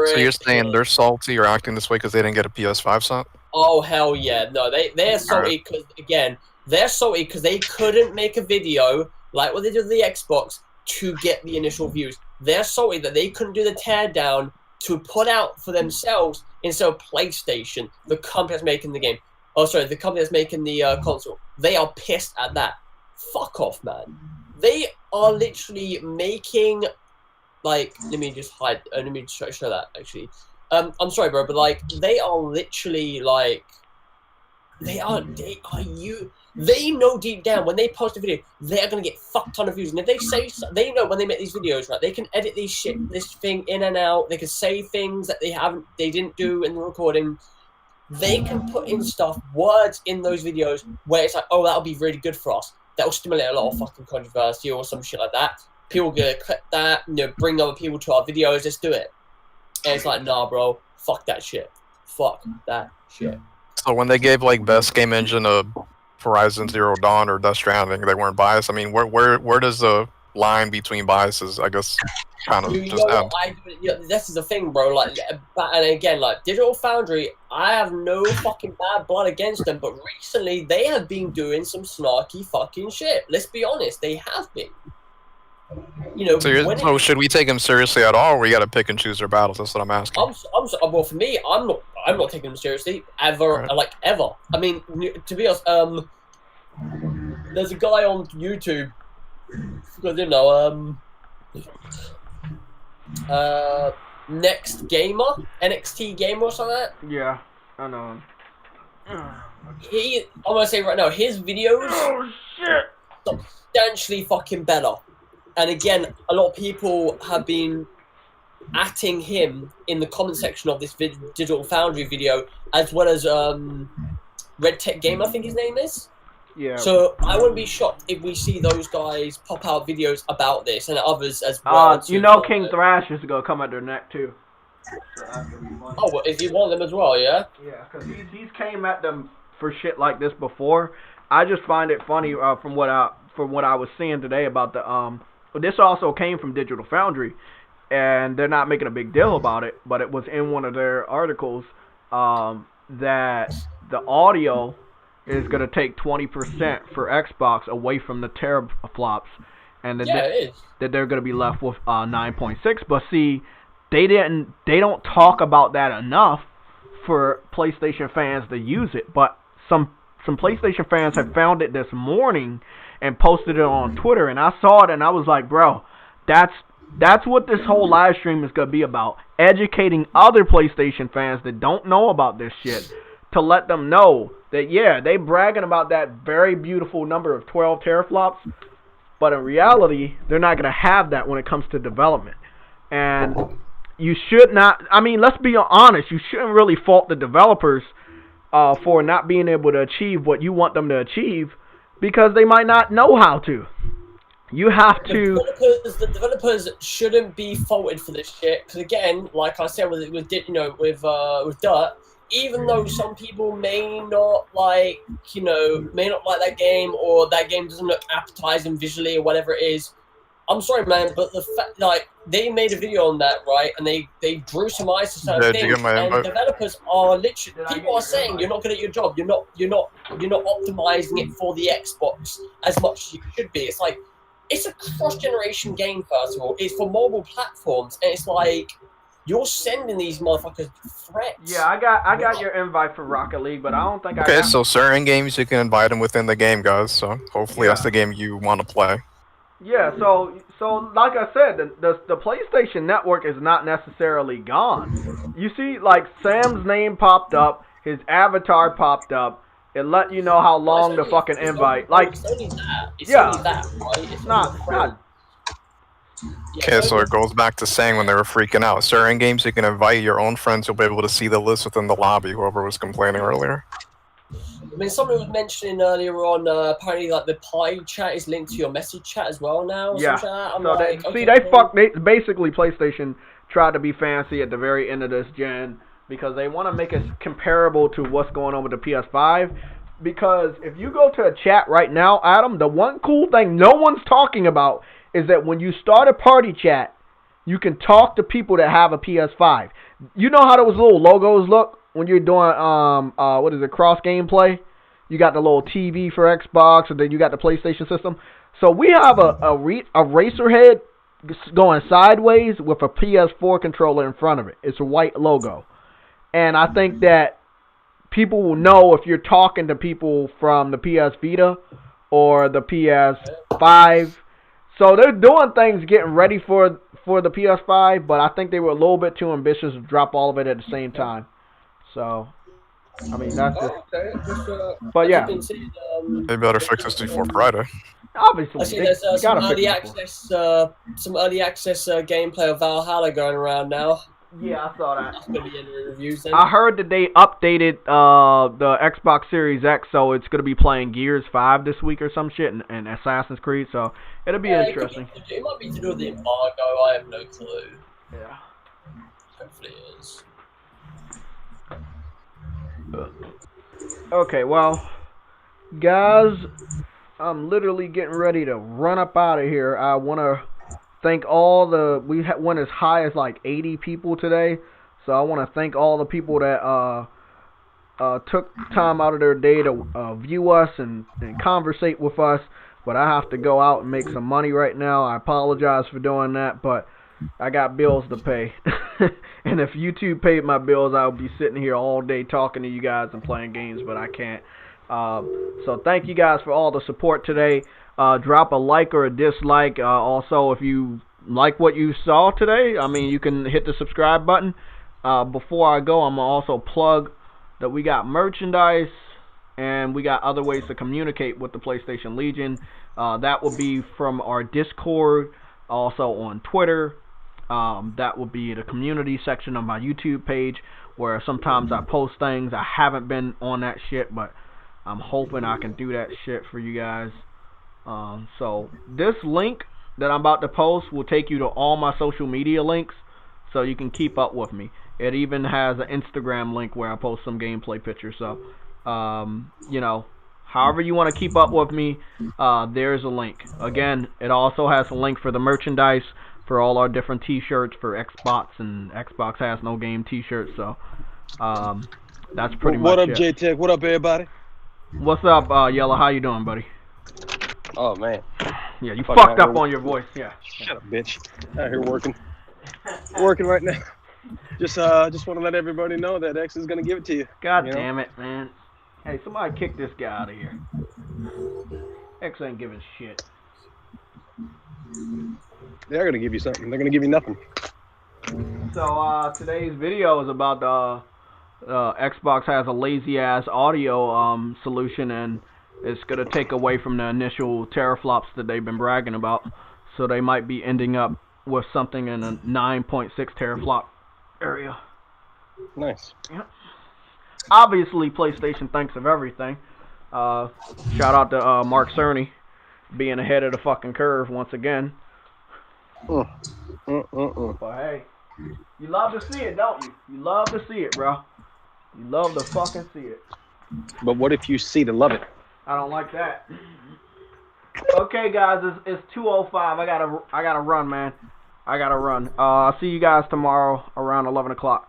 So you're saying they're salty or acting this way because they didn't get a PS5 set? Oh, hell yeah. No, they're salty because, again, they couldn't make a video like what they did with the Xbox to get the initial views. They're salty that they couldn't do the teardown to put out for themselves instead of PlayStation, the company that's making the game. Oh, sorry, the company that's making the console. They are pissed at that. Fuck off, man. They are literally making, like, let me just hide. Let me show that actually. I'm sorry, bro, but like, they are literally like, they know deep down when they post a video, they're gonna get fuck ton of views. And if they say, they know when they make these videos, right, they can edit this thing in and out. They can say things that they didn't do in the recording. They can put in words in those videos where it's like, oh, that'll be really good for us. That'll stimulate a lot of fucking controversy or some shit like that. People are gonna clip that, bring other people to our videos, let's do it. And it's like, nah, bro, fuck that shit. Fuck that shit. So when they gave like best game engine of Horizon Zero Dawn or Death Stranding, they weren't biased. I mean, where does the line between biases, I guess, kind of just end? This is the thing, bro. Like, and again, like Digital Foundry, I have no fucking bad blood against them, but recently they have been doing some snarky fucking shit. Let's be honest, they have been. So should we take them seriously at all, or we got to pick and choose their battles? That's what I'm asking. Well, for me, I'm not taking them seriously ever. Right. Like ever. I mean, to be honest, there's a guy on YouTube. Next Gamer, NXT Gamer or something like that. Yeah, I know. I'm gonna say right now, his videos substantially fucking better. And again, a lot of people have been atting him in the comment section of this Digital Foundry video, as well as Red Tech Game, I think his name is. Yeah. So I wouldn't be shocked if we see those guys pop out videos about this and others as well. You know, King Thrash is gonna come at their neck too. So that's gonna be funny. Oh, well, if you want them as well, yeah. Yeah, because he's came at them for shit like this before. I just find it funny from what I was seeing today about the This also came from Digital Foundry, and they're not making a big deal about it, but it was in one of their articles that the audio is going to take 20% for Xbox away from the teraflops, and that, that they're going to be left with 9.6. But see, they don't talk about that enough for PlayStation fans to use it. But some PlayStation fans have found it this morning and posted it on Twitter, and I saw it and I was like, bro, that's what this whole live stream is going to be about. Educating other PlayStation fans that don't know about this shit, to let them know that, yeah, they bragging about that very beautiful number of 12 teraflops, but in reality, they're not going to have that when it comes to development. And you should not, I mean, let's be honest, you shouldn't really fault the developers for not being able to achieve what you want them to achieve, because they might not know how to. You have to. The developers shouldn't be faulted for this shit. Because again, like I said, with Dirt, even though some people may not like that game, or that game doesn't look appetizing visually or whatever it is, I'm sorry, man, but the fact, like, they made a video on that, right? And they drew some eyes to certain things. And developers are literally, people are saying you're not good at your job. You're not optimizing it for the Xbox as much as you should be. It's like, it's a cross-generation game, first of all. It's for mobile platforms, and it's like, you're sending these motherfuckers threats. Yeah, I got your invite for Rocket League, but I don't think I got... so certain games you can invite them within the game, guys. So hopefully that's the game you want to play. Yeah, so like I said, the PlayStation Network is not necessarily gone. You see, like, Sam's name popped up, his avatar popped up. It let you know how long the fucking invite. Like, it's only that. It's yeah, only that, right? It's not. Okay, so it goes back to saying when they were freaking out. Certain games you can invite your own friends. You'll be able to see the list within the lobby. Whoever was complaining earlier. I mean, someone was mentioning earlier on, apparently, like, the party chat is linked to your message chat as well now. Or yeah. something like that. They basically, PlayStation tried to be fancy at the very end of this gen, because they want to make it comparable to what's going on with the PS5. Because if you go to a chat right now, Adam, the one cool thing no one's talking about is that when you start a party chat, you can talk to people that have a PS5. You know how those little logos look when you're doing cross gameplay? You got the little TV for Xbox, and then you got the PlayStation system. So we have a racer head going sideways with a PS4 controller in front of it. It's a white logo. And I think that people will know if you're talking to people from the PS Vita or the PS5. So they're doing things, getting ready for the PS5, but I think they were a little bit too ambitious to drop all of it at the same time. So, I mean, that's just... but yeah. They better fix this before Friday. Obviously. I see there's some early access gameplay of Valhalla going around now. Yeah, I saw that. That's gonna be in the reviews then. I heard that they updated the Xbox Series X, so it's going to be playing Gears 5 this week or some shit, and Assassin's Creed, so it'll be interesting. It might be to do with the embargo, I have no clue. Yeah. Hopefully it is. Okay, well, guys, I'm literally getting ready to run up out of here. I want to thank all we went as high as like 80 people today, so I want to thank all the people that took time out of their day to view us and conversate with us. But I have to go out and make some money right now. I apologize for doing that, but I got bills to pay. And if YouTube paid my bills, I would be sitting here all day talking to you guys and playing games, but I can't. So thank you guys for all the support today. Drop a like or a dislike. Also, if you like what you saw today, I mean, you can hit the subscribe button. Before I go, I'm going to also plug that we got merchandise and we got other ways to communicate with the PlayStation Legion. That will be from our Discord, also on Twitter. That will be the community section of my YouTube page, where sometimes I post things. I haven't been on that shit, but I'm hoping I can do that shit for you guys. So this link that I'm about to post will take you to all my social media links, so you can keep up with me. It even has an Instagram link where I post some gameplay pictures. So, you know, however you want to keep up with me, there's a link. Again, it also has a link for the merchandise for all our different t-shirts for Xbox and Xbox Has No Game t-shirts. So, that's pretty much it. What up, J-Tech? What up, everybody? What's up, Yellow? How you doing, buddy? Oh, man. Yeah, you fucked up on your voice. Yeah. Shut up, bitch. Out here working. Working right now. Just want to let everybody know that X is going to give it to you. God damn it, man. Hey, somebody kick this guy out of here. X ain't giving shit. They're going to give you something. They're going to give you nothing. So, today's video is about Xbox has a lazy-ass audio solution, and it's going to take away from the initial teraflops that they've been bragging about. So they might be ending up with something in a 9.6 teraflop area. Nice. Yep. Obviously, PlayStation thinks of everything. Shout out to Mark Cerny being ahead of the fucking curve once again. But hey, you love to see it, don't you? You love to see it, bro. You love to fucking see it. But what if you see to love it? I don't like that. Okay, guys, it's 2:05. I gotta run, man. I gotta run. I'll see you guys tomorrow around 11 o'clock.